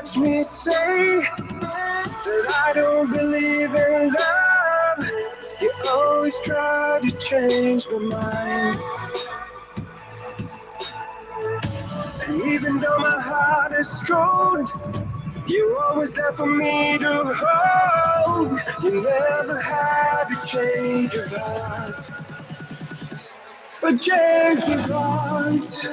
Watch me say that I don't believe in love. You always try to change my mind. And even though my heart is cold, you're always there for me to hold. You never had to change your heart, but change your heart.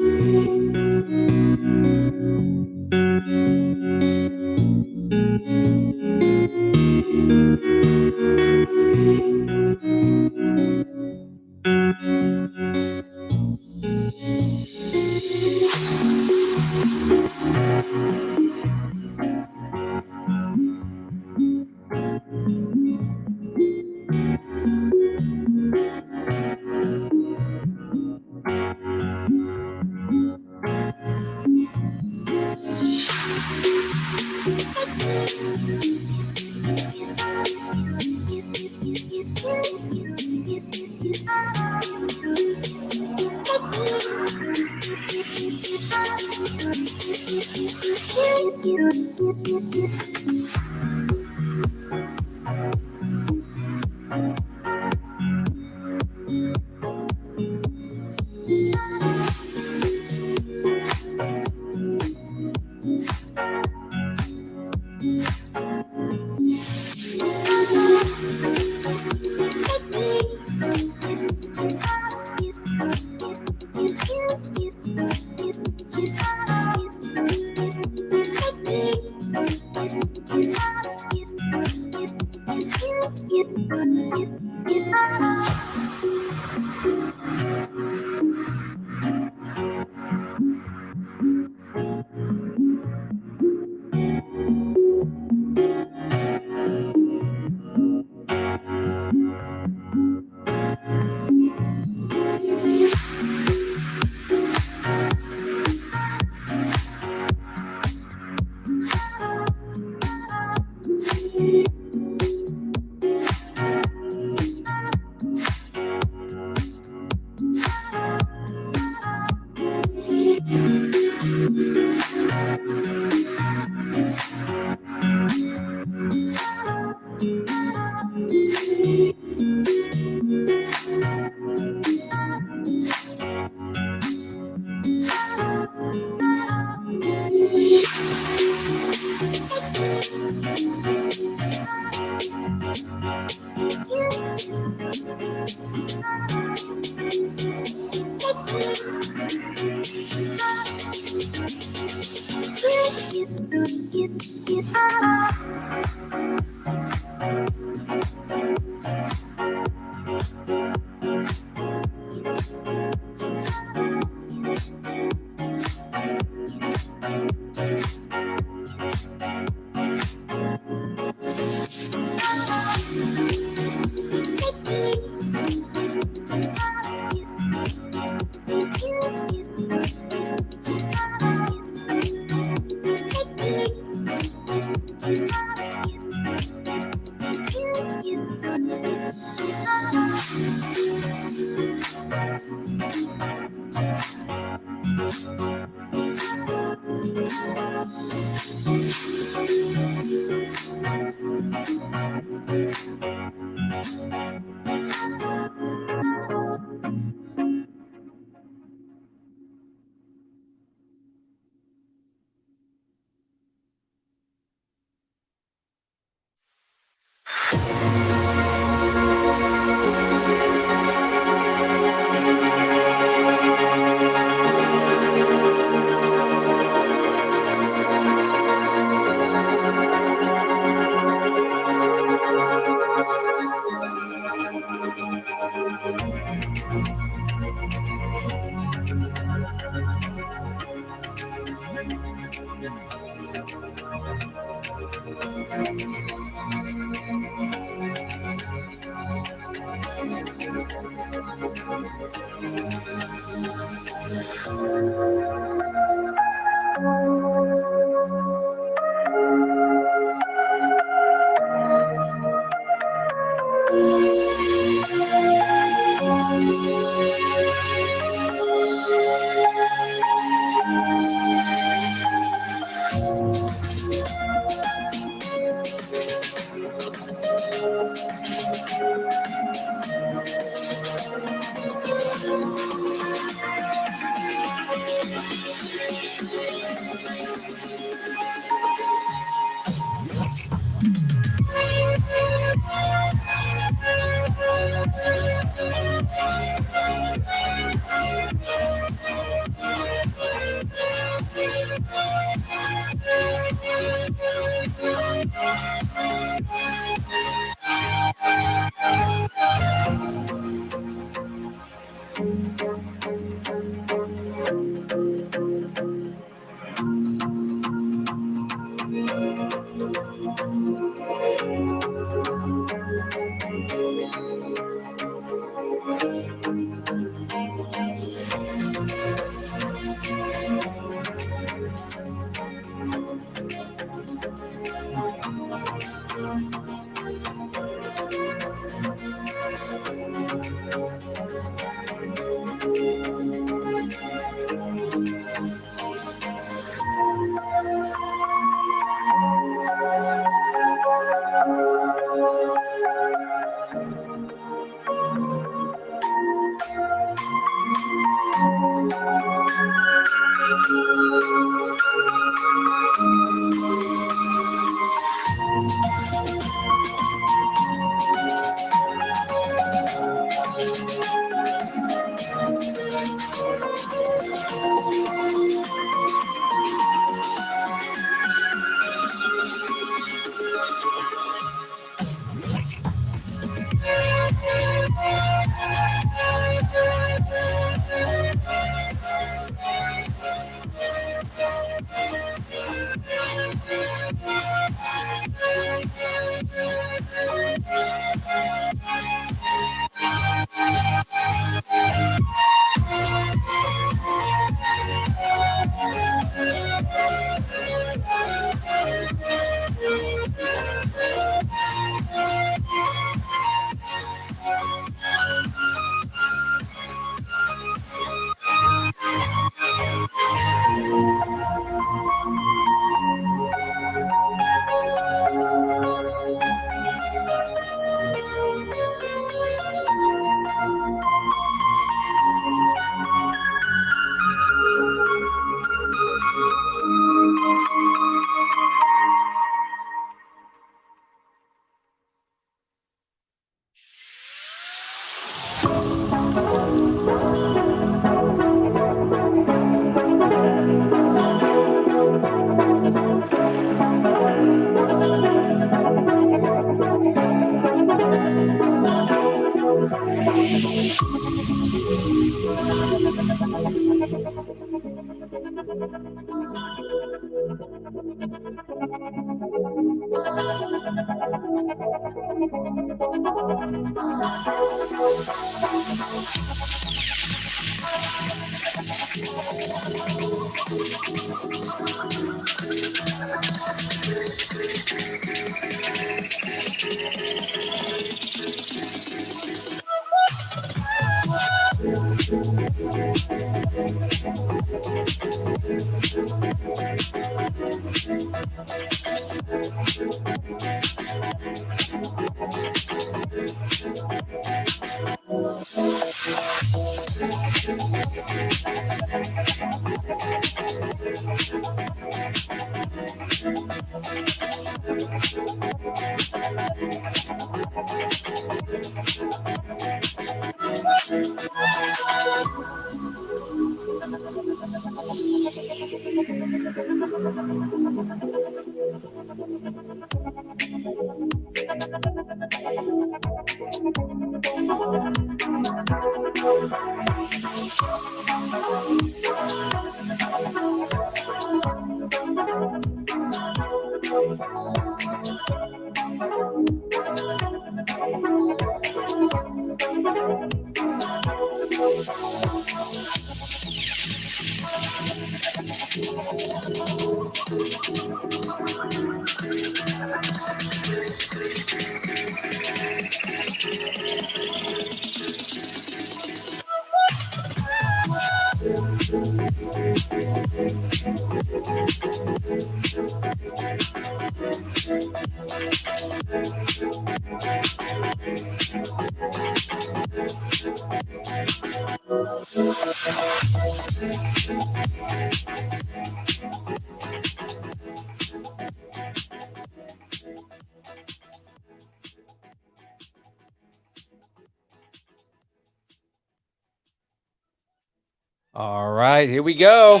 All right, here we go.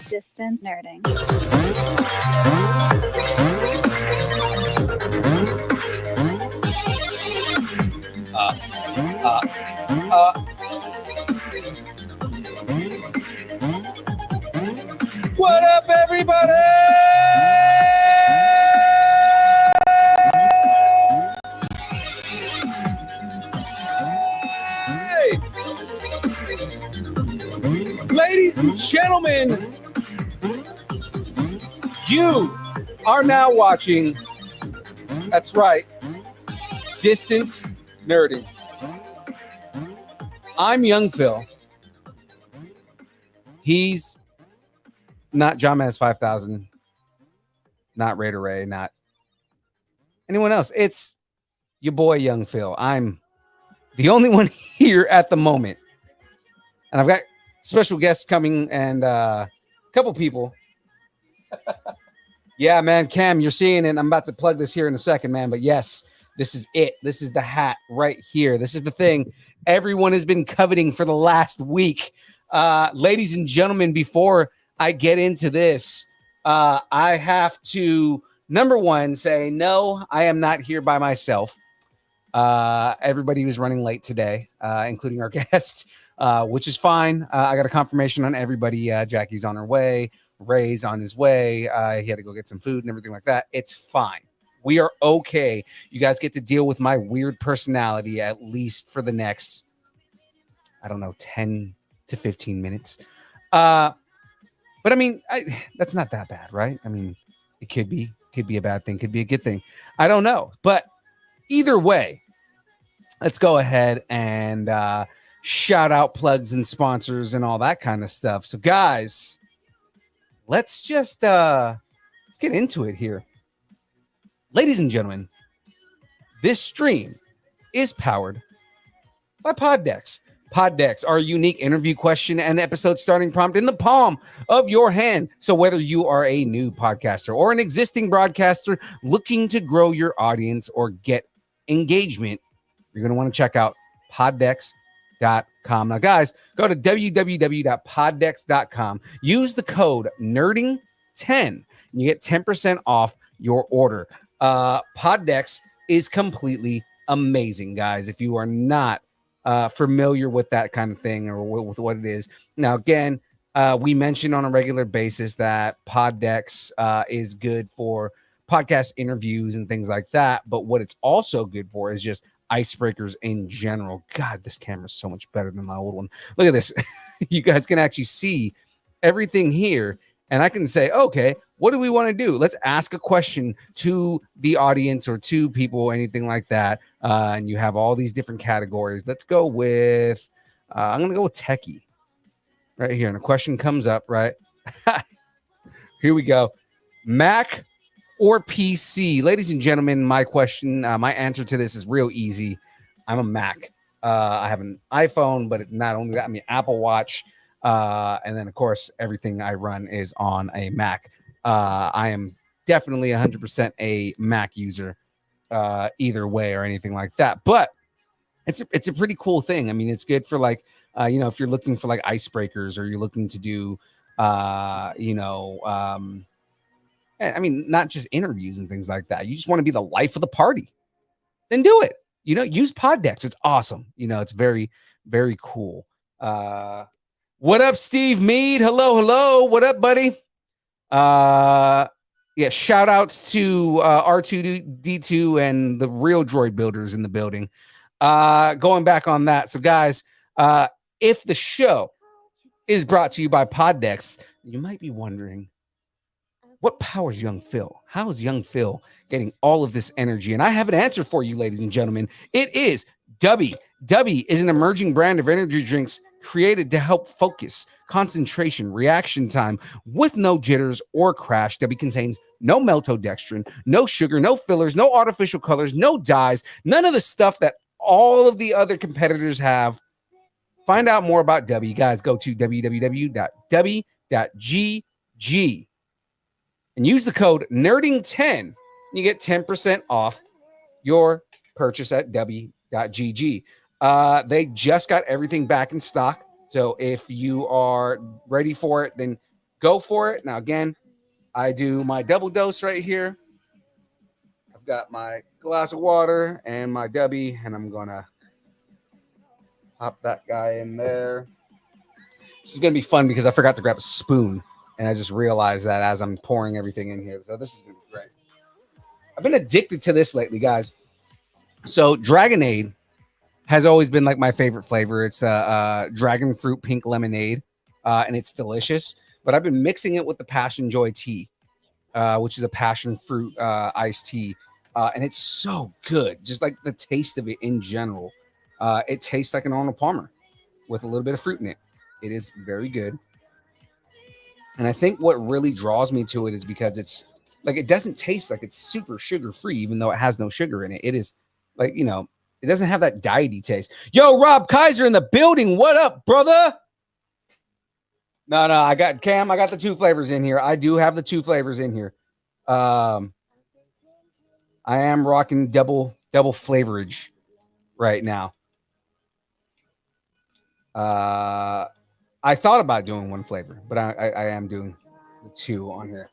Distance nerding. What up, everybody? Hey! Ladies and gentlemen, you are now watching, that's right, Distance Nerding. I'm Young Phil. He's not John Maz 5000, not Raider Ray, not anyone else. It's your boy Young Phil. I'm the only one here at the moment. And I've got special guests coming and a couple people. Yeah, man, Cam, you're seeing it. I'm about to plug this here in a second, man. But yes, this is it. This is the hat right here. This is the thing everyone has been coveting for the last week. Ladies and gentlemen, before I get into this, I have to, number one, say, no, I am not here by myself. Everybody was running late today, including our guest, which is fine. I got a confirmation on everybody. Jackie's on her way. Ray's on his way. He had to go get some food and everything like that. It's fine. We are okay. You guys get to deal with my weird personality at least for the next, I don't know, 10 to 15 minutes. But I mean, that's not that bad, right? I mean, it could be a bad thing, could be a good thing. I don't know. But either way, let's go ahead and shout out plugs and sponsors and all that kind of stuff. So guys, let's just let's get into it here. Ladies and gentlemen, this stream is powered by Poddex. Poddex, our unique interview question and episode starting prompt in the palm of your hand. So whether you are a new podcaster or an existing broadcaster looking to grow your audience or get engagement, you're going to want to check out poddex.com. Now, guys, go to www.poddex.com. Use the code NERDING10 and you get 10% off your order. Poddex is completely amazing, guys. If you are not familiar with that kind of thing or with what it is. Now, again, we mention on a regular basis that Poddex is good for podcast interviews and things like that. But what it's also good for is just icebreakers in general. God, this camera is so much better than my old one. Look at this. You guys can actually see everything here. And I can say, okay, what do we want to do? Let's ask a question to the audience or to people, anything like that. And you have all these different categories. Let's go with, I'm going to go with techie right here. And a question comes up, right? Here we go. Mac or PC? Ladies and gentlemen, my question, my answer to this is real easy. I'm a Mac. I have an iPhone, but not only that, I mean, Apple Watch. And then, of course, everything I run is on a Mac. I am definitely 100% a Mac user, either way or anything like that. But it's a pretty cool thing. I mean, it's good for like, if you're looking for like icebreakers or you're looking to do, I mean, not just interviews and things like that. You just want to be the life of the party, then do it. Use Poddex. It's awesome. It's very, very cool. What up, Steve Mead? Hello. What up, buddy? Yeah, shout outs to R2D2 and the real droid builders in the building. Going back on that. So, guys, if the show is brought to you by Poddex, you might be wondering, what powers young Phil? How is young Phil getting all of this energy? And I have an answer for you, ladies and gentlemen. It is Dubby. Dubby is an emerging brand of energy drinks created to help focus, concentration, reaction time with no jitters or crash. Dubby contains no maltodextrin, no sugar, no fillers, no artificial colors, no dyes, none of the stuff that all of the other competitors have. Find out more about Dubby. Guys, go to www.dubby.gg and use the code nerding10. You get 10% off your purchase at w.gg. They just got everything back in stock. So if you are ready for it, then go for it. Now, again, I do my double dose right here. I've got my glass of water and my W, and I'm going to pop that guy in there. This is going to be fun because I forgot to grab a spoon. And I just realized that as I'm pouring everything in here. So this is going to be great. I've been addicted to this lately, guys. So Dragonade has always been like my favorite flavor. It's dragon fruit pink lemonade, and it's delicious. But I've been mixing it with the Passion Joy tea, which is a passion fruit iced tea. And it's so good. Just like the taste of it in general. It tastes like an Arnold Palmer with a little bit of fruit in it. It is very good. And I think what really draws me to it is because it's like, it doesn't taste like it's super sugar free, even though it has no sugar in it. It is like, it doesn't have that diety taste. Yo, Rob Kaiser in the building. What up, brother? No, I got Cam. I got the two flavors in here. I do have the two flavors in here. I am rocking double flavorage right now. I thought about doing one flavor, but I am doing the two on here.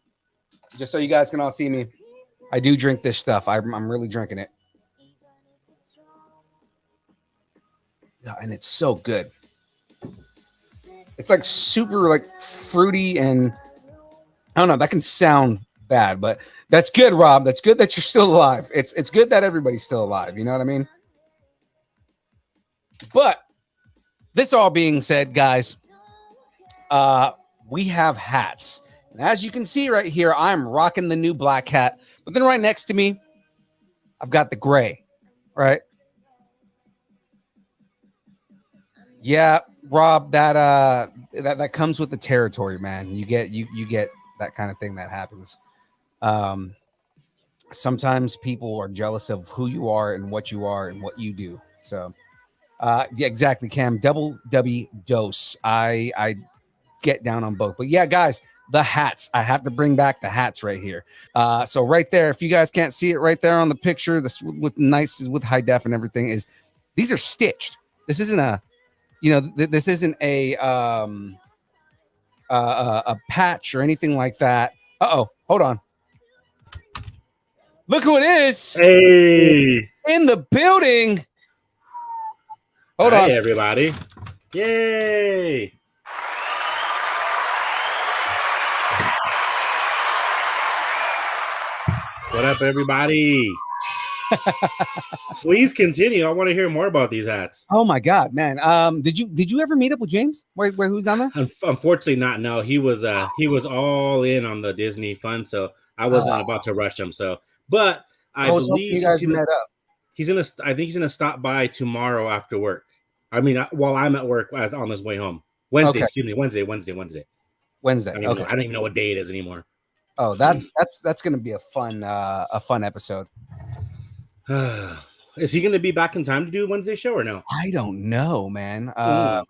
Just so you guys can all see me. I do drink this stuff. I'm really drinking it. Yeah, and it's so good. It's like super like fruity, and I don't know, that can sound bad, but that's good, Rob. That's good that you're still alive. It's good that everybody's still alive. You know what I mean? But this all being said, guys, we have hats. And as you can see right here, I'm rocking the new black hat. But then right next to me, I've got the gray, right? Yeah, Rob, that comes with the territory, man. You get that kind of thing that happens. Sometimes people are jealous of who you are and what you do. So yeah, exactly, Cam. Double W dose. I get down on both. But yeah, guys, the hats. I have to bring back the hats right here. So right there, if you guys can't see it right there on the picture, this with high def and everything, is these are stitched. This isn't a this isn't a patch or anything like that. Hold on. Look who it is. Hey, in the building. Hold on, everybody. Yay. What up, everybody? Please continue. I want to hear more about these hats. Oh my God, man. Did you ever meet up with James? Where who's down there? Unfortunately not. No, he was all in on the Disney fun, so I wasn't about to rush him. So, but I believe you guys met up. I think he's gonna stop by tomorrow after work. I mean, while I'm at work, as on his way home. Wednesday, excuse me, Wednesday. Wednesday. I don't even know what day it is anymore. Oh, that's gonna be a fun episode. Is he going to be back in time to do a Wednesday show or no? I don't know, man. I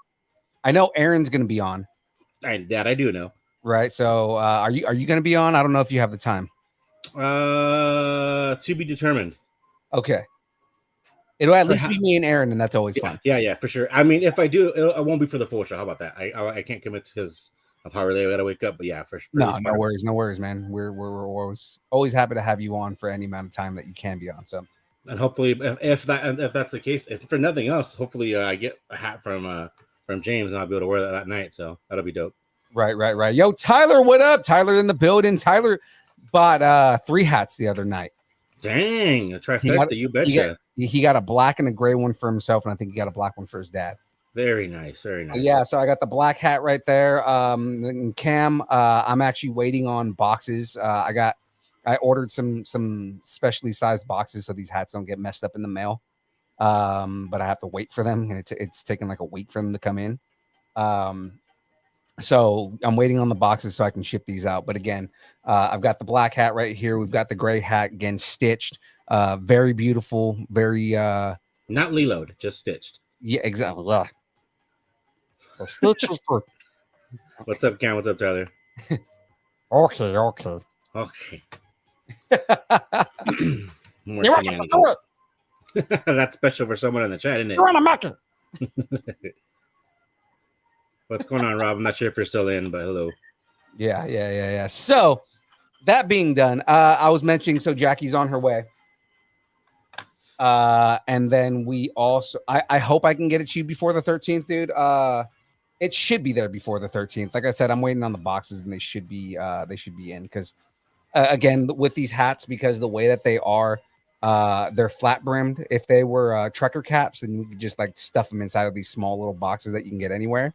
know Aaron's going to be on. That I do know. Right. So are you going to be on? I don't know if you have the time. To be determined. Okay. It'll at least be me and Aaron, and that's always fun. Yeah, for sure. I mean, if I do, it won't be for the full show. How about that? I can't commit because of how early I gotta wake up. But yeah, for no worries, man. We're always happy to have you on for any amount of time that you can be on. So, and hopefully, if that's the case, if for nothing else, hopefully I get a hat from James and I'll be able to wear that night. So that'll be dope. Right. Yo, Tyler, what up? Tyler in the building. Tyler bought 3 hats the other night. Dang, a trifecta, you betcha. He got a black and a gray one for himself, and I think he got a black one for his dad. Very nice. Yeah, so I got the black hat right there. And Cam, I'm actually waiting on boxes. I ordered some specially sized boxes so these hats don't get messed up in the mail. But I have to wait for them, and it's taking like a week for them to come in. So I'm waiting on the boxes so I can ship these out. But again, I've got the black hat right here. We've got the gray hat again, stitched. Very beautiful. Very not Leload, just stitched. Yeah, exactly. The stitches for. What's up, Cam? What's up, Tyler? Okay. More shenanigans. That's special for someone in the chat, isn't it? You're on a market. What's going on, Rob? I'm not sure if you're still in, but hello. Yeah. So that being done, I was mentioning, so Jackie's on her way. And then we also, I hope I can get it to you before the 13th, dude. It should be there before the 13th. Like I said, I'm waiting on the boxes, and they should be in because, again, with these hats, because the way that they are, they're flat brimmed. If they were trucker caps, then you could just like stuff them inside of these small little boxes that you can get anywhere.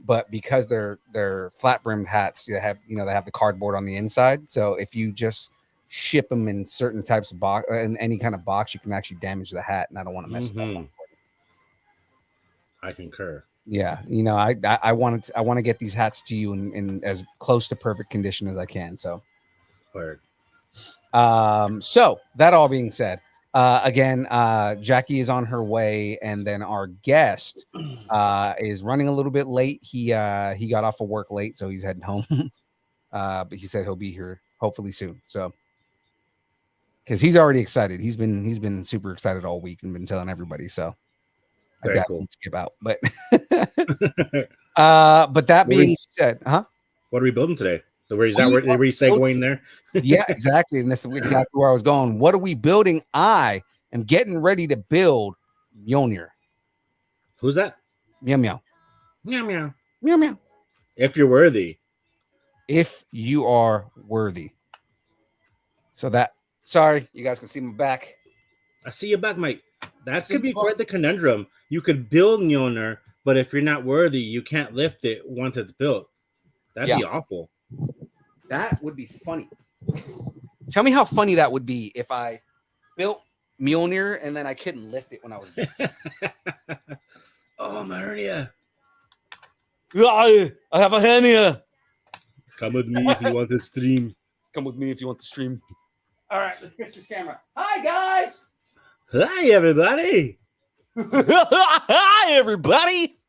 But because they're flat brimmed hats, they have the cardboard on the inside. So if you just ship them in certain types of box, in any kind of box, you can actually damage the hat, and I don't want to mess it up. I concur. Yeah, I want to get these hats to you in as close to perfect condition as I can. So, word. So that all being said, again, Jackie is on her way, and then our guest is running a little bit late. He got off of work late, so he's heading home. But he said he'll be here hopefully soon. So, because he's already excited, he's been super excited all week and been telling everybody. So, I got to skip out, but but that being said, what are we building today? So where you segueing there? Yeah, exactly. And this is exactly where I was going. What are we building? I am getting ready to build Mjollnir. Who's that? Meow meow. Meow meow. Meow meow. If you're worthy. If you are worthy. So that, sorry, you guys can see my back. I see your back, mate. That could be quite the conundrum. You could build Mjollnir, but if you're not worthy, you can't lift it once it's built. That'd be awful. That would be funny. Tell me how funny that would be if I built Mjollnir and then I couldn't lift it when I was built. Oh, my hernia. I have a hernia. Come with me if you want to stream. Come with me if you want to stream. All right, let's fix this camera. Hi, guys. Hi, everybody. Hi, everybody.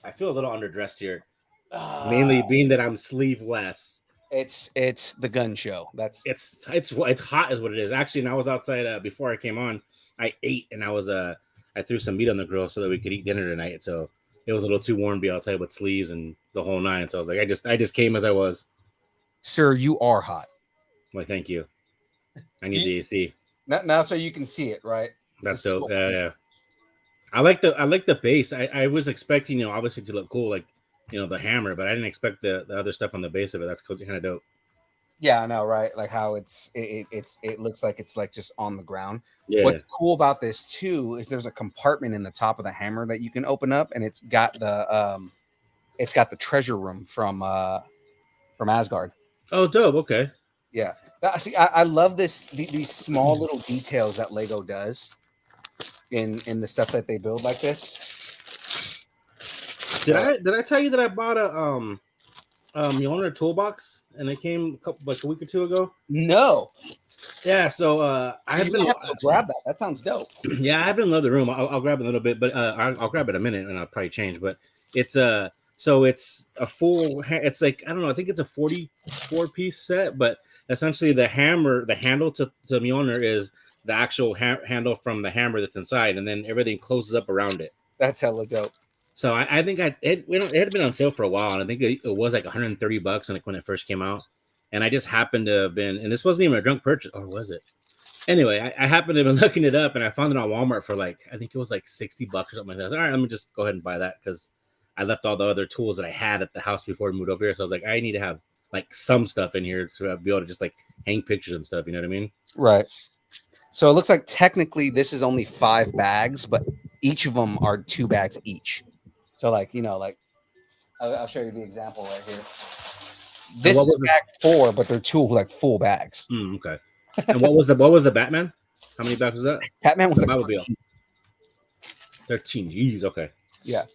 I feel a little underdressed here, mainly being that I'm sleeveless. It's the gun show. It's hot, is what it is. Actually, and I was outside before I came on. I ate, and I threw some meat on the grill so that we could eat dinner tonight. So it was a little too warm to be outside with sleeves and the whole nine. So I was like, I just came as I was. Sir, you are hot. Well, thank you. I need the AC. Now so you can see it, right? That's dope. Yeah. I like the base. I was expecting, obviously to look cool, like, the hammer, but I didn't expect the other stuff on the base of it. That's kind of dope. Yeah, I know, right? Like how it looks like it's like just on the ground. Yeah. What's cool about this too is there's a compartment in the top of the hammer that you can open up, and it's got the treasure room from Asgard. Oh, dope. Okay. Yeah. See, I love these small little details that Lego does in the stuff that they build like this. Did I tell you that I bought a Mjollnir toolbox and it came a week or two ago? No. Yeah, so I have been to grab that. That sounds dope. Yeah, I have been in the other room. I'll grab it a little bit, but I'll grab it a minute and I'll probably change. But It's a so it's a full. It's like I don't know. I think it's a 44-piece set, but essentially the handle to Mjolnir is the actual handle from the hammer that's inside, and then everything closes up around it. That's hella dope. So I think it had been on sale for a while, and I think it was like $130 when it first came out. And I just happened to have been, and this wasn't even a drunk purchase, or was it? Anyway, I happened to have been looking it up, and I found it on Walmart for like I think it was like $60 or something like that. I was like, all right, let me just go ahead and buy that because I left all the other tools that I had at the house before we moved over here. So I was like, I need to have like some stuff in here to be able to just like hang pictures and stuff. You know what I mean? Right. So it looks like technically this is only 5 bags, but each of them are 2 bags each. So like, like I'll show you the example right here. This is bag 4, but they're 2 like full bags. Okay. And what was the Batman? How many bags was that? Batman was the like batmobile. 13. Jeez. Okay. Yeah.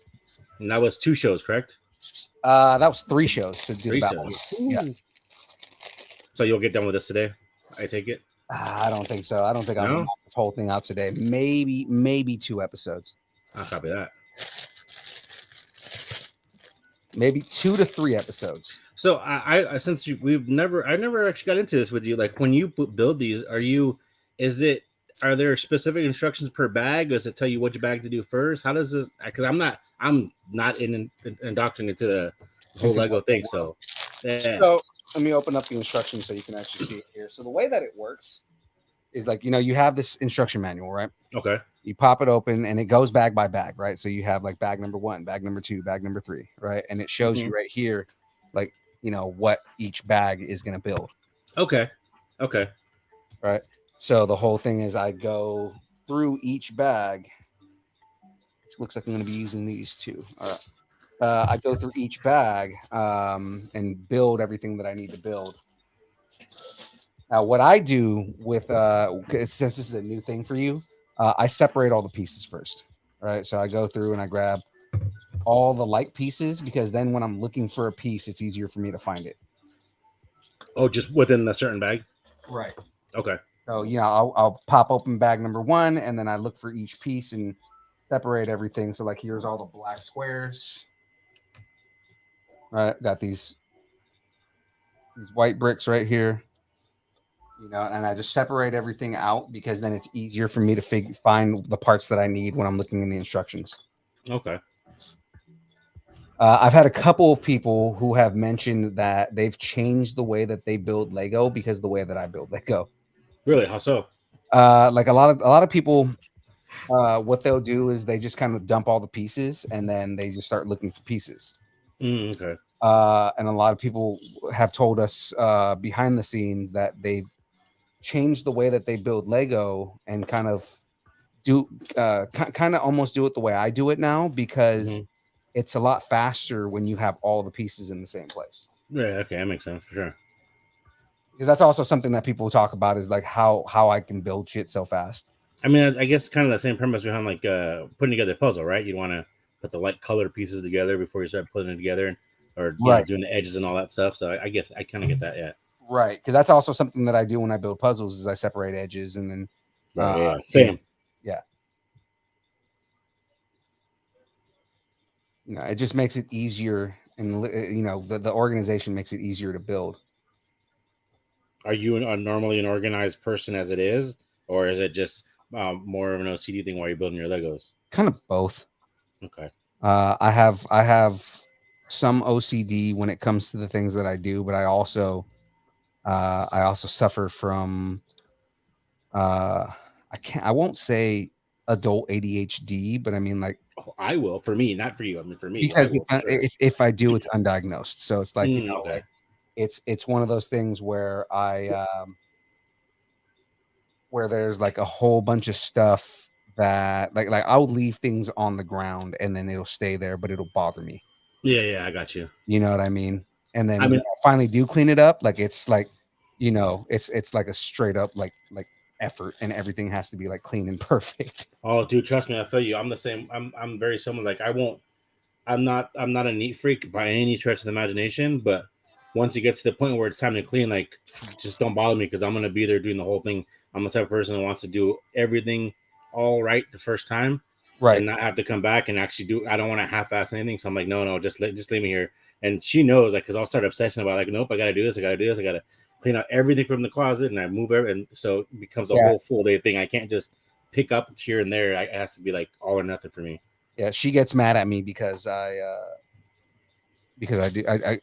And that was 2 shows, correct? That was 3 shows to do 3 the shows. Yeah. So you'll get done with this today? I take it. I don't think so. I don't think I'll knock this whole thing out today. Maybe 2 episodes. I'll copy that. Maybe 2 to 3 episodes. So I since I never actually got into this with you. Like when you build these, are there specific instructions per bag? Does it tell you which bag to do first? How does this? Because I'm not indoctrinated to the whole Lego thing. So, yeah. So let me open up the instructions so you can actually see it here. So the way that it works is like you have this instruction manual, right? Okay. You pop it open and it goes bag by bag, right? So you have like bag number 1, bag number 2, bag number 3, right? And it shows you right here, like, what each bag is going to build. Okay. Right. So the whole thing is I go through each bag, which looks like I'm going to be using these 2. All right. I go through each bag and build everything that I need to build. Now, what I do with, since this is a new thing for you, I separate all the pieces first, right? So I go through and I grab all the light pieces because then when I'm looking for a piece, it's easier for me to find it. Oh, just within the certain bag? Right. Okay. So, I'll pop open bag number 1 and then I look for each piece and separate everything. So like, here's all the black squares. Right. Got these white bricks right here. And I just separate everything out because then it's easier for me to find the parts that I need when I'm looking in the instructions. Okay. I've had a couple of people who have mentioned that they've changed the way that they build Lego because of the way that I build Lego. Really? How so? Like a lot of people, what they'll do is they just kind of dump all the pieces and then they just start looking for pieces. Okay. And a lot of people have told us behind the scenes that they've changed the way that they build Lego and kind of almost do it the way I do it now because it's a lot faster when you have all the pieces in the same place. Yeah, okay, that makes sense for sure. Because that's also something that people talk about is like how I can build shit so fast. I mean, I guess kind of the same premise behind like putting together a puzzle, right? You want to put the light colored pieces together before you start putting it together, or doing the edges and all that stuff. So I guess I kind of get that, yeah. Right, because that's also something that I do when I build puzzles is I separate edges and then same. Yeah. It just makes it easier, and the organization makes it easier to build. Are you normally an organized person as it is, or is it just more of an OCD thing while you're building your Legos? Kind of both. Okay. I have some OCD when it comes to the things that I do, but I also suffer from I won't say adult ADHD, but I mean like I will, for me, not for you. I mean for me, because if I do, it's undiagnosed. So it's like okay. like it's one of those things where where there's like a whole bunch of stuff that like I'll leave things on the ground and then it'll stay there, but it'll bother me. Yeah, I got you. You know what I mean? And then I mean, when I finally do clean it up, like it's like, it's like a straight up like effort, and everything has to be like clean and perfect. Oh, dude, trust me, I feel you. I'm the same. I'm very similar. Like I'm not a neat freak by any stretch of the imagination, but once it gets to the point where it's time to clean, like just don't bother me because I'm gonna be there doing the whole thing. I'm the type of person who wants to do everything all right the first time. Right. and not have to come back and actually do. I don't want to half-ass anything, so I'm like, no, just leave me here. And she knows, like, because I'll start obsessing about, like, nope, I got to do this, I got to clean out everything from the closet, and I move everything, and so it becomes a Yeah. whole full day thing. I can't just pick up here and there. It has to be like all or nothing for me. Yeah, she gets mad at me because I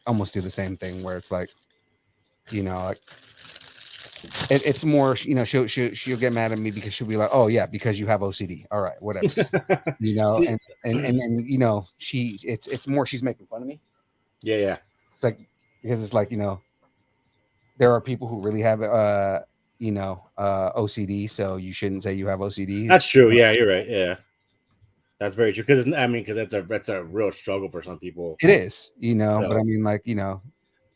almost do the same thing where it's like, you know, like it's more, you know, she'll get mad at me because she'll be like, oh yeah, because you have OCD. All right, whatever. You know, See, and you know, it's more she's making fun of me. yeah. It's like, because it's like, you know, there are people who really have you know, OCD, so you shouldn't say you have OCD. That's true. Yeah, you're right. Yeah, that's very true. Because because that's a real struggle for some people. It is, you know, So, but I mean, like, you know,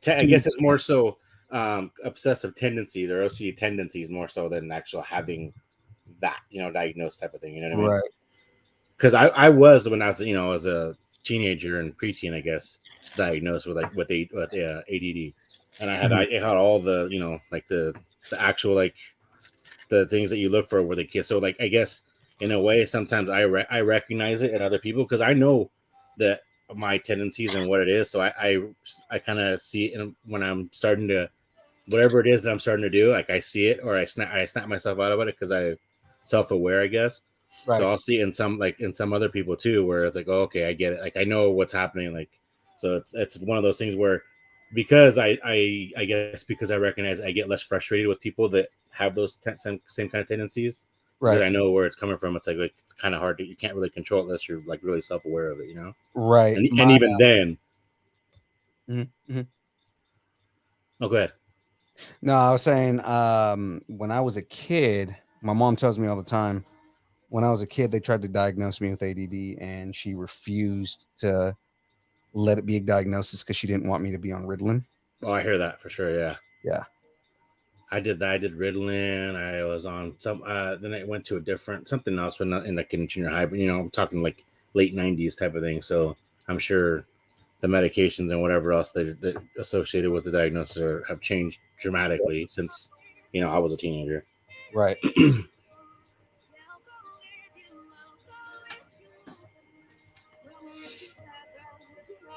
I guess it's more so obsessive tendencies or OCD tendencies more so than actual having that, you know, diagnosed type of thing. You know what I mean? right. Because I was, when I was, you know, as a teenager and preteen, I guess, diagnosed with ADD, and I had all the, you know, like the actual, like, the things that you look for with a kid. So, like, I guess in a way, sometimes I recognize it in other people because I know that my tendencies and what it is. So I kind of see it when I'm starting to, whatever it is that I'm starting to do. Like, I see it, or I snap myself out of it because I self-aware, I guess. Right. So I'll see in some other people too, where it's like, oh, okay, I get it. Like, I know what's happening. Like, so it's one of those things where, because I guess because I recognize, I get less frustrated with people that have those same kind of tendencies. Right. Because I know where it's coming from. It's like it's kind of hard you can't really control it unless you're, like, really self-aware of it, you know? Right. And even then. Mm-hmm. Oh, go ahead. No, I was saying, when I was a kid, my mom tells me all the time, when I was a kid, they tried to diagnose me with ADD, and she refused to let it be a diagnosis because she didn't want me to be on Ritalin. Oh, I hear that for sure. Yeah. Yeah. I did that. I did Ritalin. I was on some. Then I went to a different something else, but not in, like, in junior high. But, you know, I'm talking like late '90s type of thing. So I'm sure the medications and whatever else that associated with the diagnosis have changed dramatically since, you know, I was a teenager. Right.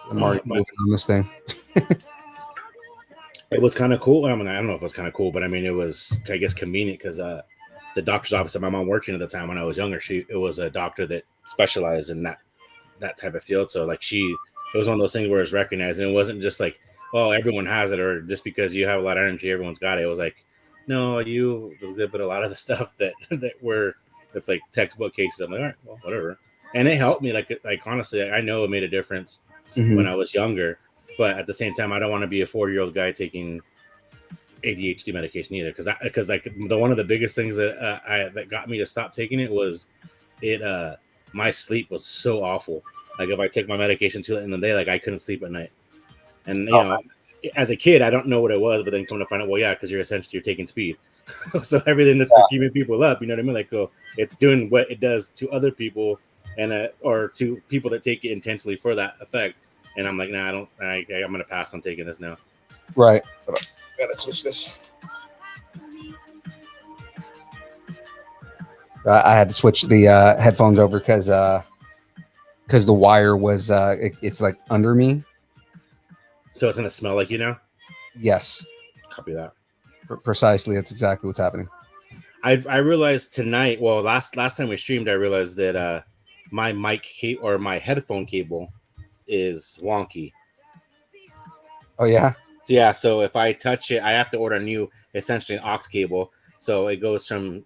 I'm already moving on this thing. It was kind of cool. I mean, I don't know if it was kind of cool, but I mean, it was, I guess, convenient because the doctor's office that my mom worked in at the time when I was younger, it was a doctor that specialized in that type of field. So, like, it was one of those things where it's recognized, and it wasn't just like, oh, everyone has it, or just because you have a lot of energy, everyone's got it. It was like, no, but a lot of the stuff that's like textbook cases. I'm like, all right, well, whatever. And it helped me. Like honestly, I know it made a difference when I was younger. But at the same time, I don't want to be a 40-year-old guy taking ADHD medication either, because like one of the biggest things that got me to stop taking it was my sleep was so awful. Like, if I took my medication too late in the day, like, I couldn't sleep at night. And, you know, as a kid, I don't know what it was, but then coming to find out, well, yeah, because you're taking speed. So everything that's keeping people up, you know what I mean? Like, it's doing what it does to other people, and or to people that take it intentionally for that effect. And I'm like, nah, I'm gonna pass on taking this now. Right. Gotta switch this. I had to switch the headphones over because the wire was it's like under me. So it's gonna smell like you now? Yes. Copy that. Precisely. That's exactly what's happening. I realized tonight. Well, last time we streamed, I realized that my mic or my headphone cable is wonky. Oh yeah. Yeah. So if I touch it, I have to order a new, essentially an aux cable. So it goes from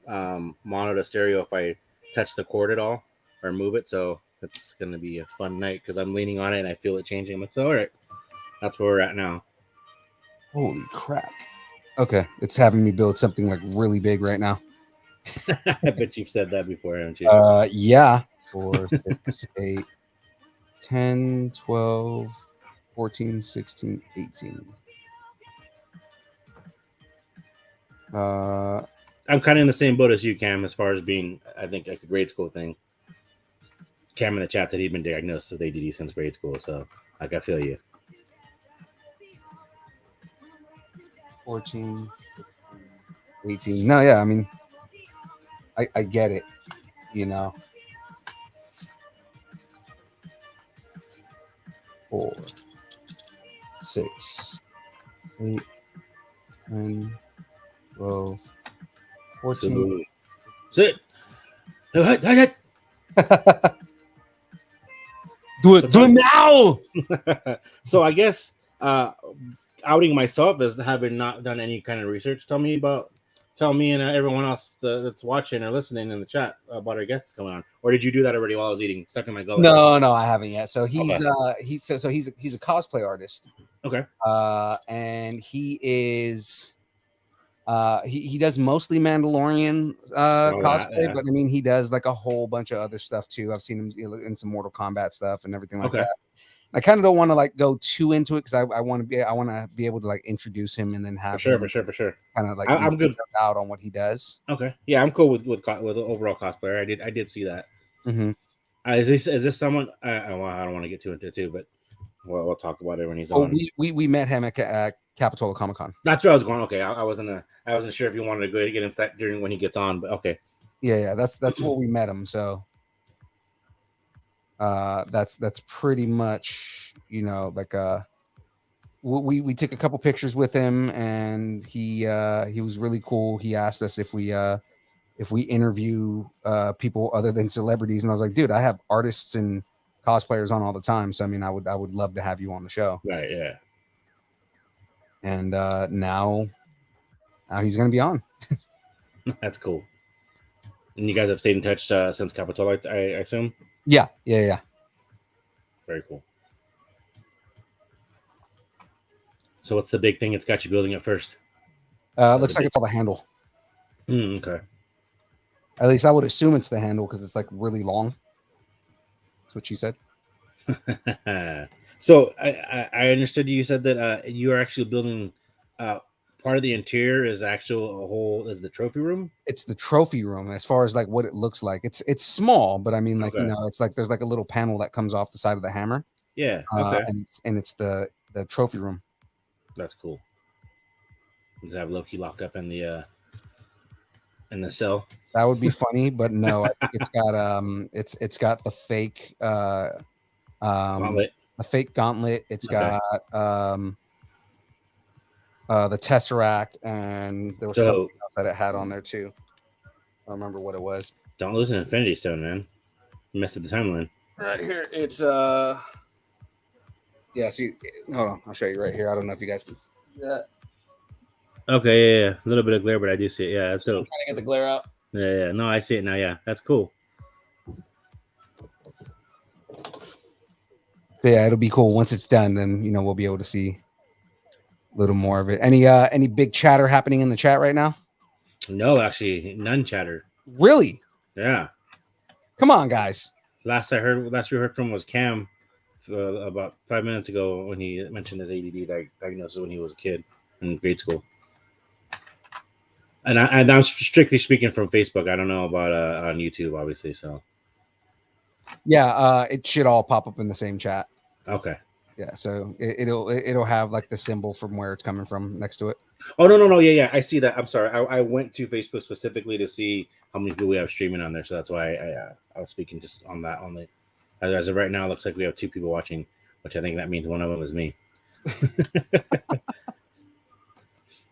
mono to stereo if I touch the cord at all or move it. So it's gonna be a fun night because I'm leaning on it and I feel it changing. I'm like, so, all right, that's where we're at now. Holy crap. Okay, it's having me build something like really big right now. I bet you've said that before, haven't you? Yeah. 4, 6, 8, 10, 12, 14, 16, 18. I'm kind of in the same boat as you, Cam, as far as being, I think, like a grade school thing. Cam in the chat said he'd been diagnosed with ADD since grade school, so like, I feel you. 14, 18. No, yeah, I mean, I get it, you know. 6, 8, 9, 12, 14. Sit. Do it. Do it now. So I guess outing myself as having not done any kind of research. Tell me and everyone else that's watching or listening in the chat about our guests coming on. Or did you do that already while I was eating stuff in my gullet? No, I haven't yet. So he's Okay. he's a cosplay artist. Okay. And he is he does mostly Mandalorian Saw cosplay, that, yeah. but I mean he does like a whole bunch of other stuff too. I've seen him in some Mortal Kombat stuff and everything like Okay. that. I kind of don't want to like go too into it because I want to be able to like introduce him and then have for sure. kind of like I'm good out on what he does. Okay, yeah, I'm cool with the overall cosplayer. I did see that. Mm-hmm. Is this someone? I don't want to get too into it too, but we'll talk about it when he's on. We met him at Capitola Comic Con. That's where I was going. Okay, I wasn't sure if you wanted to go to get into that during when he gets on, but okay. Yeah, that's where we met him. So that's pretty much like we took a couple pictures with him and he was really cool. He asked us if we interview people other than celebrities, and I was like, dude, I have artists and cosplayers on all the time, so I mean I would love to have you on the show. Right, yeah. And now he's gonna be on. That's cool. And you guys have stayed in touch since Capitola, I assume? Yeah. Very cool. So what's the big thing it's got you building at first? Looks like it's all the handle. Okay. At least I would assume it's the handle because it's like really long. That's what she said. So I understood you said that you are actually building part of the interior is the trophy room. It's the trophy room as far as like what it looks like. It's small, but I mean like it's like there's like a little panel that comes off the side of the hammer. Yeah. Okay. And it's the trophy room. That's cool. Does it have Loki locked up in the cell? That would be funny, but no, I think it's got the fake gauntlet. The fake gauntlet. It's got the Tesseract, and there was something else that it had on there too. I don't remember what it was. Don't lose an Infinity Stone, man. You messed up the timeline. Right here, it's yeah. See, hold on, I'll show you right here. I don't know if you guys can see that. Okay, yeah. A little bit of glare, but I do see it. Yeah, that's dope. I'm trying to get the glare out. Yeah. No, I see it now. Yeah, that's cool. Yeah, it'll be cool once it's done. Then we'll be able to see a little more of it. Any big chatter happening in the chat right now? No, actually, none chatter. Really? Yeah. Come on, guys. Last we heard from was Cam about 5 minutes ago when he mentioned his ADD diagnosis when he was a kid in grade school. And I'm strictly speaking from Facebook. I don't know about on YouTube, obviously. So yeah, it should all pop up in the same chat. Okay. Yeah, so it'll have like the symbol from where it's coming from next to it. Oh no, yeah, I see that. I'm sorry, I went to Facebook specifically to see how many people we have streaming on there, so that's why I was speaking just on that only. As of right now, it looks like we have 2 people watching, which I think that means one of them is me.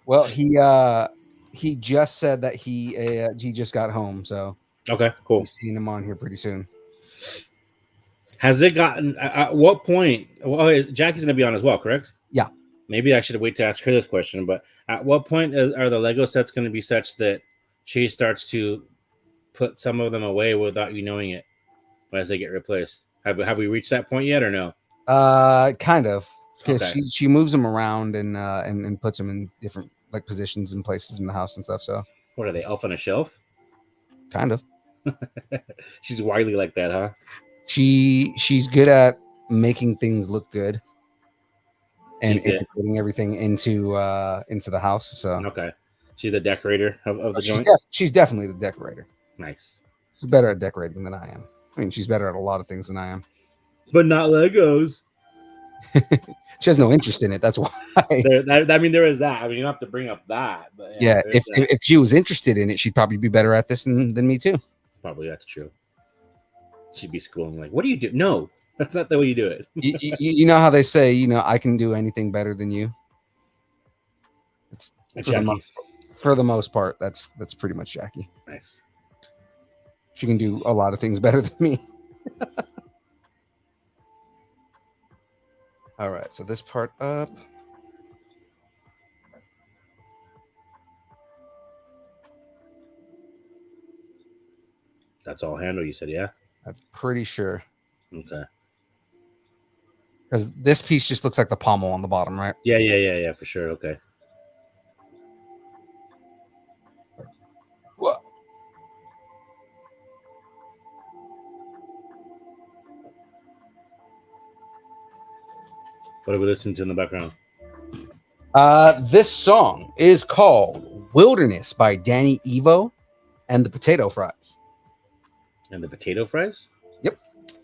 Well, he just said that he just got home, so okay, cool. We'll seeing him on here pretty soon. Has it gotten at what point? Well, Jackie's going to be on as well, correct? Yeah. Maybe I should wait to ask her this question, but at what point are the Lego sets going to be such that she starts to put some of them away without you knowing it as they get replaced? Have we reached that point yet, or no? Kind of, because Okay. she moves them around and puts them in different like positions and places in the house and stuff. So what are they, elf on a shelf? Kind of. She's wily like that, huh? She's good at making things look good and putting everything into the house. So okay, she's the decorator of the joint. She's definitely the decorator. Nice. She's better at decorating than I am. I mean, she's better at a lot of things than I am, but not Legos. She has no interest in it. That's why. There is that. I mean, you don't have to bring up that. But yeah, if she was interested in it, she'd probably be better at this than me too. Probably that's true. She'd be schooling like, "What do you do?" No, That's not the way you do it. You know how they say, I can do anything better than you. It's for the most part. That's pretty much Jackie. Nice. She can do a lot of things better than me. All right, so this part up. That's all handle, you said, yeah? I'm pretty sure. Okay. Because this piece just looks like the pommel on the bottom, right? Yeah, for sure. Okay. What? What are we listening to in the background? This song is called Wilderness by Danny Evo and the Potato Fries. And the potato fries? Yep.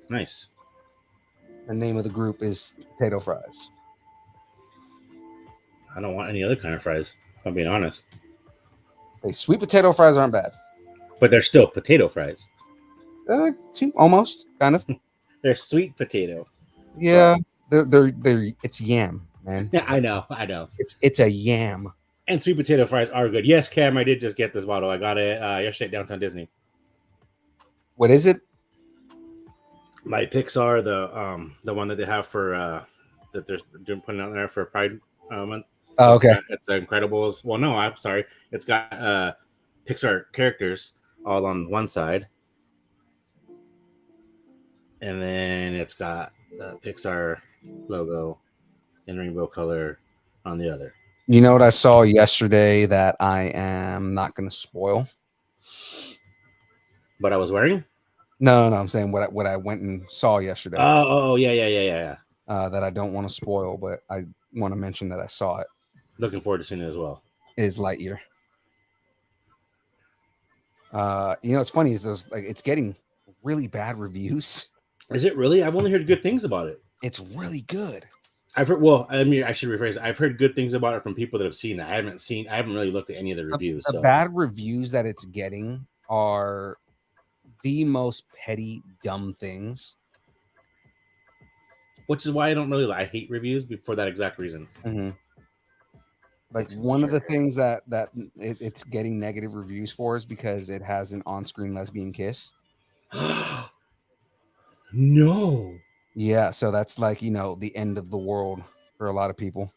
Nice. The name of the group is Potato Fries. I don't want any other kind of fries, if I'm being honest. Hey, sweet potato fries aren't bad. But they're still potato fries. Almost, kind of. They're sweet potato. Yeah, they're it's yam, man. Yeah, I know. It's a yam. And sweet potato fries are good. Yes, Cam, I did just get this bottle. I got it yesterday at Downtown Disney. What is it? My Pixar, the one that they have for that they're putting out there for Pride month. Oh, okay. It's Incredibles. Well, no, I'm sorry. It's got Pixar characters all on one side, and then it's got the Pixar logo in rainbow color on the other. You know what I saw yesterday that I am not going to spoil? But I was wearing? No, I'm saying what I went and saw yesterday. Oh, yeah. That I don't want to spoil, but I want to mention that I saw it. Looking forward to seeing it as well. Is Lightyear. It's funny is it's getting really bad reviews. Is it really? I've only heard good things about it. It's really good. I've heard. Well, I mean, I should rephrase it. I've heard good things about it from people that have seen it. I haven't really looked at any of the reviews. The bad reviews that it's getting are the most petty, dumb things. Which is why I hate reviews for that exact reason. Mm-hmm. Like one of the things that it's getting negative reviews for is because it has an on-screen lesbian kiss. No. Yeah, so that's like, the end of the world for a lot of people.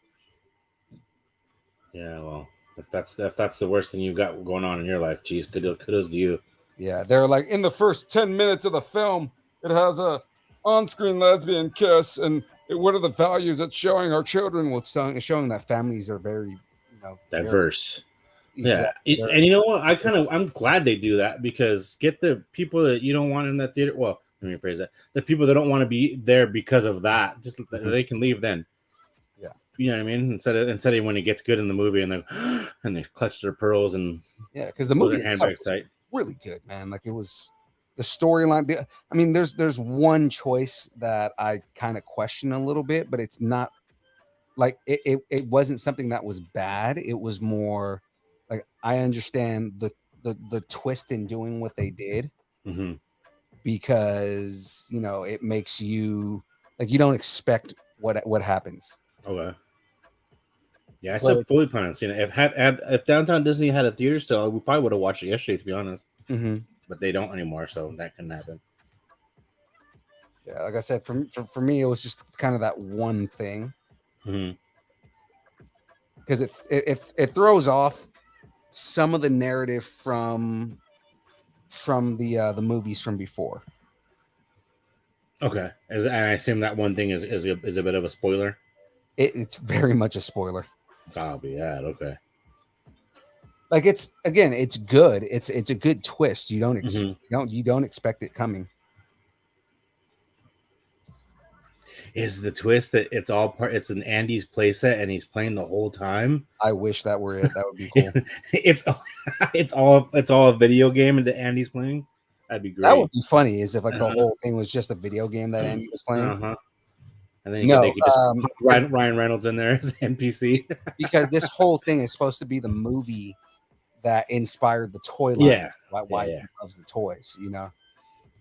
Yeah, well, if that's the worst thing you've got going on in your life, geez, kudos to you. Yeah, they're like, in the first 10 minutes of the film, it has a on-screen lesbian kiss, and what are the values it's showing our children? Well, it's showing that families are very, diverse. Exactly. Yeah, and you know what? I'm glad they do that, because get the people that you don't want in that theater. Well, let me rephrase that: the people that don't want to be there because of that, just they can leave then. Yeah, you know what I mean. Instead of when it gets good in the movie and they clutch their pearls and because the movie itself was really good, man. Like it was the storyline. I mean, there's one choice that I kind of question a little bit, but it's not like it wasn't something that was bad. It was more like I understand the twist in doing what they did. Mm-hmm. Because it makes you like you don't expect what happens. Okay. Yeah, I still fully plan on seeing it. If Downtown Disney had a theater still, we probably would have watched it yesterday, to be honest. Mm-hmm. But they don't anymore, so that couldn't happen. Yeah, like I said, for me, it was just kind of that one thing. Mm-hmm. Because it throws off some of the narrative from the movies from before. Okay, and I assume that one thing is a bit of a spoiler. It's very much a spoiler. Copy that. Okay. Like it's good. It's a good twist. You don't expect it coming. Is the twist that it's an Andy's playset and he's playing the whole time? I wish that were it. That would be cool. it's all a video game and that Andy's playing. That'd be great. That would be funny. Is if like the whole thing was just a video game that Andy was playing. Uh-huh. And then they could just put Ryan Reynolds in there as NPC. Because this whole thing is supposed to be the movie that inspired the toy line. Yeah. Why he loves the toys,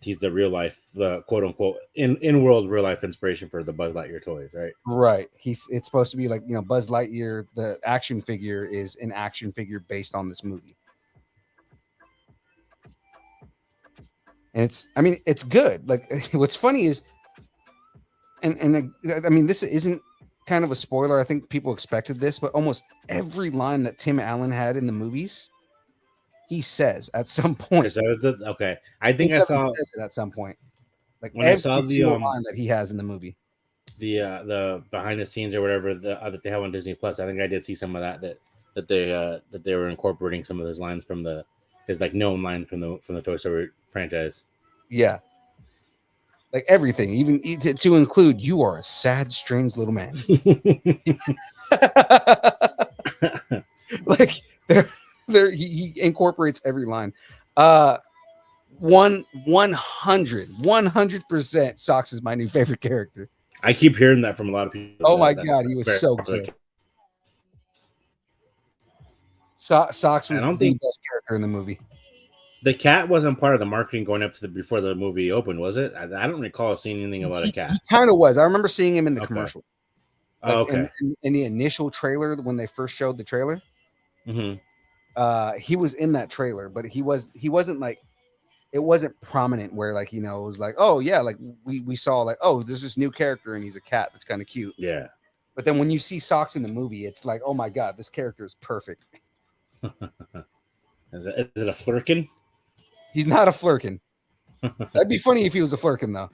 he's the real life, the quote unquote in world real life inspiration for the Buzz Lightyear toys, right? Right. It's supposed to be like, Buzz Lightyear, the action figure is an action figure based on this movie. And it's good. Like what's funny is, and I mean, this isn't kind of a spoiler. I think people expected this, but almost every line that Tim Allen had in the movies, he says at some point. So okay. I think I saw it at some point. Like when every I saw the single line that he has in the movie. The behind the scenes or whatever that they have on Disney Plus. I think I did see some of that they were incorporating some of those lines from his like known line from the Toy Story franchise. Yeah. Like everything, even to include, you are a sad, strange little man. Like he incorporates every line. 100% Socks is my new favorite character. I keep hearing that from a lot of people. Oh my god, he was so good. Socks was the best character in the movie. The cat wasn't part of the marketing going up to before the movie opened, was it? I don't recall seeing anything about a cat. He kind of was. I remember seeing him in the commercial. Like, okay. In the initial trailer, when they first showed the trailer, he was in that trailer, but he wasn't like, it wasn't prominent where like, it was like, oh yeah, like we saw like, oh, there's this new character and he's a cat that's kind of cute. Yeah. But then when you see Socks in the movie, it's like, oh my god, this character is perfect. Is it a flirkin? He's not a flirkin. That'd be funny if he was a flirkin, though.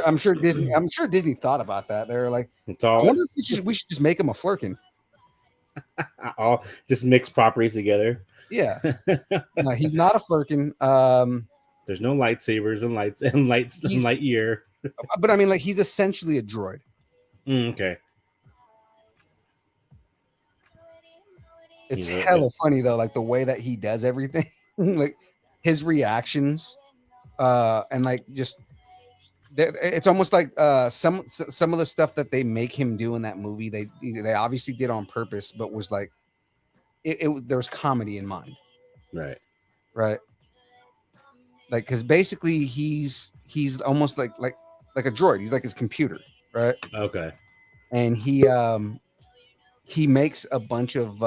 I'm sure Disney thought about that. They're like, I wonder if we should just make him a flirkin. All just mix properties together. Yeah, no, he's not a flirkin. There's no lightsabers and Lightyear. But I mean, like, he's essentially a droid. Okay. It's hella funny though, like the way that he does everything, like his reactions, and like just it's almost like some of the stuff that they make him do in that movie, they obviously did on purpose, but was like there was comedy in mind. Right. Like, because basically he's almost like a droid. He's like his computer, right? Okay. And he makes a bunch of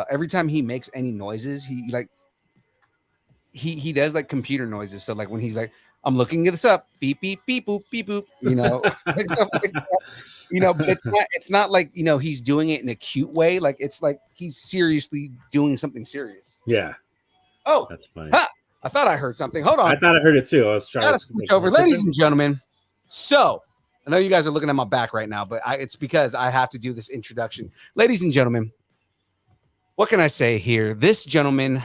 every time he makes any noises, he does like computer noises. So like when he's like, I'm looking this up, beep beep beep boop beep boop, like stuff like that. But it's not like he's doing it in a cute way. Like it's like he's seriously doing something serious. Yeah. Oh, that's funny. Ha! I thought I heard something. Hold on. I thought I heard it too. I was trying to switch over, ladies and gentlemen. So I know you guys are looking at my back right now, but it's because I have to do this introduction. Ladies and gentlemen, what can I say here? This gentleman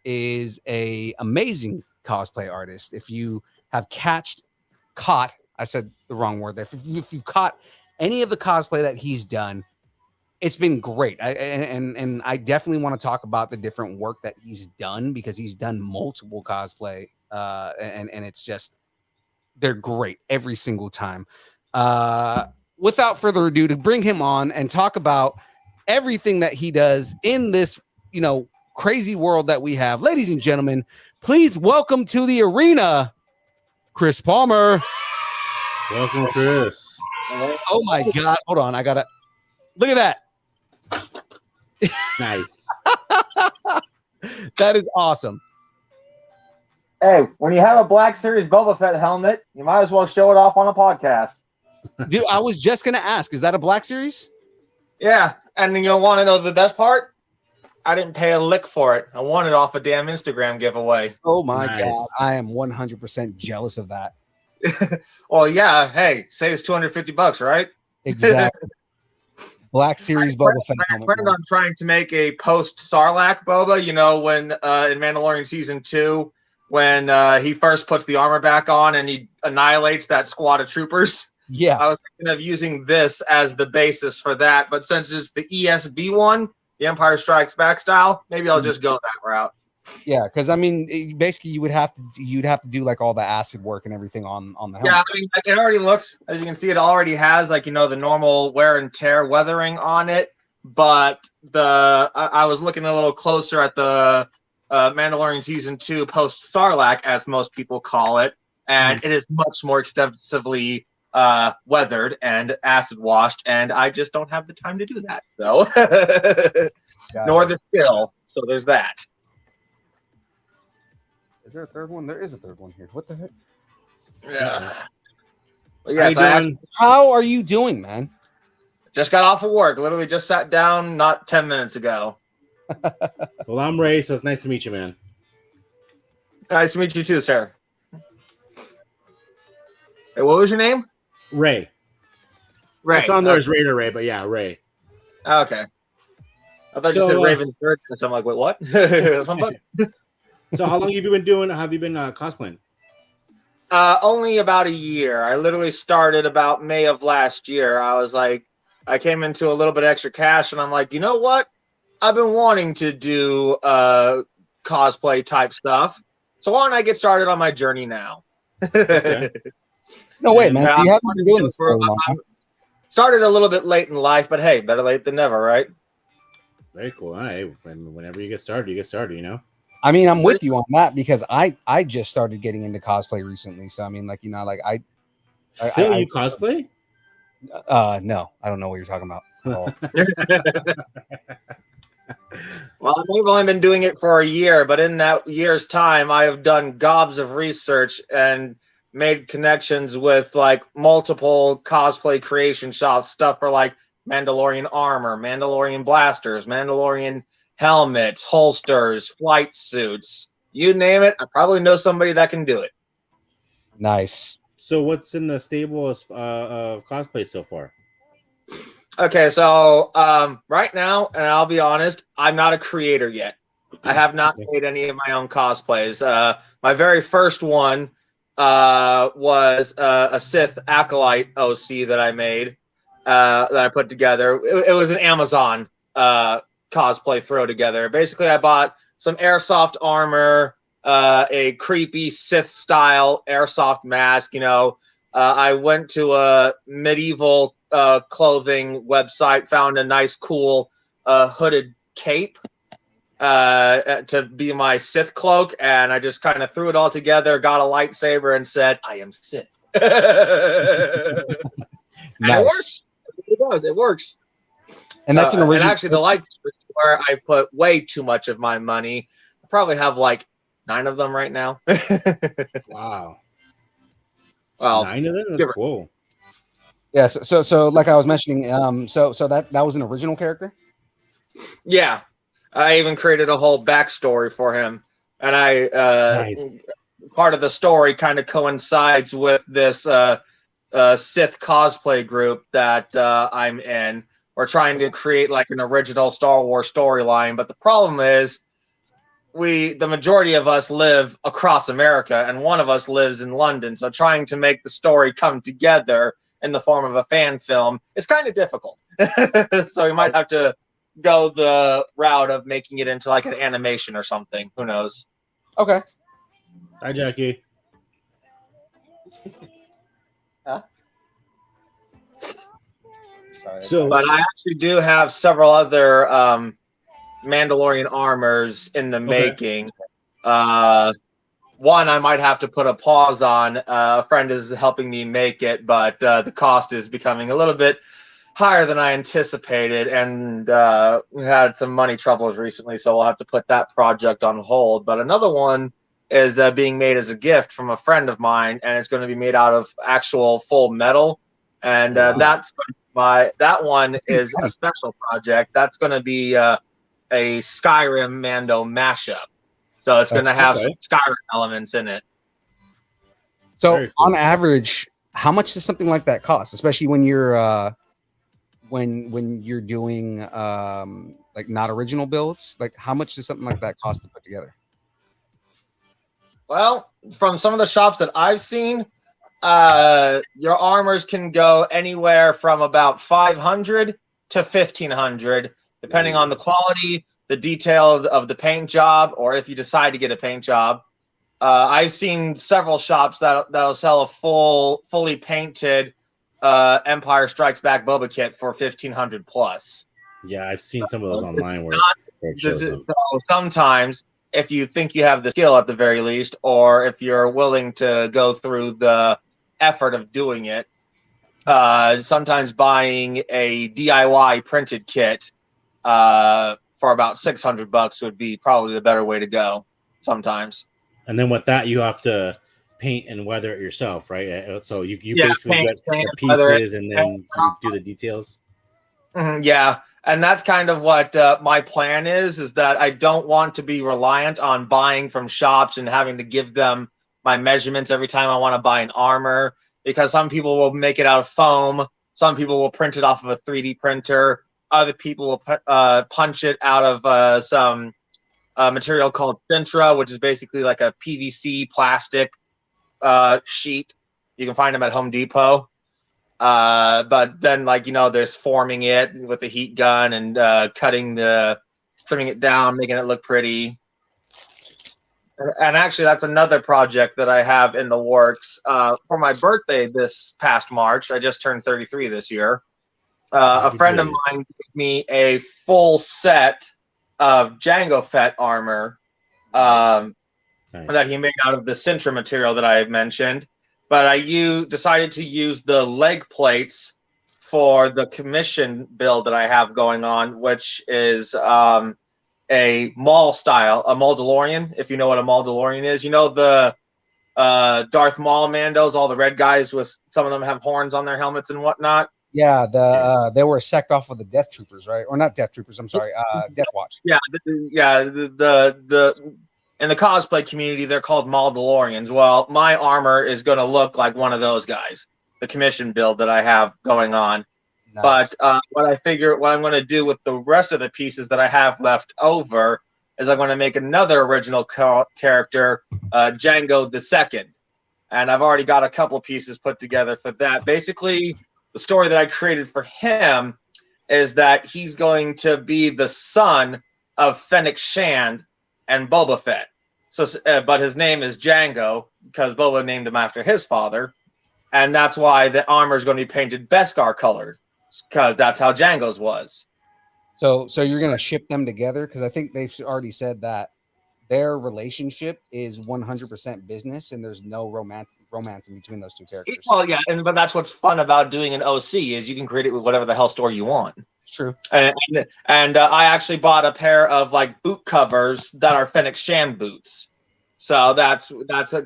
is a amazing cosplay artist. If you have caught, I said the wrong word there. If you've caught any of the cosplay that he's done, it's been great. And I definitely want to talk about the different work that he's done, because he's done multiple cosplay, and it's just, they're great every single time. Without further ado, to bring him on and talk about everything that he does in this, crazy world that we have, ladies and gentlemen, please welcome to the arena, Chris Palmer. Welcome, Chris. Oh my God. Hold on. I gotta look at that. Nice. That is awesome. Hey, when you have a Black Series Boba Fett helmet, you might as well show it off on a podcast. Dude, I was just going to ask, is that a Black Series? Yeah, and you want to know the best part? I didn't pay a lick for it. I won it off a damn Instagram giveaway. Oh my God. I am 100% jealous of that. Well, yeah. Hey, say it's $250, right? Exactly. Black Series Boba Fett. I planned on trying to make a post Sarlacc Boba, when in Mandalorian season 2, when he first puts the armor back on and he annihilates that squad of troopers. Yeah. I was thinking of using this as the basis for that, but since it's the ESB one, the Empire Strikes Back style, maybe I'll just go that route. Yeah, because I mean, basically, you'd have to do like all the acid work and everything on the helmet. Yeah, I mean, it already looks, as you can see, it already has like the normal wear and tear weathering on it. But I was looking a little closer at the Mandalorian Season 2 post Sarlacc, as most people call it, and it is much more extensively weathered and acid washed, and I just don't have the time to do that. So, nor the skill. So there's that. Is there a third one? There is a third one here. What the heck? Yeah. But yes, How are you doing, man? Just got off of work. Literally just sat down not 10 minutes ago. Well, I'm Ray, so it's nice to meet you, man. Nice to meet you too, sir. Hey, what was your name? Ray. Ray. It's on there as Raider Ray, but yeah, Ray. Okay. I thought you said Raven Church, so I'm like, wait, what? That's my buddy. So how long have you been cosplaying? Only about a year. I literally started about May of last year. I was like, I came into a little bit extra cash, and I'm like, you know what? I've been wanting to do cosplay type stuff. So why don't I get started on my journey now? Okay. No way, man. So you haven't been doing this for a long time. Started a little bit late in life, but hey, better late than never, right? Very cool. Hey, whenever you get started, you know? I mean, I'm with you on that because I just started getting into cosplay recently. So I mean, like, you know, like Phil, you cosplay? No, I don't know what you're talking about at all. Well, I've only been doing it for a year, but in that year's time, I have done gobs of research and made connections with like multiple cosplay creation shops, stuff for like Mandalorian armor, Mandalorian blasters, Mandalorian helmets, holsters, flight suits, you name it. I probably know somebody that can do it. Nice. So what's in the stable of cosplay so far? Okay, so right now, and I'll be honest, I'm not a creator yet. I have not made any of my own cosplays. My very first one was a Sith Acolyte OC that I made, that I put together. It was an Amazon cosplay throw together. Basically, I bought some airsoft armor, a creepy Sith style airsoft mask. You know, I went to a medieval clothing website, found a nice, cool hooded cape to be my Sith cloak, and I just kind of threw it all together, got a lightsaber, and said, "I am Sith." And it works. It does. It works. And that's an original. And actually, the lightsaber is where I put way too much of my money. I probably have like 9 of them right now. Wow. Well, 9 of them? That's cool. Yes. Yeah, so like I was mentioning, so that was an original character. Yeah, I even created a whole backstory for him, and Nice. Part of the story kind of coincides with this Sith cosplay group that I'm in. We're trying to create like an original Star Wars storyline, but the problem is the majority of us live across America, and one of us lives in London. So trying to make the story come together in the form of a fan film is kind of difficult. So we might have to go the route of making it into like an animation or something. Who knows? Okay. Hi, Jackie. Huh? So, but I actually do have several other Mandalorian armors in the making. One I might have to put a pause on. A friend is helping me make it, but the cost is becoming a little bit higher than I anticipated, and we had some money troubles recently, so we'll have to put that project on hold. But another one is being made as a gift from a friend of mine, and it's going to be made out of actual full metal, and that one is a special project. That's going to be a Skyrim Mando mashup. So it's going to have some Skyrim elements in it. So cool. On average, how much does something like that cost? Especially when you're when you're doing like not original builds? Like how much does something like that cost to put together? Well, from some of the shops that I've seen, your armors can go anywhere from about 500 to 1500, depending on the quality, the detail of the paint job, or if you decide to get a paint job. I've seen several shops that'll sell a fully painted Empire Strikes Back Boba kit for 1500 plus. Yeah, I've seen some of those online where sometimes if you think you have the skill at the very least, or if you're willing to go through the effort of doing it. Sometimes buying a DIY printed kit for about $600 would be probably the better way to go sometimes. And then with that, you have to paint and weather it yourself, right? So you Yeah, basically paint, get the weather it. pieces and then you do the details. Yeah, and that's kind of what my plan is that I don't want to be reliant on buying from shops and having to give them my measurements every time I want to buy an armor, because some people will make it out of foam, some people will print it off of a 3D printer, other people will punch it out of some material called Sintra, which is basically like a PVC plastic sheet. You can find them at Home Depot. But then, like, there's forming it with the heat gun and trimming it down, making it look pretty. And actually, that's another project that I have in the works. For my birthday this past March, I just turned 33 this year. A friend of mine gave me a full set of Jango Fett armor that he made out of the Sintra material that I have mentioned. But I decided to use the leg plates for the commission build that I have going on, which is a Maul style, a Mandalorian, if you know what a Mandalorian is. You know the Darth Maul Mandos, all the red guys with some of them have horns on their helmets and whatnot. Yeah, they were sacked off of the Death Troopers, right? Or not Death Troopers, I'm sorry, Death Watch. Yeah, the in the cosplay community, they're called Mandalorians. Well, my armor is going to look like one of those guys, the commission build that I have going on. Nice. But what I'm going to do with the rest of the pieces that I have left over is I'm going to make another original character, Jango II. And I've already got a couple pieces put together for that. Basically, the story that I created for him is that he's going to be the son of Fennec Shand and Boba Fett. So, but his name is Jango because Boba named him after his father, and that's why the armor is going to be painted Beskar colored, because that's how Jango's was. So you're going to ship them together, because I think they've already said that their relationship is 100% business, and there's no romance in between those two characters. Well, yeah, but that's what's fun about doing an OC is you can create it with whatever the hell story you want. True. And I actually bought a pair of like boot covers that are Fennec Shand boots. So that's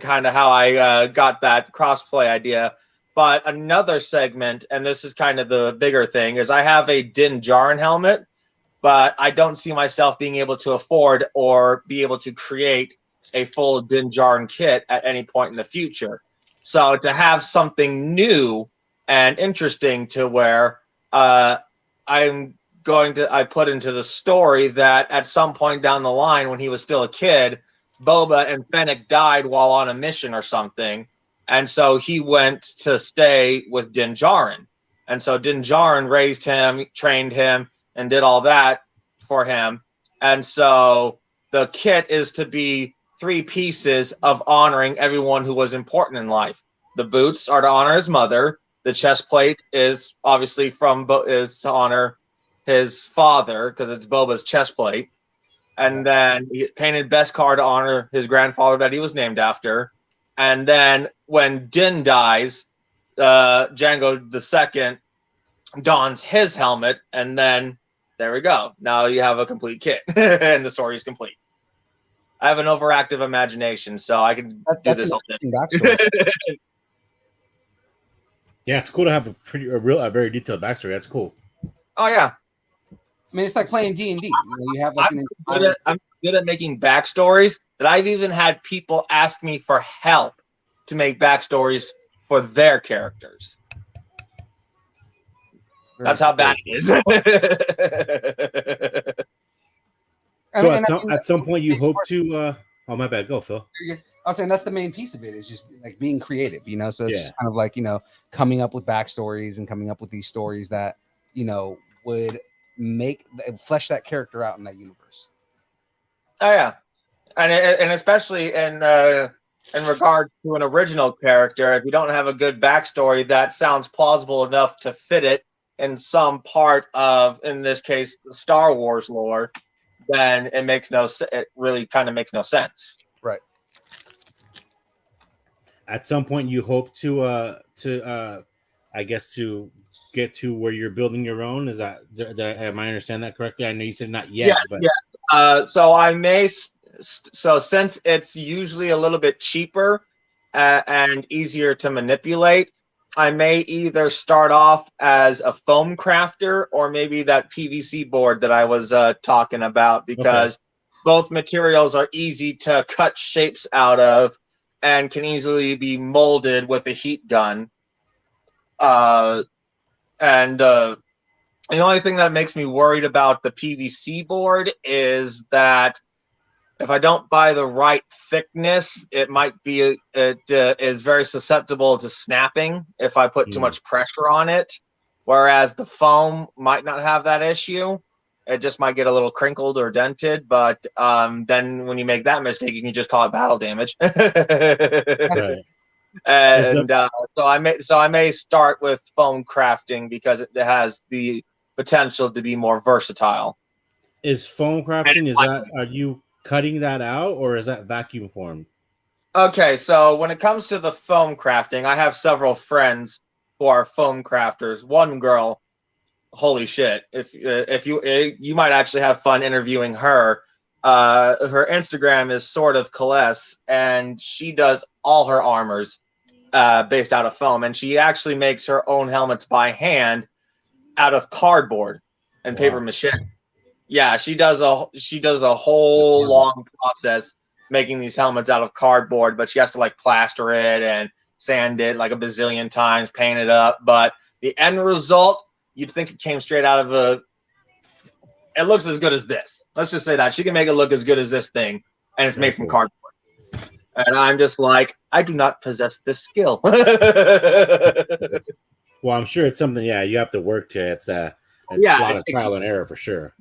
kind of how I got that crossplay idea. But another segment, and this is kind of the bigger thing, is I have a Din Djarin helmet, but I don't see myself being able to afford or be able to create a full Din Djarin kit at any point in the future. So to have something new and interesting to wear, I put into the story that at some point down the line when he was still a kid, Boba and Fennec died while on a mission or something. And so he went to stay with Din Djarin. And so Din Djarin raised him, trained him, and did all that for him. And so the kit is to be 3 pieces of honoring everyone who was important in life. The boots are to honor his mother. The chest plate is obviously is to honor his father because it's Boba's chest plate. And then he painted Beskar to honor his grandfather that he was named after. And then when Din dies, Jango II dons his helmet, and then there we go. Now you have a complete kit, and the story is complete. I have an overactive imagination, so I can do this all day. Yeah, it's cool to have a very detailed backstory. That's cool. Oh yeah. I mean, it's like playing D&D. You have like I'm good at making backstories that I've even had people ask me for help to make backstories for their characters. That's how bad it is. So at some point you hope to oh my bad, go Phil. I was saying that's the main piece of it, is just like being creative, so it's just kind of like, coming up with backstories and coming up with these stories that, would flesh that character out in that universe. Oh yeah. And especially in regard to an original character, if you don't have a good backstory that sounds plausible enough to fit it in some part of, in this case, the Star Wars lore, then it really kind of makes no sense. Right. At some point, you hope to I guess to get to where you're building your own. Is that am I understand that correctly? I know you said not yet, but So I may. So since it's usually a little bit cheaper and easier to manipulate, I may either start off as a foam crafter or maybe that PVC board that I was talking about, because both materials are easy to cut shapes out of and can easily be molded with a heat gun. And the only thing that makes me worried about the PVC board is that if I don't buy the right thickness, it is very susceptible to snapping if I put too much pressure on it. Whereas the foam might not have that issue. It just might get a little crinkled or dented. But then when you make that mistake, you can just call it battle damage. right. And so I may start with foam crafting because it has the potential to be more versatile. Is foam crafting, are you cutting that out or is that vacuum formed? Okay, so when it comes to the foam crafting, I have several friends who are foam crafters. One girl, holy shit! If you might actually have fun interviewing her. Her Instagram is sort of Celeste, and she does all her armors based out of foam, and she actually makes her own helmets by hand out of cardboard and paper mache. Yeah, she does a whole long process making these helmets out of cardboard, but she has to like plaster it and sand it like a bazillion times, paint it up. But the end result, you'd think it came straight out of it looks as good as this. Let's just say that. She can make it look as good as this thing, and it's made from cardboard. And I'm just like, I do not possess this skill. Well, I'm sure it's something, you have to work to. It's a lot of trial and error for sure.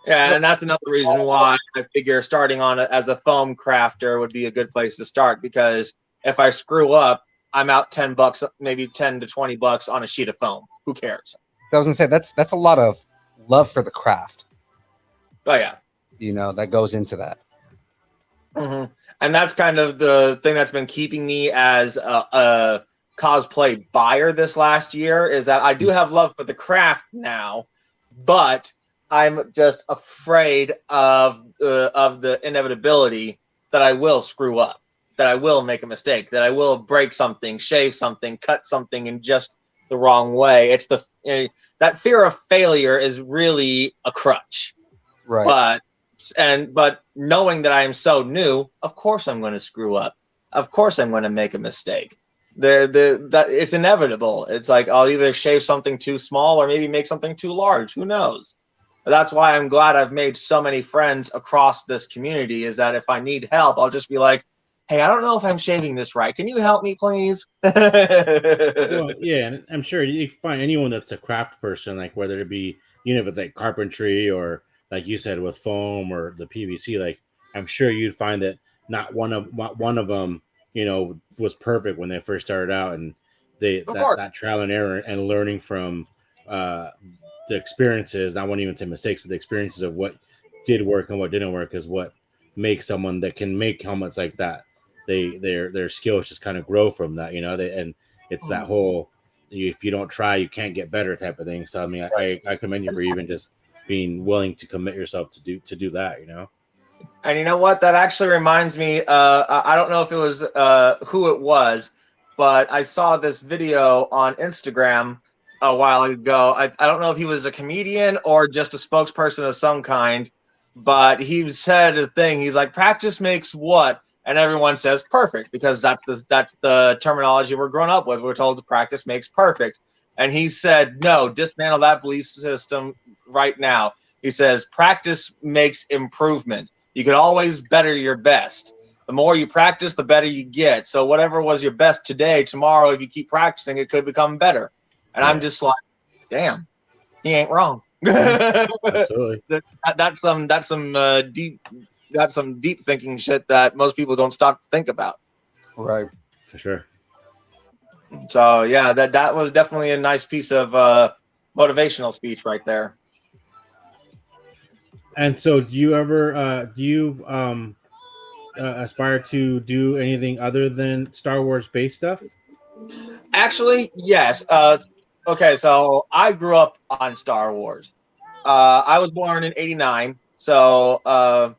Yeah, and that's another reason why I figure starting on as a foam crafter would be a good place to start, because if I screw up, I'm out $10, maybe $10 to $20 on a sheet of foam. Who cares? So I was gonna say that's a lot of love for the craft. Oh yeah, that goes into that. Mm-hmm. And that's kind of the thing that's been keeping me as a cosplay buyer this last year, is that I do have love for the craft now, but I'm just afraid of the inevitability that I will screw up, that I will make a mistake, that I will break something, shave something, cut something in just the wrong way. It's that fear of failure is really a crutch, right? But knowing that I am so new, of course I'm going to screw up. Of course I'm going to make a mistake. That it's inevitable. It's like I'll either shave something too small or maybe make something too large. Who knows? That's why I'm glad I've made so many friends across this community, is that if I need help, I'll just be like, hey, I don't know if I'm shaving this right. Can you help me, please? Well, yeah, and I'm sure you can find anyone that's a craft person, like whether it be, if it's like carpentry or like you said with foam or the PVC, like I'm sure you'd find that not one of them, was perfect when they first started out, and that trial and error and learning from the experiences, I won't even say mistakes, but the experiences of what did work and what didn't work is what makes someone that can make helmets like that. Their skills just kind of grow from that, and it's that whole, if you don't try, you can't get better type of thing. So I mean, I commend you for even just being willing to commit yourself to do that, And you know what? That actually reminds me. I don't know if it was who it was, but I saw this video on Instagram a while ago. I don't know if he was a comedian or just a spokesperson of some kind, but he said a thing. He's like, practice makes what? And everyone says perfect, because that's the terminology we're grown up with. We're told to practice makes perfect. And he said, no, dismantle that belief system right now. He says, practice makes improvement. You can always better your best. The more you practice, the better you get. So whatever was your best today, tomorrow, if you keep practicing, it could become better. And I'm just like, damn, he ain't wrong. Absolutely. That's some deep thinking shit that most people don't stop to think about. Right. For sure. So yeah, that was definitely a nice piece of motivational speech right there. And so, do you ever aspire to do anything other than Star Wars based stuff? Actually, yes. Okay, so I grew up on Star Wars. I was born in '89, so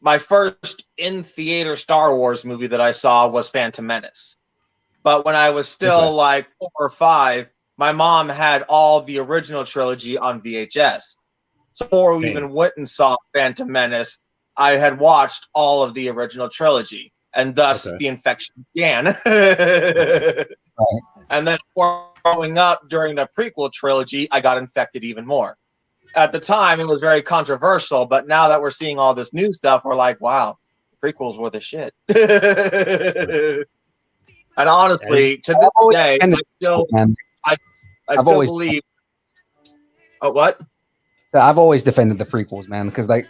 my first in theater Star Wars movie that I saw was Phantom Menace. But when I was still like 4 or 5, my mom had all the original trilogy on VHS. So before we even went and saw Phantom Menace, I had watched all of the original trilogy, and thus the infection began. And then growing up during the prequel trilogy, I got infected even more. At the time, it was very controversial, but now that we're seeing all this new stuff, we're like, wow, prequels were the shit. And honestly, to this day, I still believe. Oh, what? I've always defended the prequels, man, because like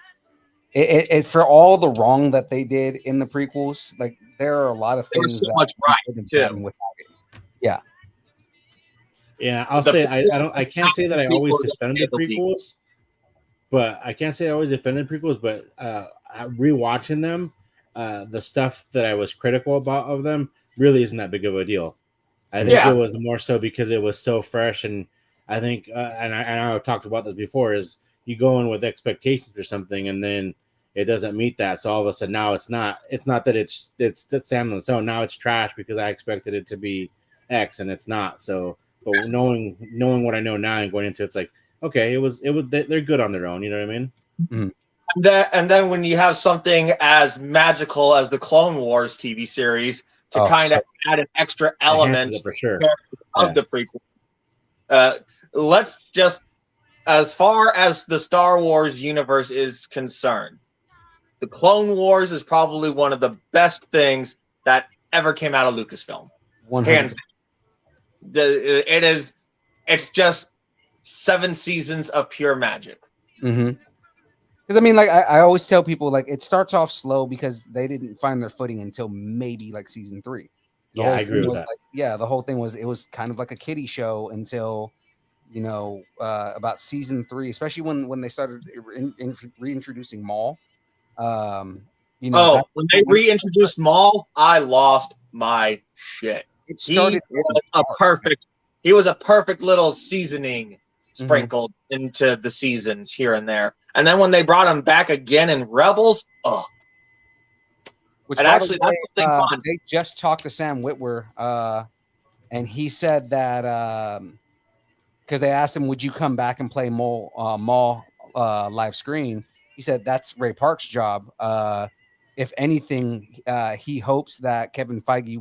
it's for all the wrong that they did in the prequels. Like there are a lot of things so much right too. Yeah. Yeah, I'll say I can't say that I always defended the prequels, but rewatching them, the stuff that I was critical about of them really isn't that big of a deal. I think it was more so because it was so fresh, and I think and I talked about this before, is you go in with expectations for something and then it doesn't meet that, so all of a sudden now it's not that it's standing on its own. Now it's trash because I expected it to be X and it's not. So but knowing what I know now and going into it's like, okay, it was they're good on their own, you know what I mean? Mm-hmm. And then when you have something as magical as the Clone Wars TV series to kind of add an extra element for sure of the prequel. Let's just, as far as the Star Wars universe is concerned, the Clone Wars is probably one of the best things that ever came out of Lucasfilm. 100%. It's just 7 seasons of pure magic. Mm-hmm. Because I mean, like I always tell people, like it starts off slow because they didn't find their footing until maybe like season 3. Yeah, I agree with that. The whole thing was, it was kind of like a kiddie show until, you know, about season 3, especially when they started reintroducing Maul. You know, when they reintroduced Maul, I lost my shit. He was a perfect little seasoning sprinkled into the seasons here and there. And then when they brought him back again in Rebels, which actually they just talked to Sam Witwer, and he said that because they asked him, would you come back and play Maul live screen? He said that's Ray Park's job. If anything, he hopes that Dave Filoni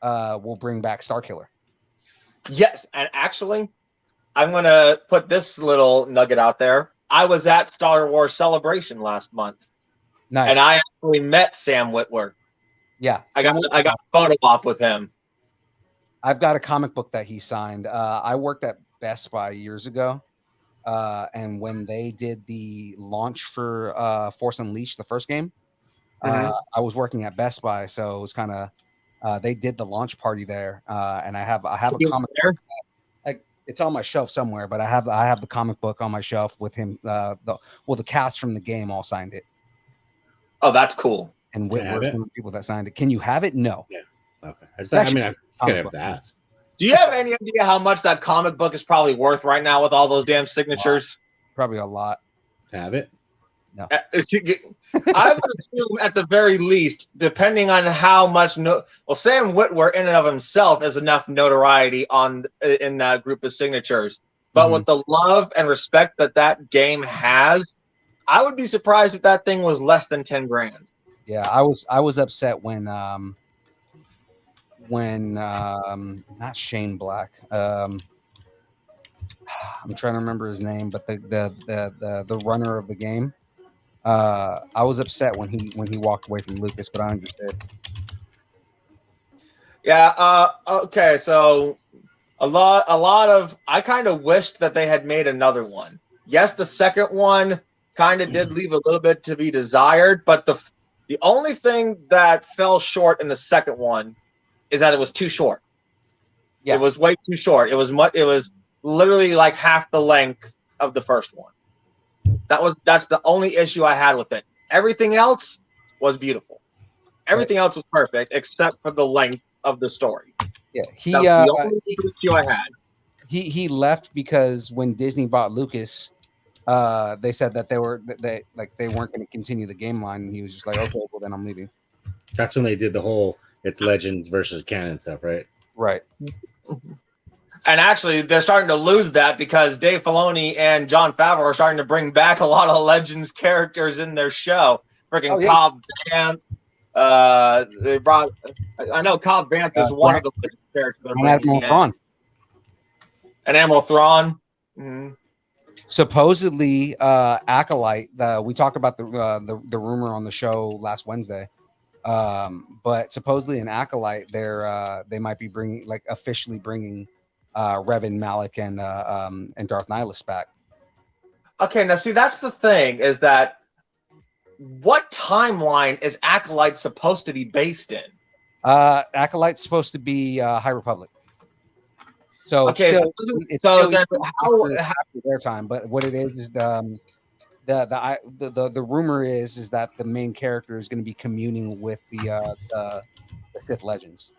will bring back Starkiller. Yes, and actually, I'm going to put this little nugget out there. I was at Star Wars Celebration last month. Nice. And I actually met Sam Witwer. Yeah. I got a photo op with him. I've got a comic book that he signed. I worked at Best Buy years ago. And when they did the launch for Force Unleashed, the first game, I was working at Best Buy, so it was kind of they did the launch party there, and I have a comic book. It's on my shelf somewhere, but I have the comic book on my shelf with him. The cast from the game all signed it. Oh, that's cool. And Whitworth's one of the people that signed it. Can you have it? No. Yeah. Okay. I could have that. Do you have any idea how much that comic book is probably worth right now with all those damn signatures? Probably a lot. Have it? No. I would assume at the very least, depending on how much Sam Witwer in and of himself is enough notoriety in that group of signatures. But with the love and respect that game has, I would be surprised if that thing was less than 10 grand. Yeah, I was upset when not Shane Black. I'm trying to remember his name, but the runner of the game. I was upset when he walked away from Lucas, but I understood. Yeah. Okay. So a lot of I kind of wished that they had made another one. Yes, the second one kind of did leave a little bit to be desired, but the only thing that fell short in the second one is that it was too short. Yeah. It was way too short. It was literally like half the length of the first one. That's the only issue I had with it. Everything else was beautiful. Everything else was perfect except for the length of the story. Yeah, That was the only issue I had. He left because when Disney bought Lucas, they said that they weren't going to continue the game line, and he was just like, okay, well then I'm leaving. That's when they did the whole it's Legends versus canon stuff, right? Right. And actually, they're starting to lose that because Dave Filoni and Jon Favreau are starting to bring back a lot of Legends characters in their show. Freaking Cobb Vanth. They brought. I know Cobb Vanth is one of the characters. And Admiral Thrawn. And Admiral Thrawn. Mm-hmm. Supposedly, Acolyte. We talked about the rumor on the show last Wednesday. But supposedly in Acolyte, they might be officially bringing Revan, Malik, and Darth Nihilus back. Okay, now see, that's the thing, is that what timeline is Acolyte supposed to be based in? Acolyte's supposed to be High Republic. So okay, it's still after their time, but what it is the rumor is that the main character is going to be communing with the Sith Legends.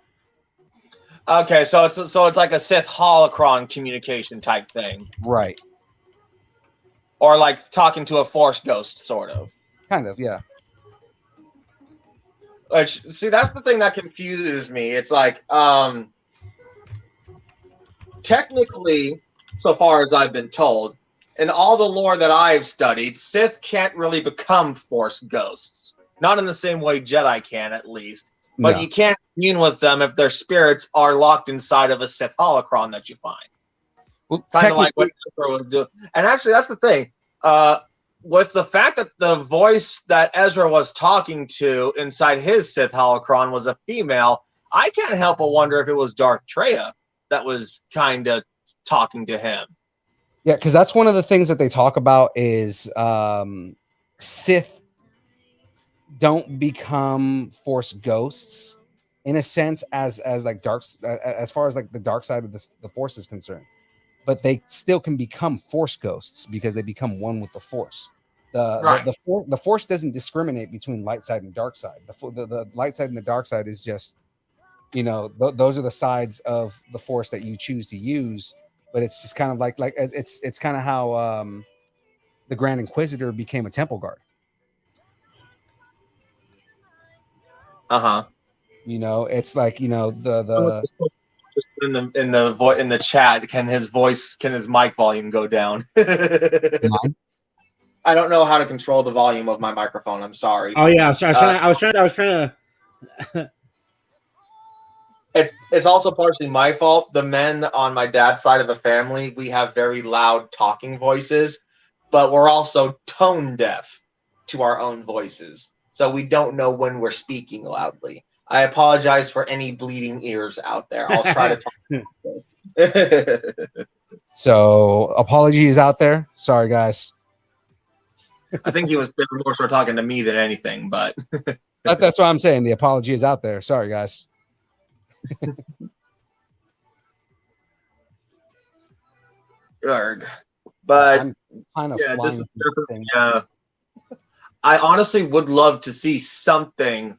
Okay, so it's like a Sith holocron communication type thing, right? Or like talking to a Force ghost, sort of. Kind of, yeah. Which, see, that's the thing that confuses me. It's like, technically, so far as I've been told, in all the lore that I've studied, Sith can't really become Force ghosts. Not in the same way Jedi can, at least. But no. You can't commune with them if their spirits are locked inside of a Sith holocron that you find. Well, kind of like what Ezra would do. And actually, that's the thing. With the fact that the voice that Ezra was talking to inside his Sith holocron was a female, I can't help but wonder if it was Darth Treya that was kind of talking to him. Yeah, because that's one of the things that they talk about is Sith don't become Force ghosts in a sense as like as far as like the dark side of the Force is concerned, but they still can become Force ghosts because they become one with the Force. The Force doesn't discriminate between light side and dark side. The light side and the dark side is just, those are the sides of the Force that you choose to use. But it's just kind of like it's kind of how the Grand Inquisitor became a Temple Guard. It's like the in the chat, can his mic volume go down? I don't know how to control the volume of my microphone. I'm sorry. Oh yeah, I was trying to. It's also partially my fault. The men on my dad's side of the family, we have very loud talking voices, but we're also tone deaf to our own voices. So we don't know when we're speaking loudly. I apologize for any bleeding ears out there. I'll try to talk. So apologies out there. Sorry, guys. I think he was more so talking to me than anything, but that's what I'm saying. The apology is out there. Sorry, guys. But I'm kind of this is I honestly would love to see something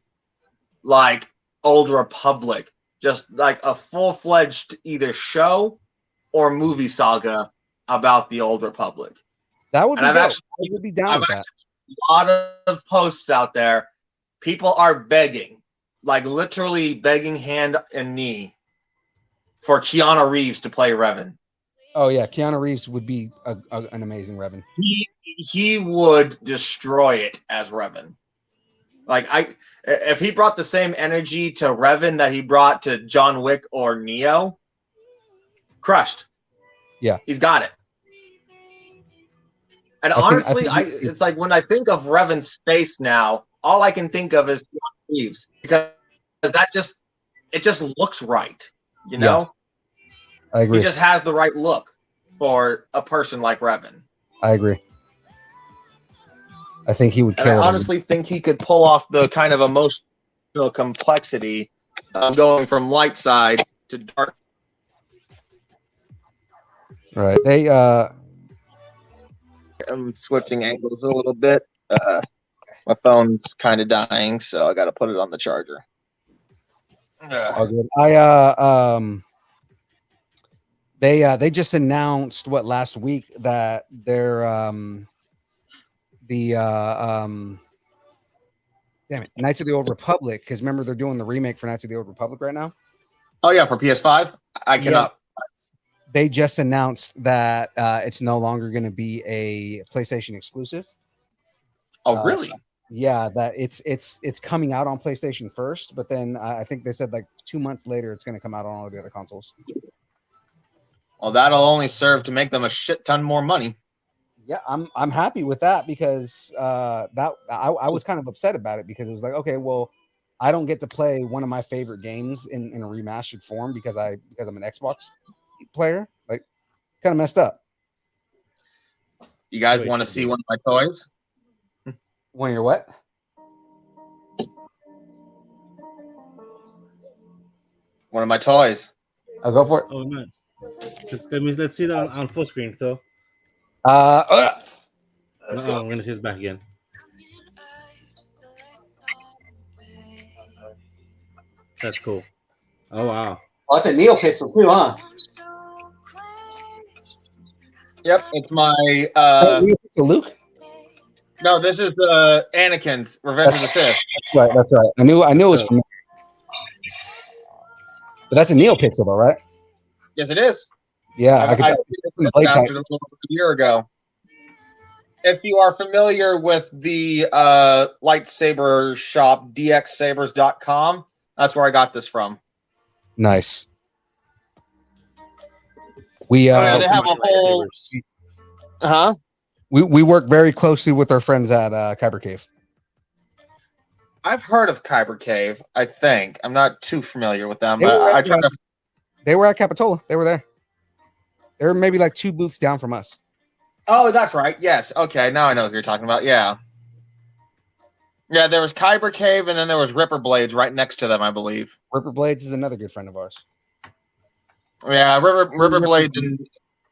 like Old Republic, just like a full-fledged either show or movie saga about the Old Republic. That would be dope. I would be down with that. A lot of posts out there. People are begging, like literally begging hand and knee for Keanu Reeves to play Revan. Oh yeah, Keanu Reeves would be an amazing Revan. He would destroy it as Revan. Like if he brought the same energy to Revan that he brought to John Wick or Neo, crushed. Yeah, he's got it. And honestly, it's like when I think of Revan's face now, all I can think of is Keanu Reeves, because it just looks right, Yeah, I agree. He just has the right look for a person like Revan. I agree. I think he would kill. I honestly think he could pull off the kind of emotional complexity of going from light side to dark. Right. They I'm switching angles a little bit. My phone's kind of dying, so I got to put it on the charger. All good. They just announced last week that they're damn it, Knights of the Old Republic, because remember they're doing the remake for Knights of the Old Republic right now. Oh yeah, for PS5, I cannot. They just announced that it's no longer going to be a PlayStation exclusive. Oh really? Yeah, that it's coming out on PlayStation first, but then I think they said like 2 months later it's going to come out on all the other consoles. Well, that'll only serve to make them a shit ton more money. Yeah, I'm happy with that because that I was kind of upset about it because it was like, okay, well, I don't get to play one of my favorite games in a remastered form because I'm an Xbox player. Like, kind of messed up. You guys want to see one of my toys? One of your what? One of my toys. I'll go for it. Oh man, let's see that on full screen, Phil. Let's Oh, we're gonna see his back again. That's cool. Oh wow. Oh, that's a NeoPixel too, huh? Yep, it's my Luke. No, this is Anakin's Revenge of the Sith. That's right. I knew it was from. But that's a NeoPixel, though, right? Yes, it is. Yeah, I did a year ago. If you are familiar with the lightsaber shop, dxsabers.com, that's where I got this from. Nice. We they have a whole. Huh? We work very closely with our friends at Kyber Cave. I've heard of Kyber Cave. I think I'm not too familiar with them, but they were at Capitola. They were there. They were maybe like 2 booths down from us. Oh, that's right. Yes. Okay. Now I know what you're talking about. Yeah. Yeah. There was Kyber Cave, and then there was Ripper Blades right next to them, I believe. Ripper Blades is another good friend of ours. Yeah, Ripper Blades, and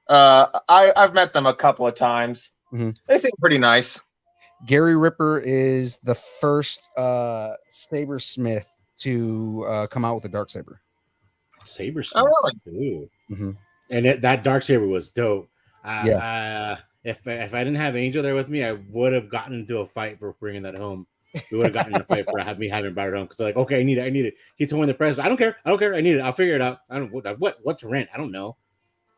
I've met them a couple of times. Mm-hmm. They seem pretty nice. Gary Ripper is the first sabersmith to come out with a dark saber. Sabersmith. Oh, really? Mm-hmm. And that dark saber was dope. Yeah. If I didn't have Angel there with me, I would have gotten into a fight for bringing that home. We would have gotten in a fight for me having brought it home because like, okay, I need it. He told me the price. I don't care. I need it. I'll figure it out. I don't what's rent. I don't know.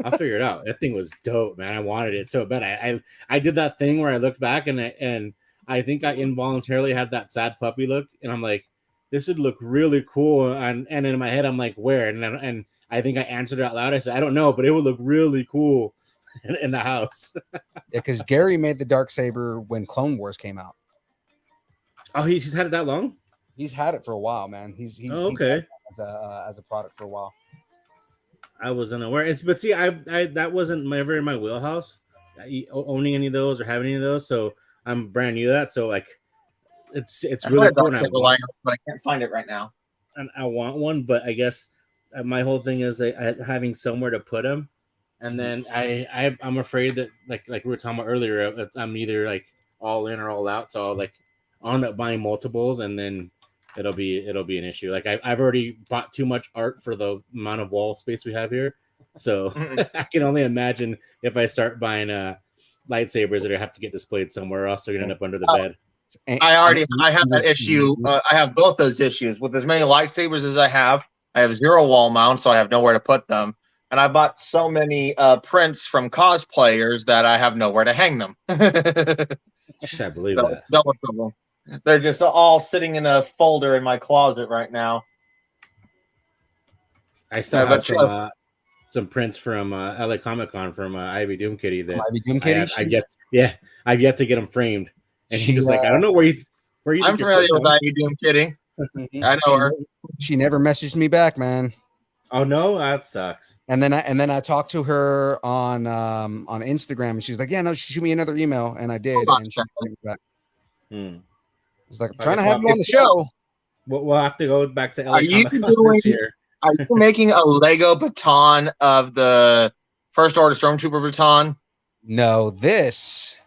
I'll figure it out. That thing was dope, man. I wanted it so bad. I did that thing where I looked back and I think I involuntarily had that sad puppy look, and I'm like, this would look really cool. And in my head, I'm like, where? And I think I answered it out loud. I said, I don't know, but it would look really cool in the house. Yeah, because Gary made the darksaber when Clone Wars came out. Oh, he's had it that long? He's had it for a while, man. He's okay. He's as a product for a while. I wasn't aware. But see, I that wasn't ever in my wheelhouse, owning any of those or having any of those. So I'm brand new to that. So like, it's really cool. But I can't find it right now. And I want one, but I guess my whole thing is having somewhere to put them. And then I'm afraid that like we were talking about earlier, I'm either like all in or all out. So I'll end up buying multiples, and then it'll be an issue. Like I've already bought too much art for the amount of wall space we have here, so I can only imagine if I start buying lightsabers that have to get displayed somewhere else, they're gonna end up under the bed. I have that issue. I have both those issues with as many lightsabers as I have 0 wall mounts, so I have nowhere to put them. And I bought so many prints from cosplayers that I have nowhere to hang them. I believe that. Double trouble. They're just all sitting in a folder in my closet right now. I still have some prints from LA Comic Con from Ivy Doom Kitty. Ivy Doom Kitty? I've yet to get them framed. And she was like, I don't know where you. I'm familiar with Ivy Doom Kitty. I know her. She never messaged me back, man. Oh no, that sucks. And then I talked to her on Instagram, and she was like, "Yeah, no, shoot me another email," and I did. And she sent me back. It's like, I'm trying to have you on the show. We'll have to go back to LA Comic Con this year. Are you making a Lego baton of the First Order Stormtrooper baton? No, this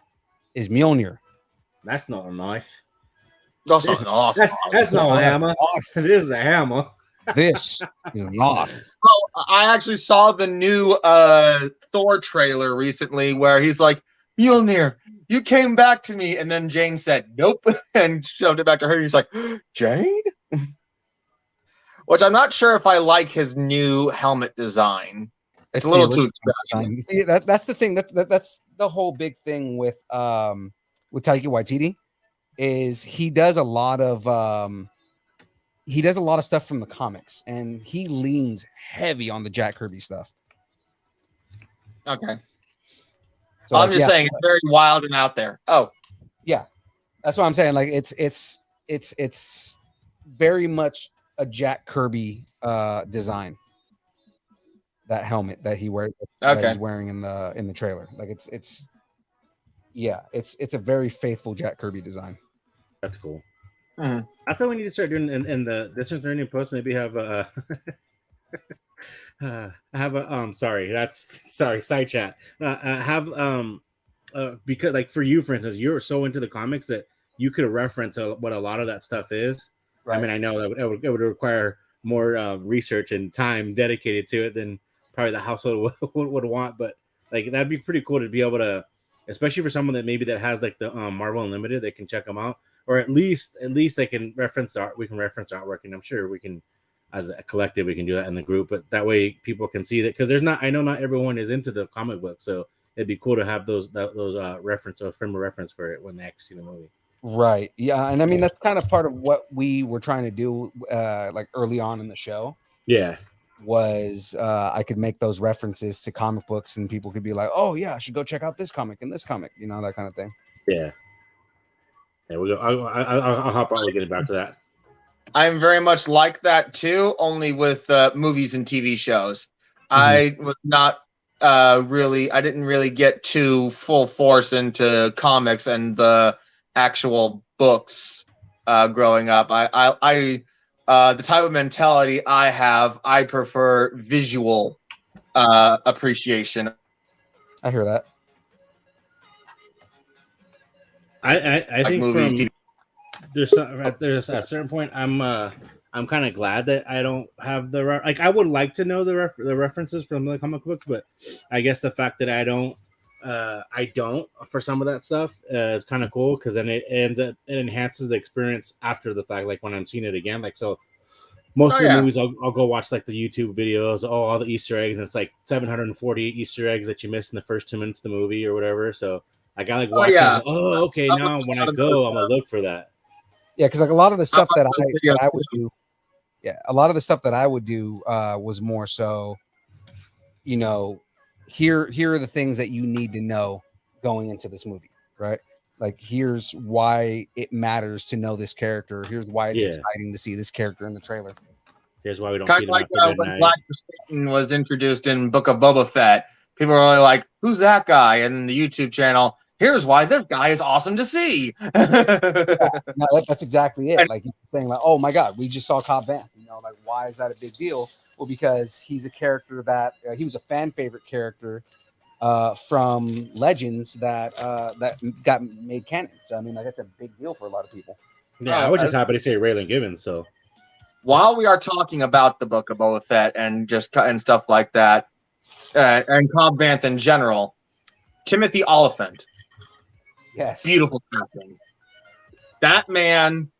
is Mjolnir. That's not a knife. That's not an off. That's not a hammer. This is a hammer. This is an off. I actually saw the new Thor trailer recently where he's like, Mjolnir, you came back to me. And then Jane said, nope, and shoved it back to her. He's like, Jane? Which I'm not sure if I like his new helmet design. It's a little too you see, that's the thing. That's the whole big thing with Taika Waititi is he does a lot of stuff from the comics, and he leans heavy on the Jack Kirby stuff. Okay. So I'm just saying it's very wild and out there. Oh, yeah, that's what I'm saying. Like it's very much a Jack Kirby design. That helmet that he wears, that he's wearing in the trailer, like it's a very faithful Jack Kirby design. That's cool. Mm-hmm. I feel we need to start doing in the distance learning post. Maybe have a side chat. Because like for you, for instance, you're so into the comics that you could reference what a lot of that stuff is. Right. I mean, I know that it would require more research and time dedicated to it than probably the household would want, but like that'd be pretty cool to be able to, especially for someone that maybe that has like the Marvel Unlimited, they can check them out, or at least they can reference the art. We can reference artwork, and I'm sure we can, as a collective, we can do that in the group. But that way, people can see that, because I know not everyone is into the comic book, so it'd be cool to have those reference or frame of reference for it when they actually see the movie. Right. Yeah, and I mean that's kind of part of what we were trying to do, like early on in the show. Yeah. Was I could make those references to comic books, and people could be like, "Oh yeah, I should go check out this comic and this comic," that kind of thing. Yeah. Yeah, we go. I'll hop on getting back to that. I'm very much like that too, only with movies and TV shows. Mm-hmm. I was not I didn't really get too full force into comics and the actual books growing up. I the type of mentality I have, I prefer visual appreciation. I hear that. I like think movies, there's a certain point I'm kind of glad that I don't have I would like to know the references from the comic books, but I guess the fact that I don't for some of that stuff is kind of cool, because then it enhances the experience after the fact, like when I'm seeing it again. Like, so most of the movies I'll go watch like the YouTube videos, all the Easter eggs, and it's like 740 Easter eggs that you missed in the first 2 minutes of the movie or whatever. So like I like watching. Okay, now when I go, I'm gonna look for that. Yeah, because like a lot of the stuff that I would do. Yeah, a lot of the stuff that I would do was more so, here are the things that you need to know going into this movie, right? Like, here's why it matters to know this character. Here's why it's exciting to see this character in the trailer. Here's why we don't kind of like when Black Satan was introduced in Book of Boba Fett. People are really like, "Who's that guy?" And the YouTube channel, here's why this guy is awesome to see. No, that's exactly it. Like, you're saying, like, "Oh my God, we just saw Cobb Vanth." Like, why is that a big deal? Well, because he's a character that he was a fan favorite character from Legends that got made canon. So I mean, like, that's a big deal for a lot of people. Yeah, I was just happy to say Raylan Givens. So while we are talking about the Book of Boba Fett and stuff like that, and Cobb Vanth in general, Timothy Oliphant, yes, beautiful casting. That man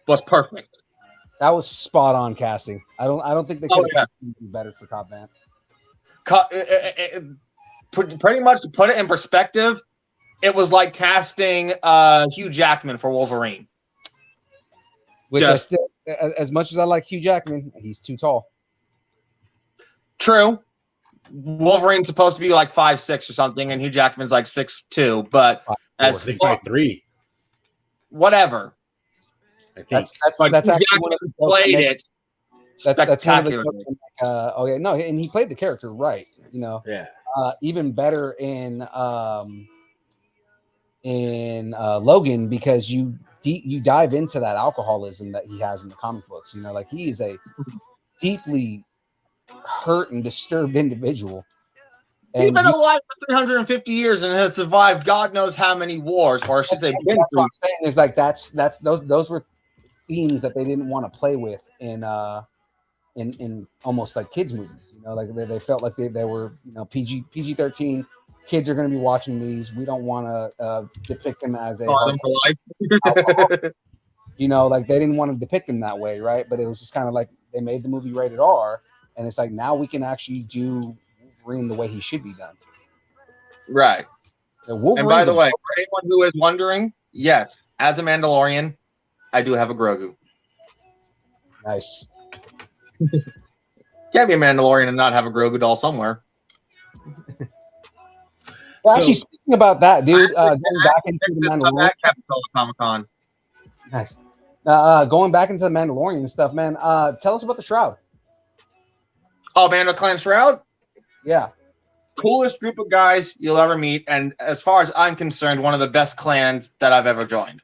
was perfect. That was spot on casting. I don't think they could have casted better for Cobb Vanth. Pretty much to put it in perspective, it was like casting Hugh Jackman for Wolverine. Which I still, as much as I like Hugh Jackman, he's too tall. True. Wolverine's supposed to be like 5'6" or something, and Hugh Jackman's like 6'2", but as 6'3", whatever. That's actually one of the played it. That's okay, no, and he played the character right. Yeah. Even better in Logan, because you dive into that alcoholism that he has in the comic books. Like, he is a deeply hurt and disturbed individual, He's And been alive for 350 years and has survived God knows how many wars, or I should say, been that's what through. I'm saying is like that's those were themes that they didn't want to play with in almost like kids movies. You know, like they felt like they were, you know, PG-13. Kids are going to be watching these. We don't want to depict them as a hardcore, you know, like they didn't want to depict them that way, right? But it was just kind of like they made the movie rated R, and it's like now we can actually do Wolverine the way he should be done. Right. And by the way, for anyone who is wondering, yes, as a Mandalorian, I do have a Grogu. Nice. Can't be a Mandalorian and not have a Grogu doll somewhere. Well, actually, speaking about that, dude, going back into the Mandalorian, Comic-Con. Nice. Going back into the Mandalorian stuff, man. Tell us about the Shroud. Oh, man, the Clan Shroud? Yeah. Coolest group of guys you'll ever meet, and as far as I'm concerned, one of the best clans that I've ever joined.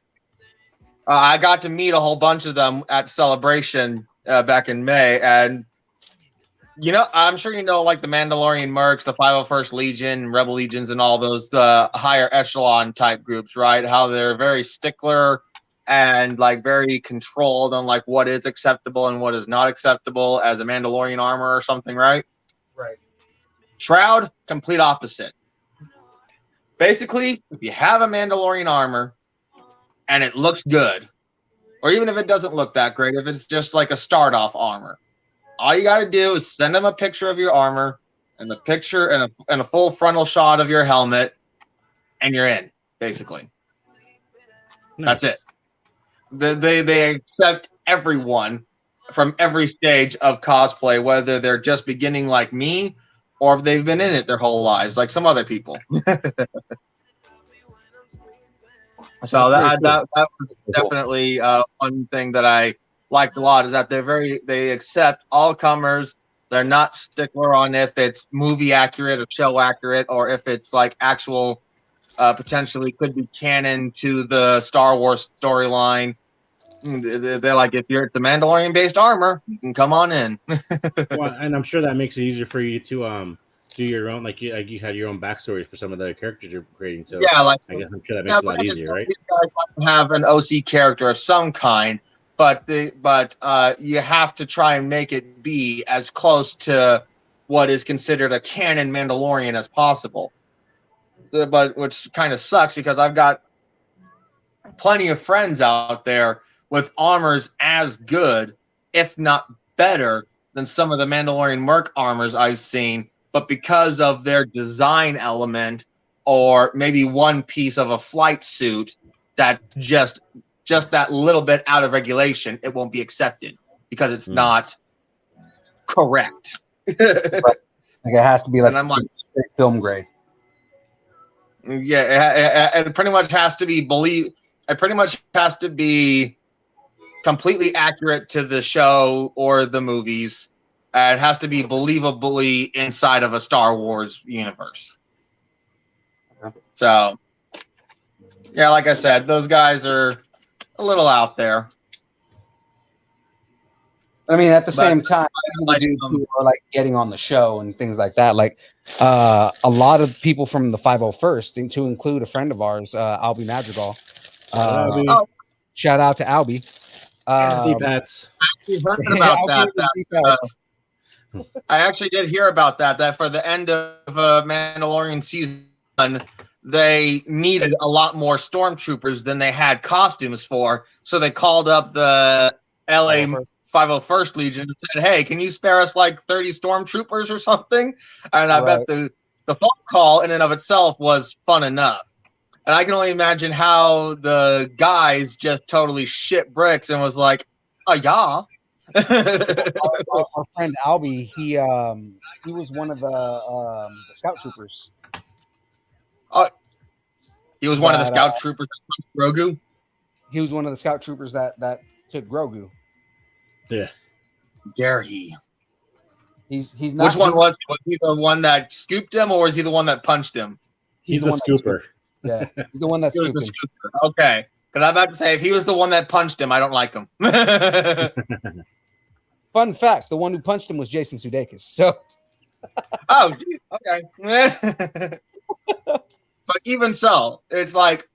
I got to meet a whole bunch of them at Celebration back in May, and you know, I'm sure you know, like the Mandalorian Mercs, the 501st Legion, Rebel Legions, and all those higher echelon type groups, right? How they're very stickler and like very controlled on like what is acceptable and what is not acceptable as a Mandalorian armor or something, right? Right. Shroud, complete opposite. Basically, if you have a Mandalorian armor and it looks good, or even if it doesn't look that great, if it's just like a start off armor, all you got to do is send them a picture of your armor and the picture and a full frontal shot of your helmet, and you're in, basically. Nice. That's it. They accept everyone from every stage of cosplay, whether they're just beginning like me or if they've been in it their whole lives, like some other people. So that was definitely one thing that I liked a lot, is that they accept all comers. They're not stickler on if it's movie accurate or show accurate, or if it's like actual potentially could be canon to the Star Wars storyline. They're like, if you're the Mandalorian based armor, you can come on in. Well, and I'm sure that makes it easier for you to do your own, like you had your own backstories for some of the characters you're creating. So yeah, like I guess I'm sure that makes it a lot easier, right? These guys have an OC character of some kind, but you have to try and make it be as close to what is considered a canon Mandalorian as possible. But which kind of sucks, because I've got plenty of friends out there with armors as good, if not better, than some of the Mandalorian Merc armors I've seen. But because of their design element, or maybe one piece of a flight suit that just that little bit out of regulation, it won't be accepted because it's not correct. Like it has to be like, and I'm like straight film grade. Yeah, it pretty much has to be It pretty much has to be completely accurate to the show or the movies. It has to be believably inside of a Star Wars universe. So, yeah, like I said, those guys are a little out there. I mean, at the same time, the dudes who are like getting on the show and things like that, like a lot of people from the 501st, to include a friend of ours, Albie Madrigal. Shout out to Albie. Pats. I actually did hear about that. That for the end of Mandalorian season, they needed a lot more stormtroopers than they had costumes for. So they called up the LA 501st Legion and said, "Hey, can you spare us like 30 stormtroopers or something?" And I bet the phone call in and of itself was fun enough. And I can only imagine how the guys just totally shit bricks and was like, "Oh yeah." Our friend Albie, he was one of the scout troopers. He was one of the scout troopers that took Grogu. He was one of the scout troopers that took Grogu. Yeah. Dare he? He's not. Which one was he? The one that scooped him, or was he the one that punched him? He's the scooper. Yeah, he's the one that scooped him. Okay, because I'm about to say, if he was the one that punched him, I don't like him. Fun fact: the one who punched him was Jason Sudeikis. So Oh, geez, okay. But even so, it's like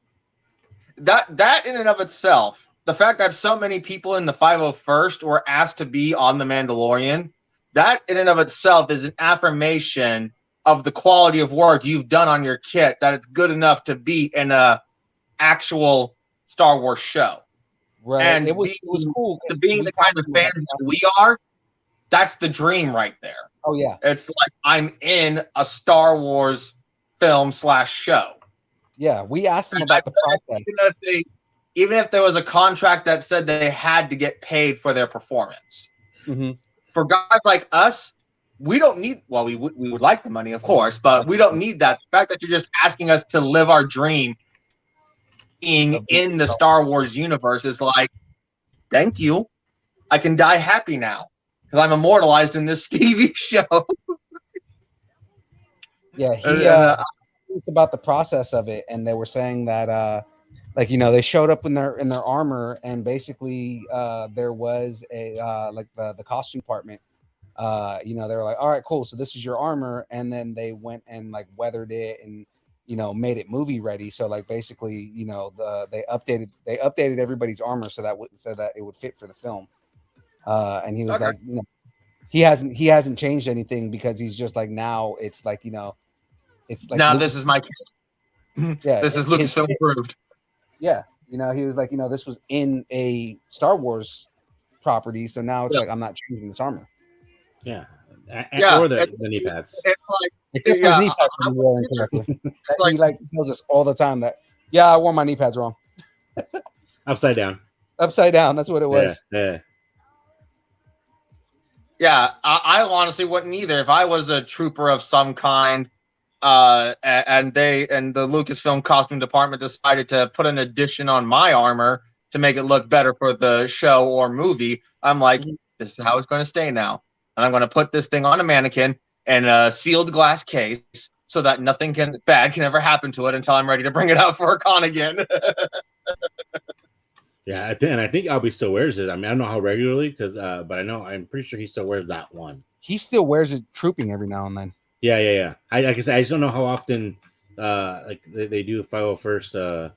that in and of itself, the fact that so many people in the 501st were asked to be on The Mandalorian, that in and of itself is an affirmation of the quality of work you've done on your kit, that it's good enough to be in a actual Star Wars show. Right. And It was cool. to being the kind of fans that we are, that's the dream right there. Oh yeah. It's like I'm in a Star Wars film / show. Yeah. We asked them about the process. Even if there was a contract that said they had to get paid for their performance. Mm-hmm. For guys like us, we don't need. Well, we would like the money, of course, but we don't need that. The fact that you're just asking us to live our dream, being in the Star Wars universe, is like, thank you. I can die happy now because I'm immortalized in this TV show. Yeah, he asked about the process of it, and they were saying that like, you know, they showed up in their armor, and basically there was a like the costume department, you know, they were like, all right, cool, so this is your armor, and then they went and like weathered it and, you know, made it movie ready. So like basically, you know, they updated everybody's armor so that it would fit for the film. And he was like, you know, he hasn't changed anything because he's just like, now it's like, you know, it's like, now this is my kid. Yeah, this is Lucasfilm approved. Yeah, you know, he was like, you know, this was in a Star Wars property, so now it's like, I'm not changing this armor. Yeah, or the knee pads. It's like, except for his knee pads when he wore them correctly. He like tells us all the time that, yeah, I wore my knee pads wrong. Upside down. Upside down. That's what it was. Yeah, I honestly wouldn't either. If I was a trooper of some kind, and the Lucasfilm costume department decided to put an addition on my armor to make it look better for the show or movie, I'm like, this is how it's going to stay now. And I'm going to put this thing on a mannequin in a sealed glass case so that nothing bad can ever happen to it until I'm ready to bring it out for a con again. Yeah, I think Albie still wears it. I mean, I don't know how regularly, but I'm pretty sure he still wears that one. He still wears it trooping every now and then. Yeah. Like I said, I just don't know how often like they do 501st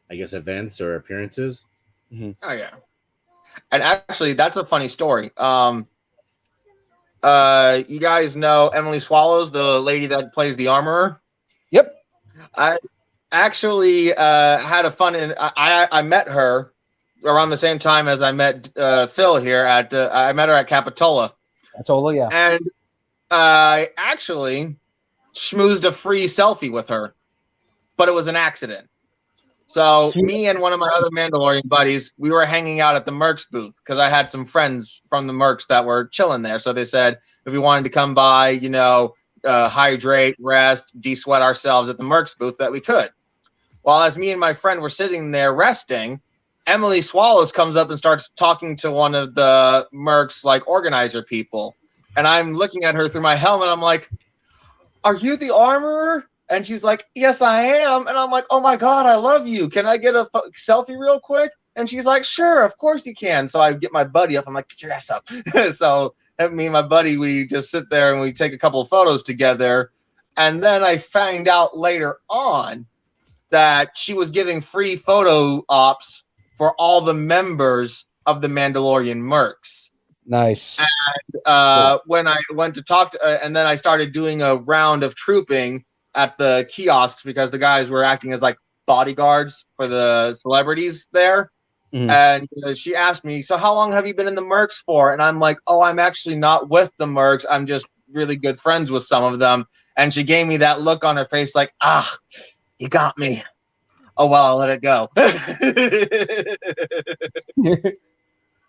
I guess events or appearances. Mm-hmm. Oh yeah. And actually, that's a funny story. You guys know Emily Swallows, the lady that plays the armorer? Yep. I actually had a fun, and I met her around the same time as I met Phil here I met her at Capitola. Capitola, yeah. And I actually schmoozed a free selfie with her, but it was an accident. So me and one of my other Mandalorian buddies, we were hanging out at the Mercs booth because I had some friends from the Mercs that were chilling there. So they said if we wanted to come by, you know, hydrate, rest, de-sweat ourselves at the Mercs booth, that we could. Well, as me and my friend were sitting there resting, Emily Swallows comes up and starts talking to one of the Mercs like organizer people. And I'm looking at her through my helmet. I'm like, are you the armorer? And she's like, yes, I am. And I'm like, oh my God, I love you. Can I get a selfie real quick? And she's like, sure, of course you can. So I get my buddy up. I'm like, get your ass up. So me and my buddy, we just sit there and we take a couple of photos together. And then I find out later on that she was giving free photo ops for all the members of the Mandalorian Mercs. Nice. And when I went to talk to, and then I started doing a round of trooping at the kiosks because the guys were acting as like bodyguards for the celebrities there. Mm-hmm. And she asked me, so how long have you been in the Mercs for? And I'm like, oh, I'm actually not with the Mercs. I'm just really good friends with some of them. And she gave me that look on her face like, you got me. Oh, well, I'll let it go.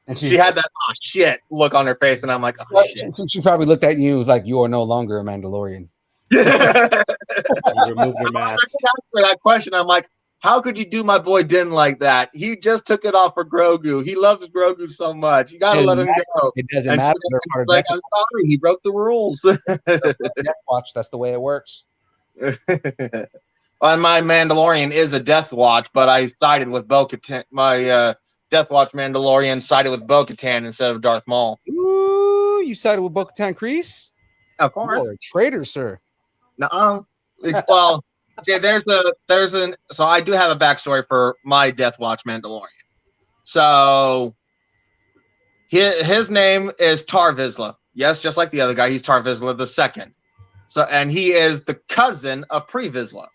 And she had that shit look on her face, and I'm like, oh, shit. She probably looked at you and was like, you are no longer a Mandalorian. You remove your mask. For that question, I'm like, how could you do my boy Din like that? He just took it off for Grogu. He loves Grogu so much. You gotta let him go. It doesn't matter. Like, I'm sorry, he broke the rules. Death Watch, that's the way it works. Well, my Mandalorian is a Death Watch, but I sided with Bo-Katan. My Death Watch Mandalorian sided with Bo-Katan instead of Darth Maul. Ooh, you sided with Bo-Katan Kreese? Of You course. are a traitor, sir. No. Well, okay, so I do have a backstory for my Death Watch Mandalorian. So his name is Tar Vizsla. Yes, just like the other guy, he's Tar Vizsla the second. So, and he is the cousin of Pre Vizsla.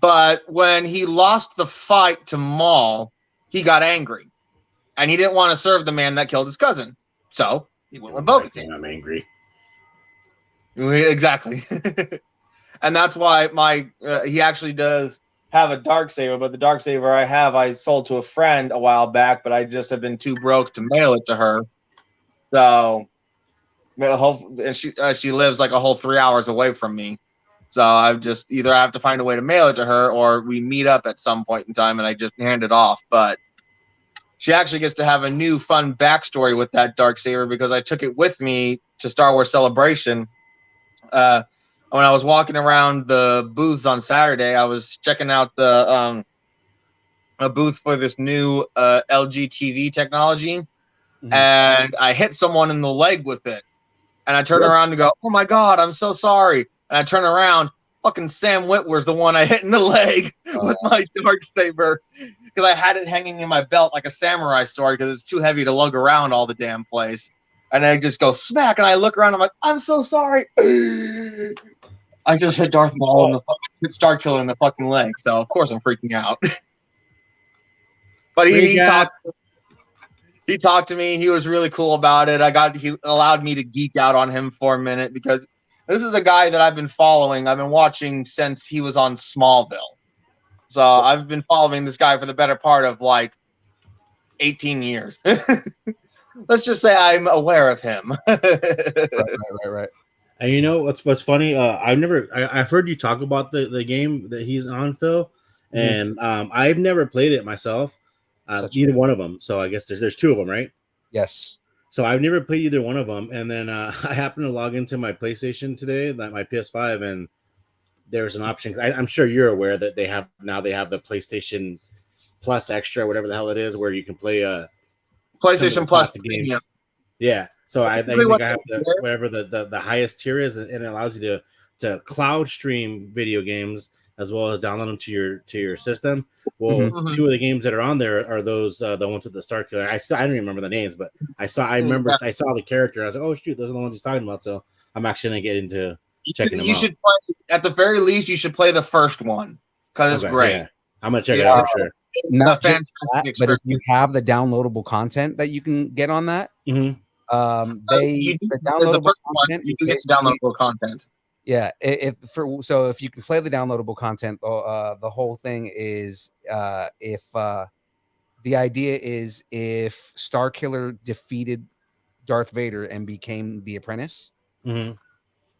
But when he lost the fight to Maul, he got angry, and he didn't want to serve the man that killed his cousin. So he went with Bo-Katan. I'm angry. Exactly. And that's why he actually does have a Darksaber, but the Darksaber I sold to a friend a while back, but I just have been too broke to mail it to her. So, and she lives like a whole 3 hours away from me. So I just either I have to find a way to mail it to her, or we meet up at some point in time and I just hand it off. But she actually gets to have a new fun backstory with that Darksaber because I took it with me to Star Wars Celebration. When I was walking around the booths on Saturday, I was checking out a booth for this new LG TV technology, and I hit someone in the leg with it. And I turned around and go, "Oh my God, I'm so sorry." And I turn around, fucking Sam Witwer's the one I hit in the leg with my Darksaber because I had it hanging in my belt like a samurai sword because it's too heavy to lug around all the damn place. And I just go smack, and I look around. I'm like, "I'm so sorry." I just hit Darth Maul and hit Starkiller in the fucking leg, so of course I'm freaking out. But he talked to me. He was really cool about it. He allowed me to geek out on him for a minute because this is a guy that I've been following. I've been watching since he was on Smallville. So I've been following this guy for the better part of like 18 years. Let's just say I'm aware of him. Right. And you know what's funny? I've heard you talk about the game that he's on, Phil, and I've never played it myself. Either one of them. So I guess there's two of them, right? Yes. So I've never played either one of them, and then I happened to log into my PlayStation today, my PS5, and there's an option. I'm sure you're aware that they have the PlayStation Plus Extra, whatever the hell it is, where you can play PlayStation Plus games. Yeah. So I think I have whatever the highest tier is, and it allows you to cloud stream video games as well as download them to your system. Well, two of the games that are on there are those the ones with the Starkiller. I don't even remember the names, but I saw the character. I was like, oh shoot, those are the ones he's talking about. So I'm actually gonna get into checking them out. You should play, at the very least, you should play the first one because it's great. Yeah. I'm gonna check it out for sure. Not just that, but if you have the downloadable content that you can get on that, the downloadable content. Yeah, if you can play the downloadable content, the whole thing is if the idea is if Starkiller defeated Darth Vader and became the apprentice. And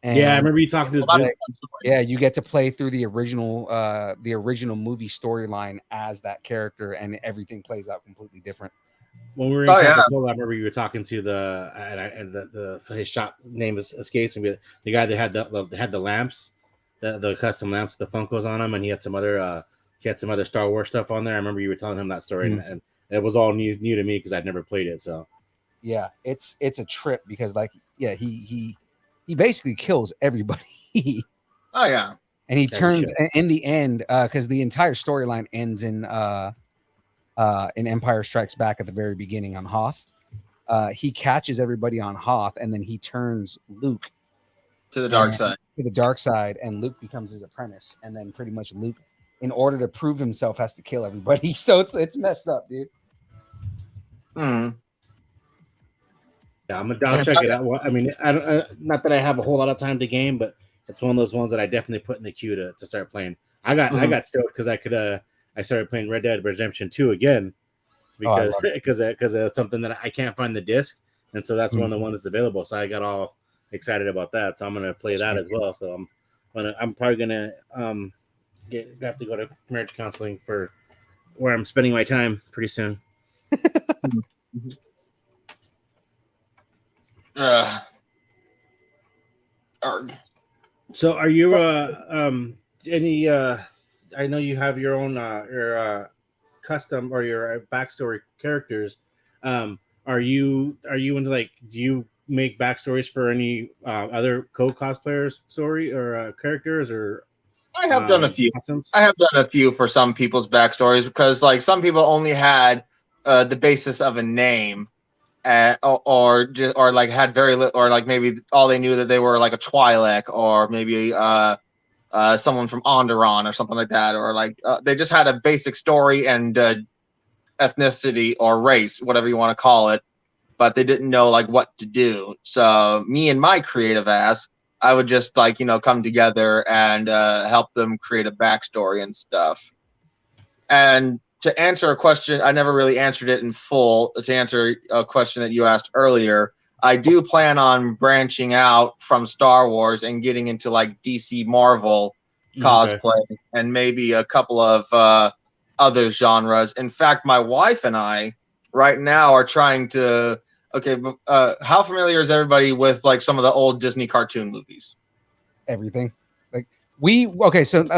I remember you talking to. You get to play through the original movie storyline as that character, and everything plays out completely different. When we were in Coca-Cola, I remember you were talking to his shop name escapes me. The guy that had the lamps, the custom lamps, the Funkos on them, and he had some other Star Wars stuff on there. I remember you were telling him that story, and it was all new to me because I'd never played it. So yeah, it's a trip because he basically kills everybody. Oh yeah, and he turns in the end because the entire storyline ends in Empire Strikes Back at the very beginning on Hoth. He catches everybody on Hoth, and then he turns Luke to the dark side. To the dark side, and Luke becomes his apprentice. And then pretty much Luke, in order to prove himself, has to kill everybody. So it's messed up, dude. Yeah, I'll check it out. I mean, I don't. Not that I have a whole lot of time to game, but it's one of those ones that I definitely put in the queue to start playing. I got stoked because I started playing Red Dead Redemption 2 again because it's something that I can't find the disc, and so that's one of the ones that's available. So I got all excited about that. So I'm gonna play that as well. So I'm probably gonna have to go to marriage counseling for where I'm spending my time pretty soon. So are you any I know you have your own your custom or your backstory characters. Are you into like do you make backstories for any other co-cosplayers story or characters or? I have done a few. Costumes? I have done a few for some people's backstories because, like, some people only had the basis of a name, or like had very little, or like maybe all they knew that they were like a Twi'lek, or maybe someone from Onderon or something like that, or like they just had a basic story and ethnicity or race, whatever you want to call it, but they didn't know like what to do. So me and my creative ass, I would just like, come together and help them create a backstory and stuff. And to answer a question, I never really answered it in full. To answer a question that you asked earlier, I do plan on branching out from Star Wars and getting into like DC Marvel cosplay and maybe a couple of other genres. In fact, my wife and I right now are trying to. Okay, how familiar is everybody with like some of the old Disney cartoon movies? Everything. Like so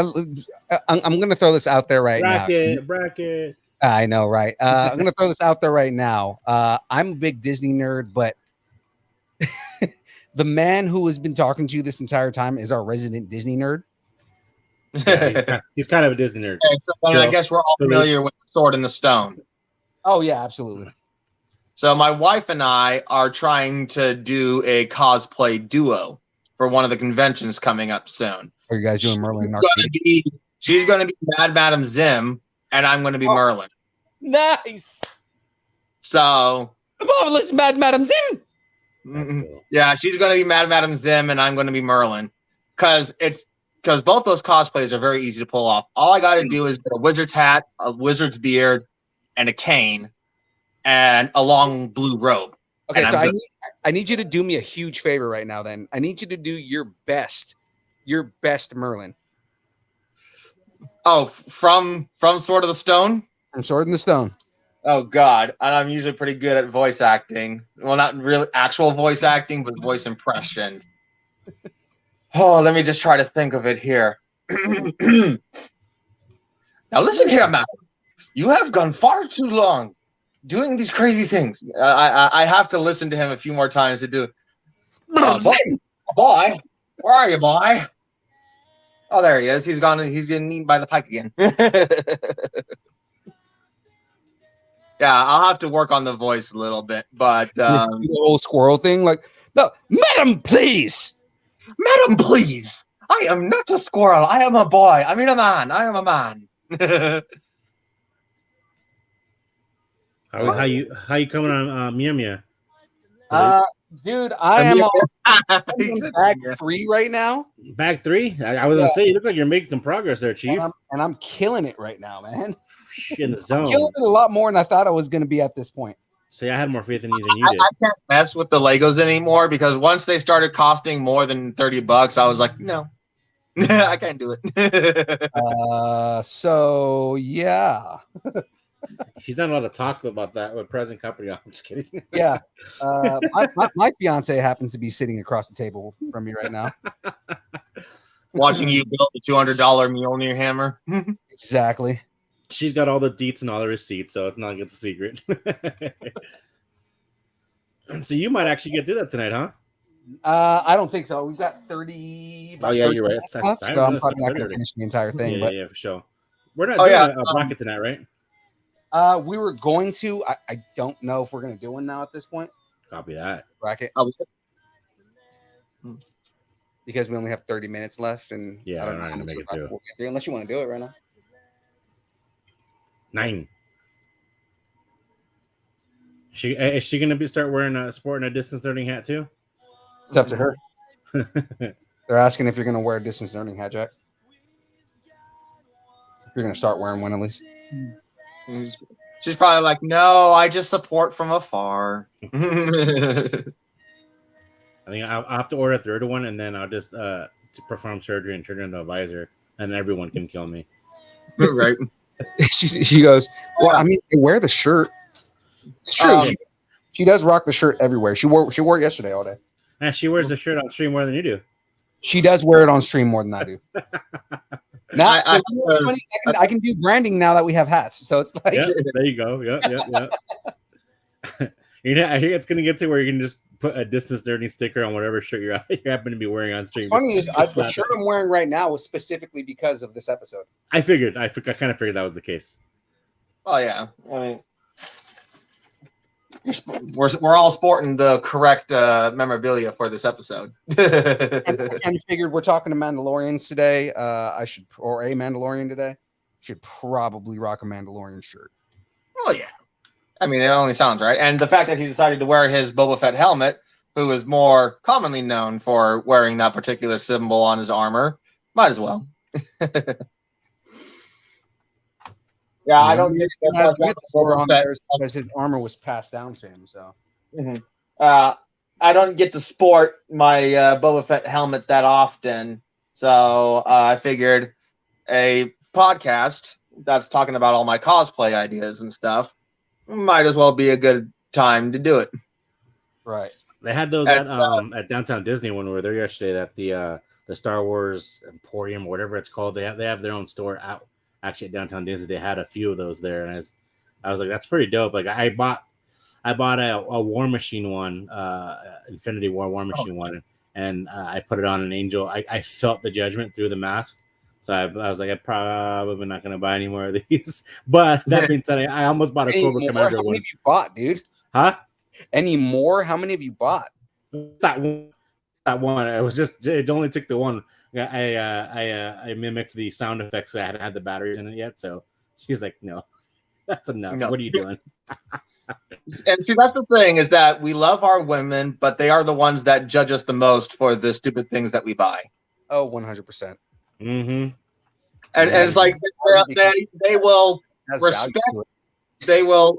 I'm gonna throw this out there right now. Bracket. I know, right? I'm gonna throw this out there right now. I'm a big Disney nerd, but the man who has been talking to you this entire time is our resident Disney nerd. Yeah, he's kind of a Disney nerd. Okay, so I guess we're all familiar with Sword in the Stone. Oh yeah, absolutely. So my wife and I are trying to do a cosplay duo for one of the conventions coming up soon. Are you guys doing Merlin? She's going to be Mad Madam Zim, and I'm going to be Merlin. Nice. So the marvelous Mad Madam Zim. Cool. Yeah, she's going to be Mad Madam Zim, and I'm going to be Merlin. Because both those cosplays are very easy to pull off. All I got to do is get a wizard's hat, a wizard's beard, and a cane. And a long blue robe. Okay, so I need you to do me a huge favor right now. Then I need you to do your best Merlin. Oh, from Sword of the Stone. From Sword in the Stone. Oh God, and I'm usually pretty good at voice acting. Well, not really actual voice acting, but voice impression. Oh, let me just try to think of it here. Now listen here, Matt. You have gone far too long doing these crazy things. I have to listen to him a few more times to do. Boy, where are you, boy? Oh, there he is. He's gone. He's getting eaten by the pike again. Yeah, I'll have to work on the voice a little bit, but the old squirrel thing, like, no, madam, please, I am not a squirrel. I am a boy. I mean, a man. I am a man. How you coming on Mjollnir? Dude, I am on back 3 right now. Back 3? I was gonna say, you look like you're making some progress there, Chief. And I'm killing it right now, man. In the zone. I'm killing it a lot more than I thought I was gonna be at this point. See, I had more faith in you than you did. I can't mess with the Legos anymore because once they started costing more than $30, I was like, no, I can't do it. So yeah. She's not allowed to talk about that with present company. I'm just kidding. Yeah. My fiance happens to be sitting across the table from me right now. Watching you build the $200 Mjolnir hammer. Exactly. She's got all the deets and all the receipts, so it's not a secret. So you might actually get through that tonight, huh? I don't think so. We've got 30. Oh yeah, you're right. Left, so I'm probably not going to finish the entire thing. Yeah, for sure. We're not doing a bracket tonight, right? We were going to. I don't know if we're going to do one now at this point. Copy that. Bracket. Because we only have 30 minutes left, and yeah, I'm not going to make it through. We'll get through unless you want to do it right now. 9. Is she going to start wearing a sporting a distance learning hat too? It's up to her. They're asking if you're going to wear a distance learning hat, Jack. If you're going to start wearing one at least. She's probably like, no, I just support from afar. I think I'll have to order a third one, and then I'll just to perform surgery and turn it into a visor, and everyone can kill me. Right. She goes, well, I mean, they wear the shirt. It's true. She does rock the shirt everywhere. She wore it yesterday all day. And she wears the shirt on stream more than you do. She does wear it on stream more than I do. Now I can do branding now that we have hats. So it's like, there you go. Yeah. I hear it's gonna get to where you can just put a distance learning sticker on whatever shirt you happen to be wearing on stream. What's funny is the slap shirt it. I'm wearing right now was specifically because of this episode. I kind of figured that was the case. Oh yeah, I mean, we're all sporting the correct memorabilia for this episode. I kind of figured we're talking to Mandalorians today. I should, or a Mandalorian today, should probably rock a Mandalorian shirt. Oh yeah, I mean, it only sounds right. And the fact that he decided to wear his Boba Fett helmet, who is more commonly known for wearing that particular symbol on his armor, might as well. Yeah, I don't get because his armor was passed down to him. So, I don't get to sport my Boba Fett helmet that often. So I figured a podcast that's talking about all my cosplay ideas and stuff might as well be a good time to do it. right. They had those at Downtown Disney when we were there yesterday. At the Star Wars Emporium, whatever it's called. They have their own store out. Actually, at Downtown Disney, they had a few of those there, and I was like, "That's pretty dope." Like, I bought a War Machine one, Infinity War Machine one, and I put it on an Angel. I felt the judgment through the mask, so I was like, I'm probably not going to buy any more of these. But that being said, I almost bought a Cobra Commander How one. many have you bought, dude? Huh? Any more? How many have you bought? That one. It was just. It only took the one. I mimicked the sound effects. I hadn't had the batteries in it yet, so she's like, "No, that's enough. No. What are you doing?" And see, that's the thing, is that we love our women, but they are the ones that judge us the most for the stupid things that we buy. Oh, 100%. Mm-hmm. And it's like they will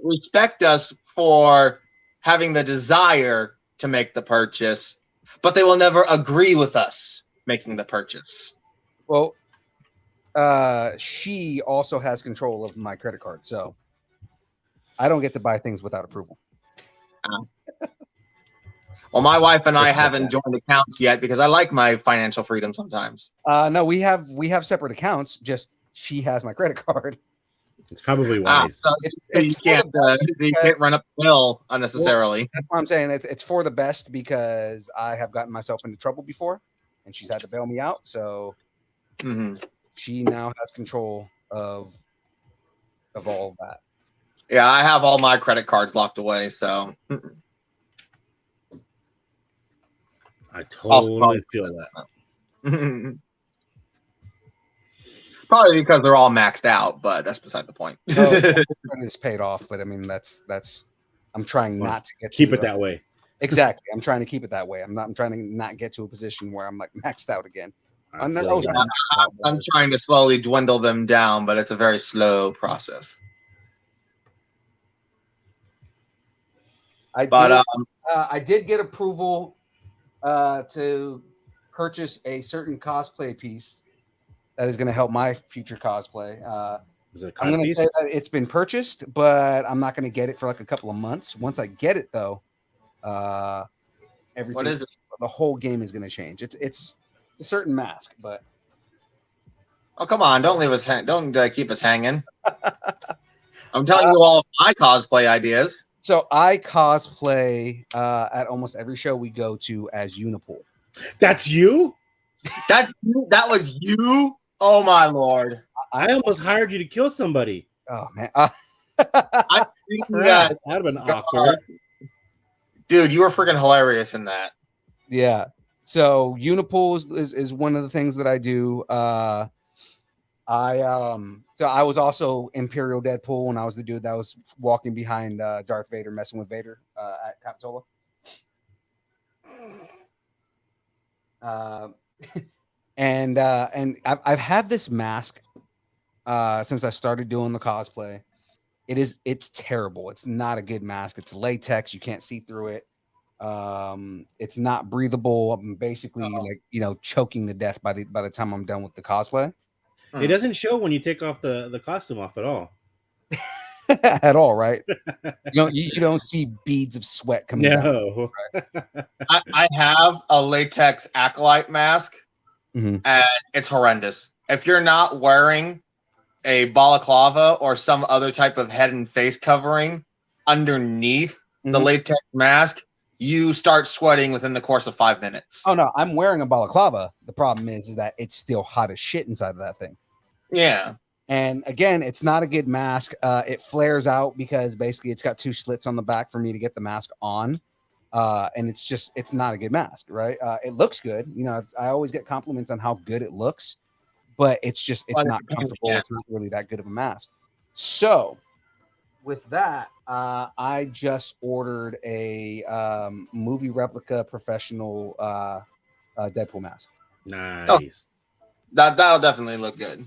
respect us for having the desire to make the purchase, but they will never agree with us making the purchase. Well, she also has control of my credit card, so I don't get to buy things without approval. Well, my wife and I haven't joined accounts yet because I like my financial freedom sometimes. No, we have separate accounts. Just she has my credit card. It's probably wise. So you can't run up the hill unnecessarily. Well, that's what I'm saying. It's for the best because I have gotten myself into trouble before, and she's had to bail me out. So she now has control of all of that. Yeah, I have all my credit cards locked away. So I totally feel that. Probably because they're all maxed out, but that's beside the point. It's paid off, but I mean that's I'm trying not to keep it that way. Exactly. I'm trying to keep it that way. I'm trying to not get to a position where I'm like maxed out again. I'm trying to slowly dwindle them down, but it's a very slow process. I did get approval to purchase a certain cosplay piece that is going to help my future cosplay. I'm going to say that it's been purchased, but I'm not going to get it for like a couple of months. Once I get it, though, everything. What is it? The whole game is going to change. It's a certain mask, but oh come on! Don't leave us. Don't keep us hanging. I'm telling you all of my cosplay ideas. So I cosplay at almost every show we go to as Unipool. That's you? That was you? Oh my lord! I almost hired you to kill somebody. Oh man, I think that'd have been awkward. Dude, you were freaking hilarious in that. Yeah. So Unipool is one of the things that I do. So I was also Imperial Deadpool when I was the dude that was walking behind Darth Vader, messing with Vader at Capitola. And I've had this mask since I started doing the cosplay. It's terrible. It's not a good mask. It's latex. You can't see through it. It's not breathable. I'm basically choking to death by the time I'm done with the cosplay. It doesn't show when you take off the costume off at all. At all, right? You don't see beads of sweat coming down. Right? I have a latex acolyte mask, and it's horrendous. If you're not wearing a balaclava or some other type of head and face covering underneath the latex mask, you start sweating within the course of 5 minutes. Oh no, I'm wearing a balaclava. The problem is that it's still hot as shit inside of that thing. Yeah. And again, it's not a good mask. It flares out because basically it's got 2 slits on the back for me to get the mask on. And it's not a good mask, right? It looks good. You know, I always get compliments on how good it looks, but it's not comfortable. Yeah. It's not really that good of a mask. So with that, I just ordered a movie replica professional Deadpool mask. Nice. That'll definitely look good.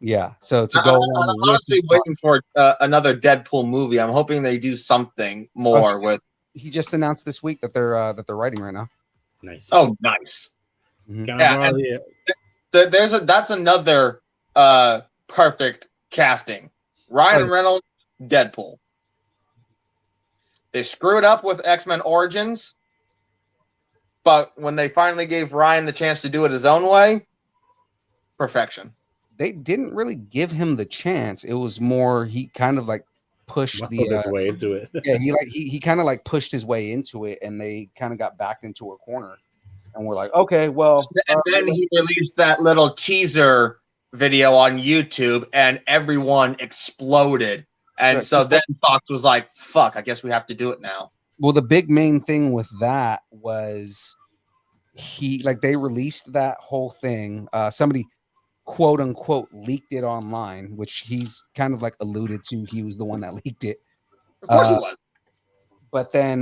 Yeah. So to go along I'm with honestly waiting for another Deadpool movie. I'm hoping they do something more with. He just announced this week that they're writing right now. Nice. Oh, nice. Mhm. Can I borrow the- That's another perfect casting. Ryan Reynolds, Deadpool. They screwed up with X-Men Origins, but when they finally gave Ryan the chance to do it his own way, perfection. They didn't really give him the chance. It was more he kind of like pushed muscled his way into it. Yeah, he kind of like pushed his way into it, and they kind of got backed into a corner. And we're like, okay, well. And then he released that little teaser video on YouTube, and everyone exploded. And Right. so then Fox was like, fuck, I guess we have to do it now. Well, the big main thing with that was they released that whole thing. Somebody quote unquote leaked it online, which he's kind of like alluded to. He was the one that leaked it. Of course he was. But then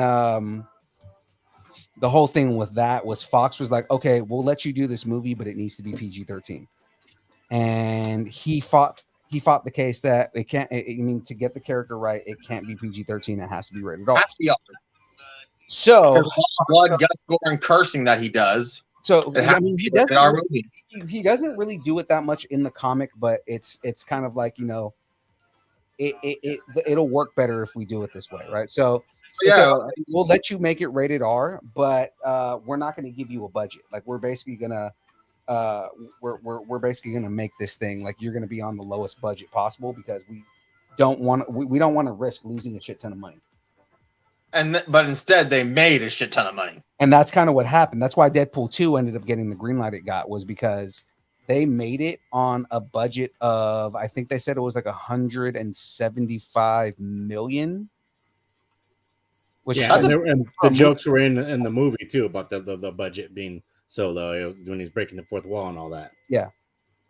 the whole thing with that was Fox was like, okay, we'll let you do this movie, but it needs to be PG-13. And he fought the case that it can't. I mean, to get the character right, it can't be PG-13. It has to be rated R. So blood, guts, gore, and cursing that he does. So I mean, he doesn't really do it that much in the comic, but it's kind of like, you know, it'll work better if we do it this way, right? So we'll let you make it rated R, but we're not going to give you a budget. Like we're basically gonna we're basically gonna make this thing like you're gonna be on the lowest budget possible because we don't want to risk losing a shit ton of money. But instead they made a shit ton of money. And that's kind of what happened. That's why Deadpool 2 ended up getting the green light it got, was because they made it on a budget of, I think they said it was like 175 million. Which and the jokes were in the movie too about the budget being so low when he's breaking the fourth wall and all that. Yeah.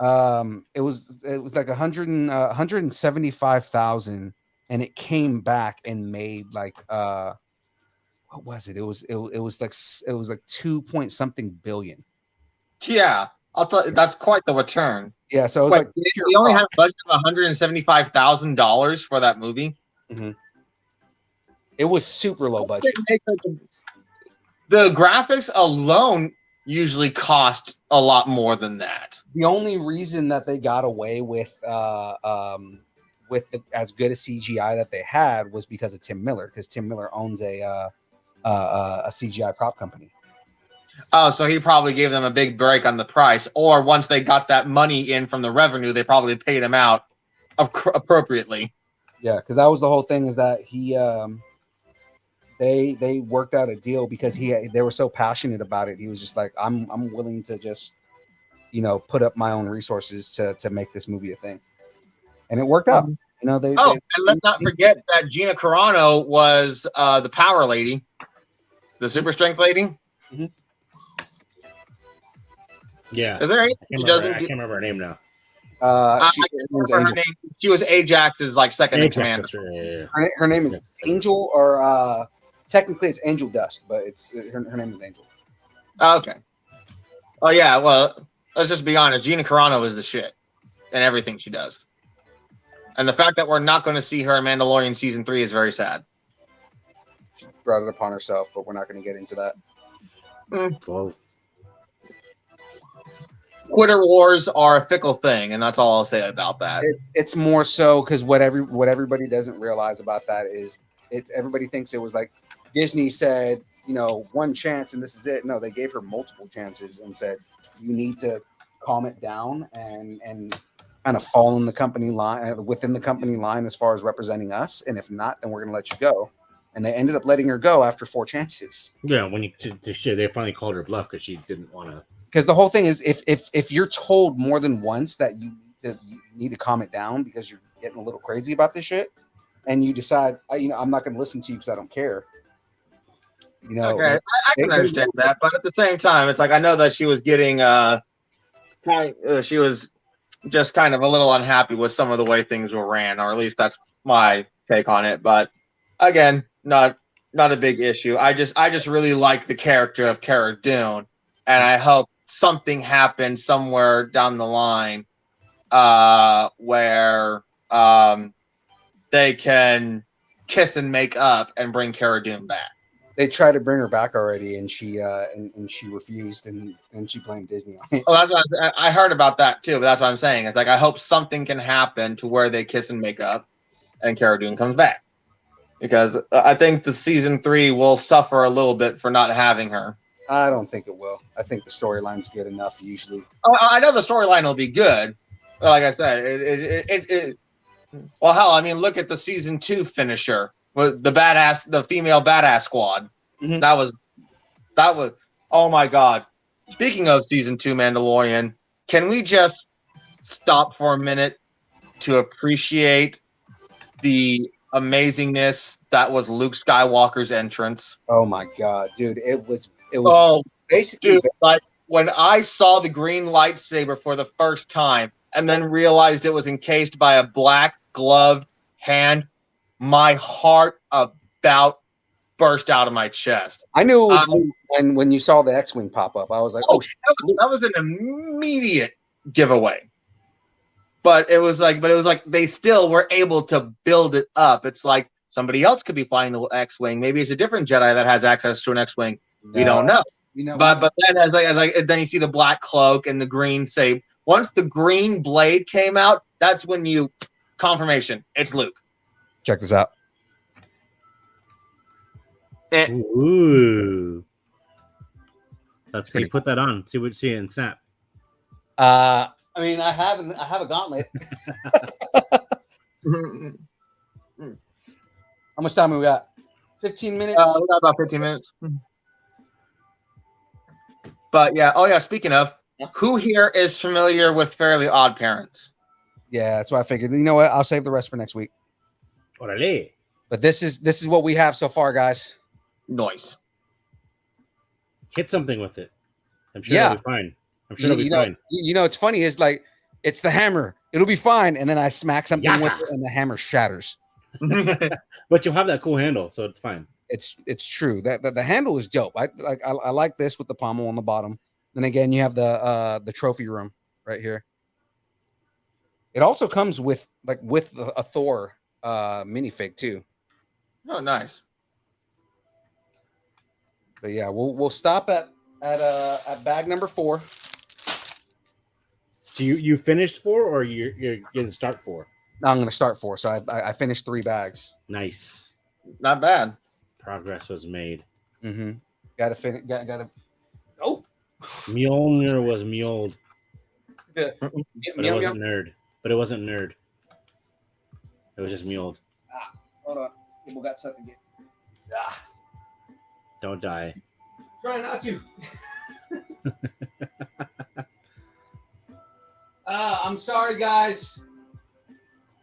It was like 175,000, and it came back and made like what was it? It was like 2 point something billion. Yeah, I'll tell you, that's quite the return. Yeah, so it was he only had a budget of $175,000 for that movie. Mm-hmm. It was super low budget. The graphics alone usually cost a lot more than that. The only reason that they got away with as good a CGI that they had was because of Tim Miller, because Tim Miller owns a CGI prop company. Oh, so he probably gave them a big break on the price, or once they got that money in from the revenue, they probably paid him out appropriately. Yeah, because that was the whole thing, is that he they worked out a deal because they were so passionate about it. He was just like, I'm willing to just, you know, put up my own resources to make this movie a thing, and it worked out. You know, and let's not forget that Gina Carano was the power lady, the super strength lady. Mm-hmm. Yeah, is there I can't remember her name now. She was Ajax's like second in command. Right, yeah. Her name is Angel, or technically it's Angel Dust, but it's her name is Angel. Okay. Oh yeah, well, let's just be honest. Gina Carano is the shit in everything she does. And the fact that we're not going to see her in Mandalorian season 3 is very sad. She brought it upon herself, but we're not going to get into that. Twitter wars are a fickle thing, and that's all I'll say about that. It's more so because what everybody doesn't realize about that is everybody thinks it was like Disney said, you know, one chance and this is it. No, they gave her multiple chances and said, you need to calm it down and kind of fall in the company line, within the company line, as far as representing us, and if not, then we're going to let you go. and they ended up letting her go after 4 chances. Yeah, when they finally called her bluff because she didn't want to. Because the whole thing is, if you're told more than once that you need to calm it down because you're getting a little crazy about this shit, and you decide, I'm not going to listen to you because I don't care. Okay, I can understand that, but at the same time, it's like I know that she was getting she was just kind of a little unhappy with some of the way things were ran, or at least that's my take on it. But again, not a big issue. I just really like the character of Cara Dune, and I hope something happens somewhere down the line where they can kiss and make up and bring Cara Dune back. They tried to bring her back already, and she refused, and she blamed Disney on it. Oh, I heard about that too, but that's what I'm saying. It's like I hope something can happen to where they kiss and make up, and Cara Dune comes back, because I think the season 3 will suffer a little bit for not having her. I don't think it will. I think the storyline's good enough usually. Oh, I know the storyline will be good, but like I said, well, hell, I mean, look at the season 2 finisher. The female badass squad. Mm-hmm. That was oh my god. Speaking of season 2 Mandalorian, can we just stop for a minute to appreciate the amazingness that was Luke Skywalker's entrance? Oh my god, dude. It was basically, dude, like when I saw the green lightsaber for the first time and then realized it was encased by a black gloved hand, my heart about burst out of my chest. I knew it was Luke when you saw the X-Wing pop up. I was like, oh shit. That was an immediate giveaway. But it was like they still were able to build it up. It's like somebody else could be flying the X-Wing. Maybe it's a different Jedi that has access to an X-Wing. We don't know. But then then you see the black cloak and the green saber. Once the green blade came out, that's when you confirmation. It's Luke. Check this out. Ooh. Let's see. Put that on. See what you see in Snap. I mean, I have a gauntlet. How much time have we got? 15 minutes? We got about 15 minutes. But yeah. Oh yeah. Speaking of, who here is familiar with Fairly Odd Parents? Yeah, that's what I figured. You know what? I'll save the rest for next week. Orale. But this is what we have so far, guys. Nice. Hit something with it. I'm sure it'll be fine. I'm sure it'll be fine. It's funny is like it's the hammer. It'll be fine, and then I smack something with it, and the hammer shatters. But you'll have that cool handle, so it's fine. It's true that the handle is dope. I like this with the pommel on the bottom. Then again, you have the trophy room right here. It also comes with a Thor minifig too. Oh, nice. But yeah, we'll stop at bag number 4. So you finished 4, or you're gonna start 4? No, I'm gonna start 4. So I finished 3 bags. Nice. Not bad. Progress was made. Mm-hmm. Gotta finish. Gotta. Oh. Mjollnir was Mjolled. But it wasn't nerd. It was just Mjolled. Hold on. People got something to get. Don't die. Try not to. I'm sorry, guys.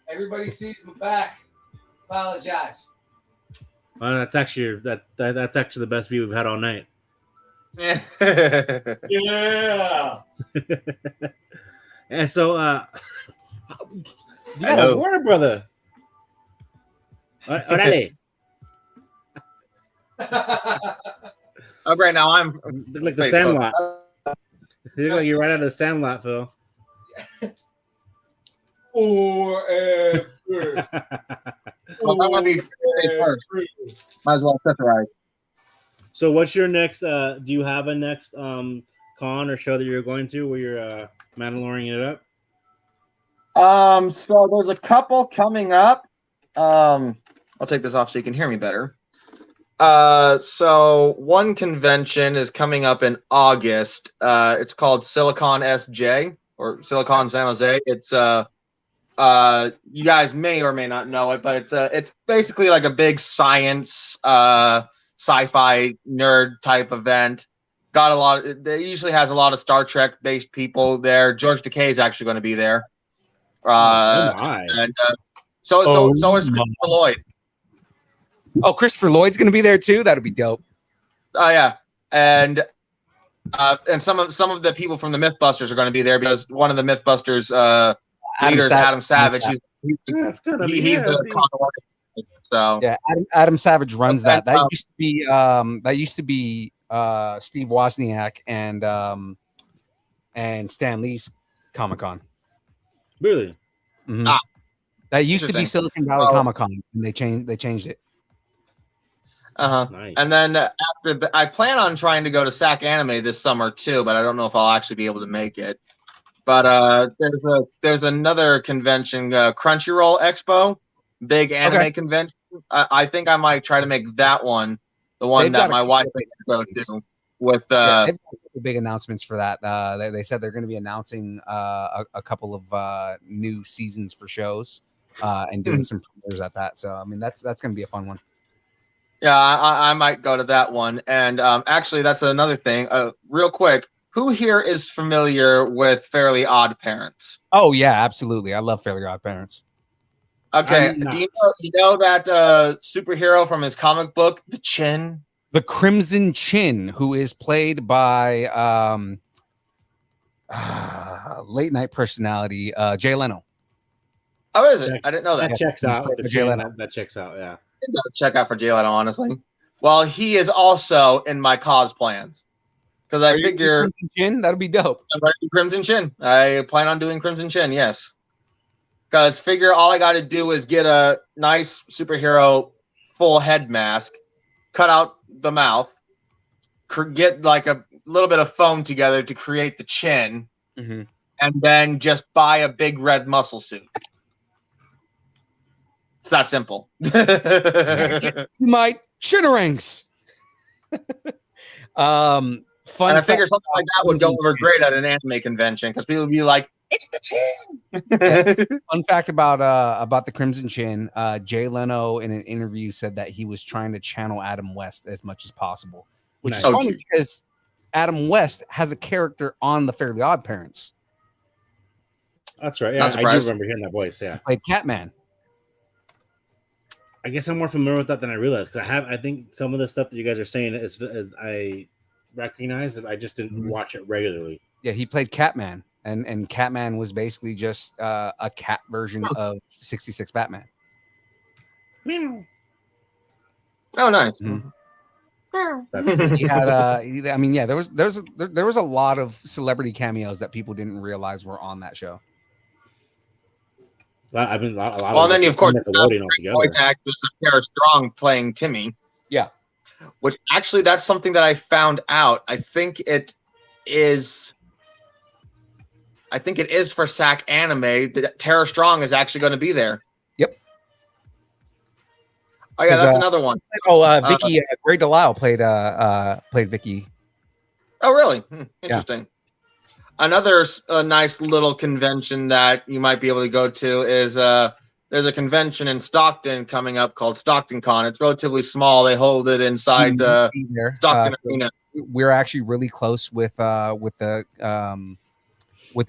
Everybody sees my back. Apologize. Well, that's actually that's actually the best view we've had all night. Yeah. And so you got a Warner brother. Orale. Okay, now I'm like the Sandlot. You look like you're right out of the Sandlot, Phil. Forever. Well, I want to be first. Might as well set the right. So, what's your next? Do you have a next con or show that you're going to where you're Mandalorian it up? So there's a couple coming up. I'll take this off so you can hear me better. So one convention is coming up in August. It's called Silicon SJ or Silicon San Jose. It's you guys may or may not know it, but it's basically like a big science sci-fi nerd type event. Got a lot. It usually has a lot of Star Trek based people there. George Takei is actually going to be there. And so is Christopher Lloyd. Oh, Christopher Lloyd's going to be there too. That'll be dope. Oh yeah, and some of the people from the MythBusters are going to be there because one of the MythBusters leaders, Adam Savage, he's the so yeah, Adam Savage runs that. That used to be Steve Wozniak and Stan Lee's Comic-Con. Really? Mm-hmm. That used to be Silicon Valley Comic-Con, and they changed it. Nice. And then after, I plan on trying to go to SAC Anime this summer too, but I don't know if I'll actually be able to make it. But there's another convention, Crunchyroll Expo, big anime convention. I think I might try to make that one, the one that my wife go to. With they've got big announcements for that. They said they're going to be announcing a couple of new seasons for shows and doing some premieres at that. So I mean that's going to be a fun one. Yeah, I might go to that one. And actually, that's another thing. Real quick, who here is familiar with Fairly Odd Parents? Oh yeah, absolutely. I love Fairly Odd Parents. Okay, do you know that superhero from his comic book, The Chin? The Crimson Chin, who is played by late night personality Jay Leno. Oh, is it? I didn't know that. That checks out. That checks out, yeah. Check out for Jay Leno, honestly. Well, he is also in my cause plans. Because I figure Crimson Chin, that'll be dope. I'm going to do Crimson Chin. I plan on doing Crimson Chin, yes. Because figure all I got to do is get a nice superhero full head mask, cut out the mouth, get like a little bit of foam together to create the chin, and then just buy a big red muscle suit. It's that simple. My chinnerangs. Fun. And I figured something like that would go over great at an anime convention because people would be like, "It's the chin." Fun fact about the Crimson Chin: Jay Leno in an interview said that he was trying to channel Adam West as much as possible, which is funny because Adam West has a character on the Fairly Odd Parents. That's right. Yeah, I do remember hearing that voice. Yeah, he played Catman. I guess I'm more familiar with that than I realized because I think some of the stuff that you guys are saying is I recognize it. I just didn't watch it regularly. Yeah, he played Catman, and Catman was basically just a cat version of 66 Batman. Meow. Oh, nice. He had I mean, yeah, there was a lot of celebrity cameos that people didn't realize were on that show. I mean, a lot well, and then you of course voice actors Tara Strong playing Timmy. Yeah, which actually that's something that I found out. I think it is for SAC Anime that Tara Strong is actually going to be there. Yep. Oh yeah, that's another one. Oh, Vicky Gray Delisle played Vicky. Oh really? Interesting. Yeah. Another nice little convention that you might be able to go to is there's a convention in Stockton coming up called Stockton Con. It's relatively small. They hold it inside the Stockton Arena. We're actually really close with the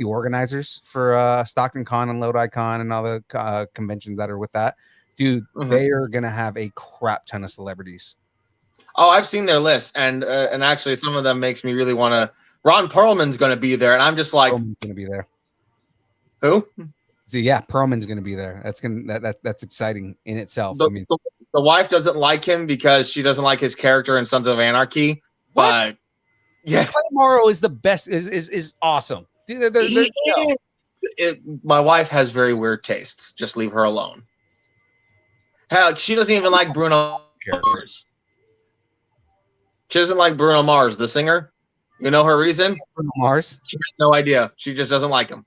organizers for Stockton Con and Lodi Con and all the conventions that are with that. Dude, they are gonna have a crap ton of celebrities. Oh, I've seen their list, and actually some of them makes me really want to. Ron Perlman's going to be there, and I'm just like, Perlman's going to be there. Who? So yeah, Perlman's going to be there. That's exciting in itself. I mean, the wife doesn't like him because she doesn't like his character in Sons of Anarchy. What? But yeah, Clay Morrow is the best. Is awesome. My wife has very weird tastes. Just leave her alone. Hell, she doesn't even like Bruno Mars. She doesn't like Bruno Mars, the singer. You know her reason? Bruno Mars? She has no idea. She just doesn't like him.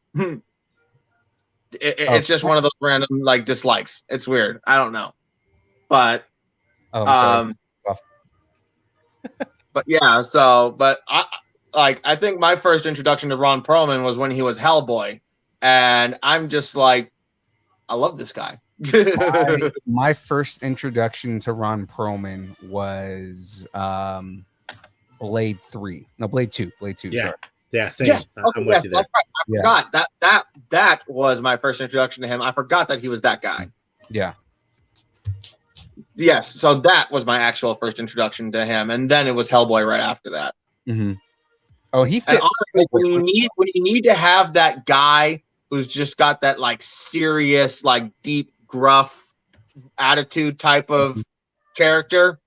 It's just one of those random like dislikes. It's weird. I don't know. But but yeah, but I think my first introduction to Ron Perlman was when he was Hellboy. And I'm just like, I love this guy. My first introduction to Ron Perlman was Blade 3. No, Blade 2. Blade 2. Yeah. Sorry. Yeah, same. Yes. I'm Okay, with yes, you there. that's right. I forgot that was my first introduction to him. I forgot that he was that guy. Yeah. Yes, so that was my actual first introduction to him, and then it was Hellboy right after that. Mm-hmm. Oh, he And fit. honestly, when you need to have that guy who's just got that like serious, like deep, gruff attitude type of character,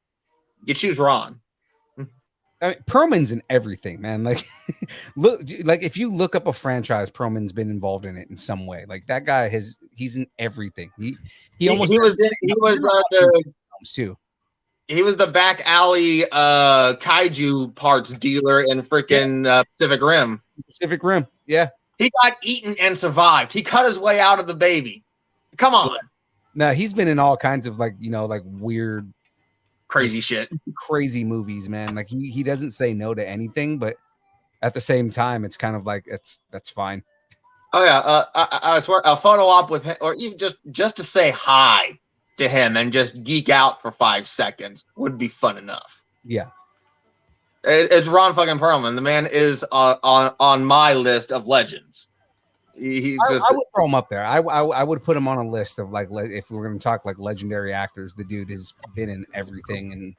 you choose Ron. I mean, Perlman's in everything, man. Like, look, like if you look up a franchise, Perlman's been involved in it in some way. Like that guy he's in everything. He was the back alley kaiju parts dealer in freaking Pacific Rim. Pacific Rim, yeah. He got eaten and survived. He cut his way out of the baby. Come on. No, he's been in all kinds of like weird, crazy movies, man. Like he doesn't say no to anything, but at the same time, it's kind of like that's fine. Oh yeah, I swear a photo op with him, or even just to say hi to him and just geek out for 5 seconds would be fun enough. Yeah, it's Ron fucking Perlman. The man is on my list of legends. I would throw him up there. I would put him on a list of like if we're going to talk like legendary actors. The dude has been in everything, and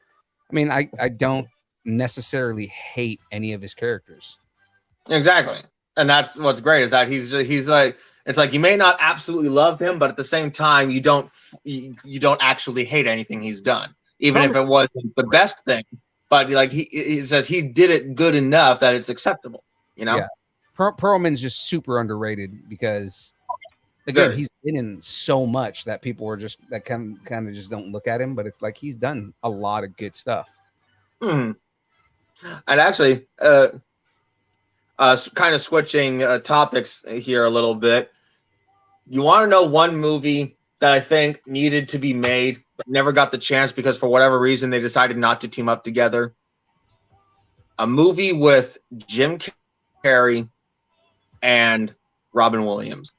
I mean I don't necessarily hate any of his characters. Exactly, and that's what's great is that he's like, it's like you may not absolutely love him, but at the same time you don't actually hate anything he's done, even if it wasn't the best thing. But like he says he did it good enough that it's acceptable. You know. Yeah. Perlman's just super underrated because again he's been in so much that people are just that kind of just don't look at him, but it's like he's done a lot of good stuff. And actually kind of switching topics here a little bit, you want to know one movie that I think needed to be made but never got the chance because for whatever reason they decided not to team up together? A movie with Jim Carrey and Robin Williams.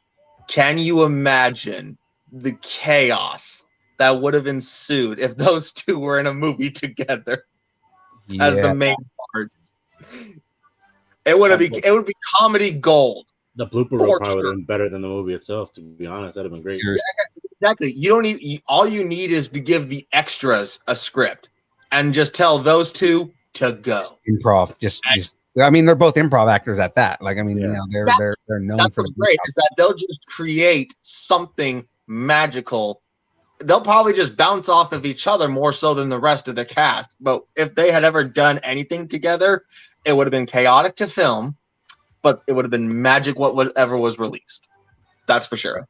Can you imagine the chaos that would have ensued if those two were in a movie together as the main parts? It would be comedy gold. The blooper reel probably would have been better than the movie itself. To be honest, that'd have been great. Seriously. Exactly. You don't need. All you need is to give the extras a script and just tell those two to go. Improv. Just. I mean, they're both improv actors at that. Like, I mean, they're known for the great. Is that they'll just create something magical. They'll probably just bounce off of each other more so than the rest of the cast. But if they had ever done anything together, it would have been chaotic to film, but it would have been magic whatever was released. That's for sure.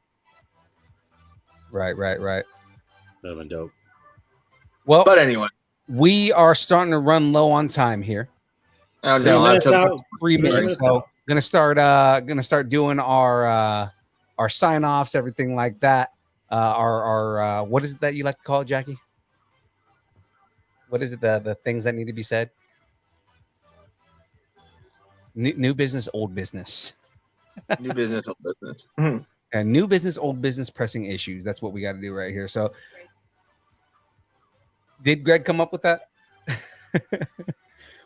Right. That would have been dope. Well, but anyway, we are starting to run low on time here. Oh, so no, that's about 3 minutes. So gonna start doing our sign offs, everything like that. Our what is it that you like to call it, Jackie? What is it? The things that need to be said. New business, old business. New business, old business. And new business, old business, pressing issues. That's what we got to do right here. So, did Greg come up with that?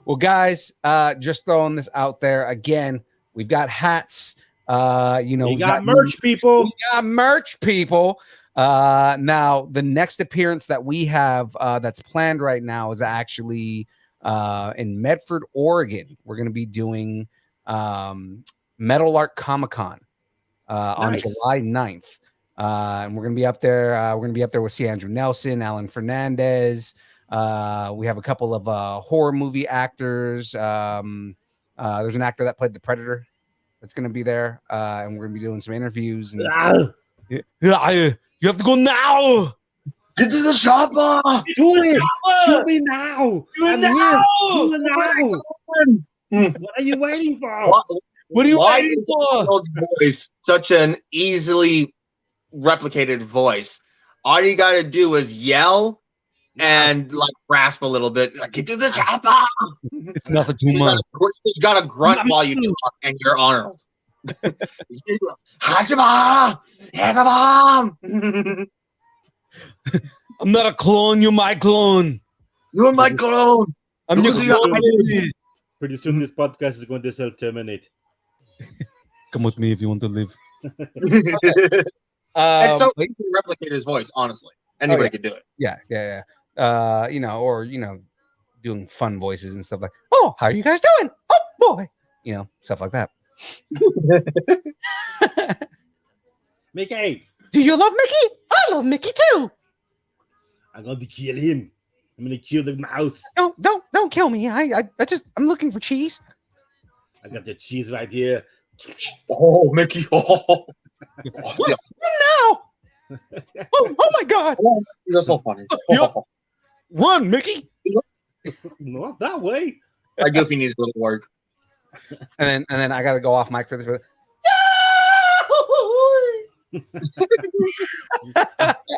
Well, guys, just throwing this out there again. We've got hats. We got merch, people. We got merch, people. Now, the next appearance that we have that's planned right now is actually in Medford, Oregon. We're going to be doing Metal Art Comic-Con on July 9th. And we're going to be up there. We're going to be up there with C. Andrew Nelson, Alan Fernandez. We have a couple of horror movie actors. There's an actor that played the Predator that's going to be there. And we're going to be doing some interviews. And, you have to go now. Get to the chopper. Do it. Shoot me now. I'm here. Do it now. What are you waiting for? What are you waiting for? Voice, such an easily replicated voice. All you got to do is yell and like grasp a little bit. Like, get to the chopper. It's nothing too much. You got to grunt while you talk, and you're Arnold. Hashima! Have a bomb! I'm not a clone. You're my clone. You're my clone! I'm your Who's your clone. eyes? Pretty soon this podcast is going to self-terminate. Come with me if you want to live. It's so easy to replicate his voice, honestly. Anybody could do it. Yeah. You know, or doing fun voices and stuff like, oh, how are you guys doing? Oh boy, stuff like that. Mickey, do you love Mickey? I love Mickey too. I'm going to kill him. I'm going to kill the mouse. Don't kill me. I'm looking for cheese. I got the cheese right here. Oh, Mickey! Oh, no! Oh my God! Oh, you're so funny. Run, Mickey! Not that way. I Goofy needs a little work. And then I gotta go off mic for this. But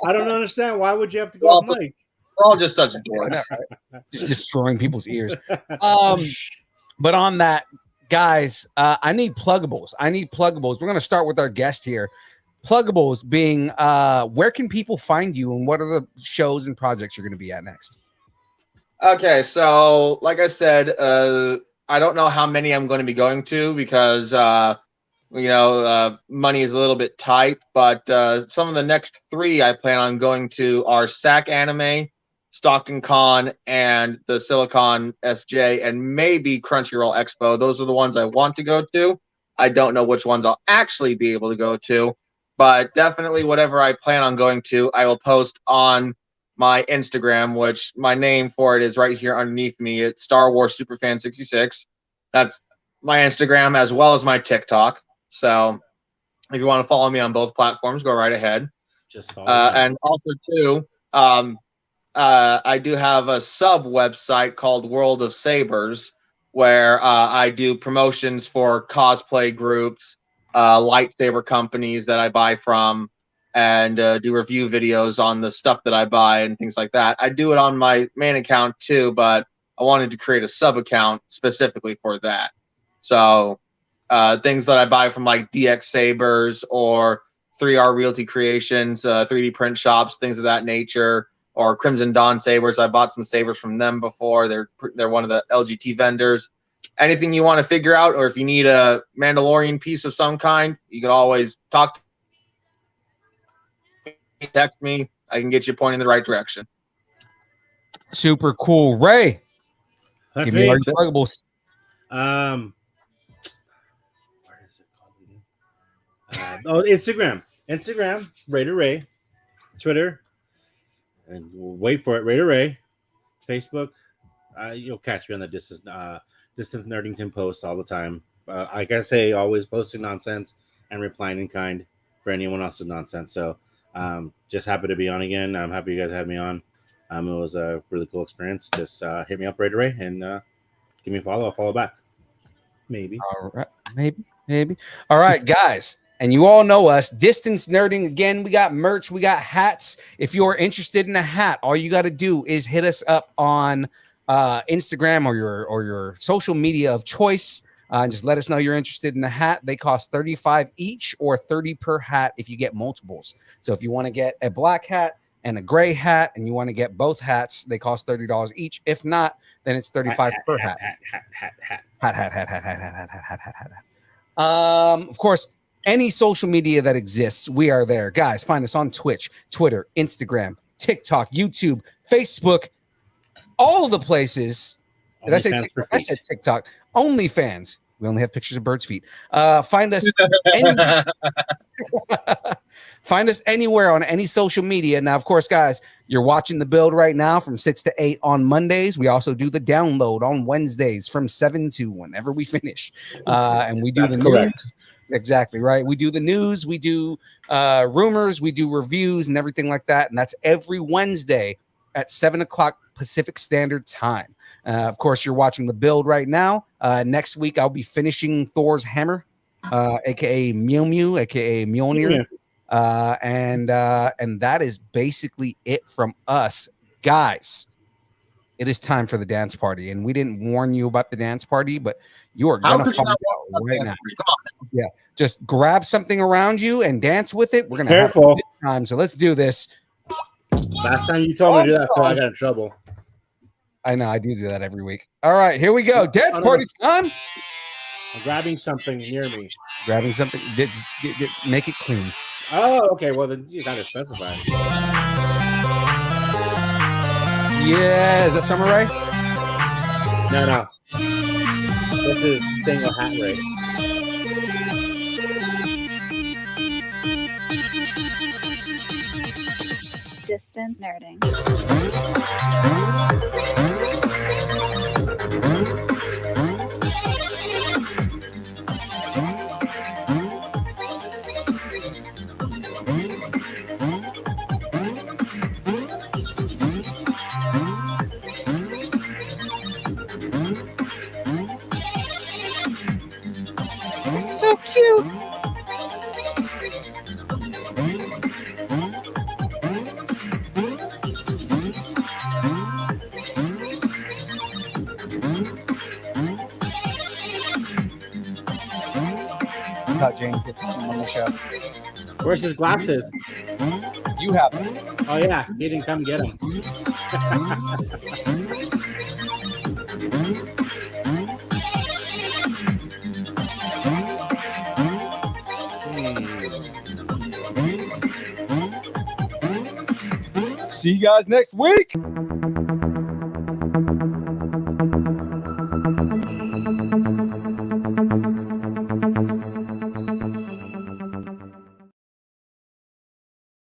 I don't understand. Why would you have to go off mic? We're all just such dorks. Just destroying people's ears. But on that, guys, I need pluggables. We're gonna start with our guest here. Pluggables being where can people find you, and what are the shows and projects you're going to be at next? Okay, so like I said, I don't know how many I'm going to be going to because money is a little bit tight. But some of the next 3 I plan on going to are SAC Anime, Stockton Con, and the Silicon SJ, and maybe Crunchyroll Expo. Those are the ones I want to go to. I don't know which ones I'll actually be able to go to. But definitely whatever I plan on going to, I will post on my Instagram, which my name for it is right here underneath me. It's Star Wars Superfan 66. That's my Instagram as well as my TikTok. So if you want to follow me on both platforms, go right ahead. Just follow and also too, I do have a sub website called World of Sabers where I do promotions for cosplay groups, lightsaber companies that I buy from, and do review videos on the stuff that I buy and things like that. I do it on my main account too, but I wanted to create a sub account specifically for that. So things that I buy from like DX Sabers or 3R Realty Creations, 3D print shops, things of that nature, or Crimson Dawn sabers. I bought some sabers from them before. They're one of the LGT vendors. Anything you want to figure out, or if you need a Mandalorian piece of some kind, you can always talk to me, text me. I can get you pointed in the right direction. Super cool. Ray, That's give me. me your pluggables. Where is it called? Instagram, Ray. Twitter, and we'll wait for it, Ray. Facebook, you'll catch me on the Distance Nerdington post all the time. Like I say, always posting nonsense and replying in kind for anyone else's nonsense. So just happy to be on again. I'm happy you guys had me on. It was a really cool experience. Just hit me up, Ray, and give me a follow. I'll follow back. Maybe. All right. Maybe. All right, guys. And you all know us, Distance Nerding. Again, we got merch, we got hats. If you're interested in a hat, all you got to do is hit us up on Instagram or your social media of choice. And just let us know you're interested in a hat. They cost $35 each or $30 per hat if you get multiples. So if you want to get a black hat and a gray hat and you want to get both hats, they cost $30 each. If not, then it's $35 per hat. Hat. Of course, any social media that exists, we are there. Guys, find us on Twitch, Twitter, Instagram, TikTok, YouTube, Facebook, all of the places. Did I say TikTok? I said TikTok. OnlyFans. We only have pictures of birds' feet. Find us find us anywhere on any social media. Now, of course, guys, you're watching the build right now from 6 to 8 on Mondays. We also do the download on Wednesdays from 7 to whenever we finish. And we do the news. Exactly, right. We do the news. We do rumors. We do reviews and everything like that. And that's every Wednesday at 7 o'clock Pacific Standard Time. Of course, you're watching the build right now. Next week, I'll be finishing Thor's hammer, aka Mew, aka Mjollnir. And that is basically it from us, guys. It is time for the dance party, and we didn't warn you about the dance party, but you are gonna find out right now. Just grab something around you and dance with it. We're gonna have a Careful. good time. So let's do this. Last time you told me to do that, Phil, I got in trouble. I know I do that every week. All right, here we go. Dance party time. I'm grabbing something near me. Grabbing something. Make it clean. Oh, okay. Well, then you gotta specify. Yeah, is that Summer Rae? No. This is Dingle Hat Ray. Distance nerding. It's so cute. That's how James gets on the show. Where's his glasses? You have them. Oh yeah, he didn't come get them. See you guys next week.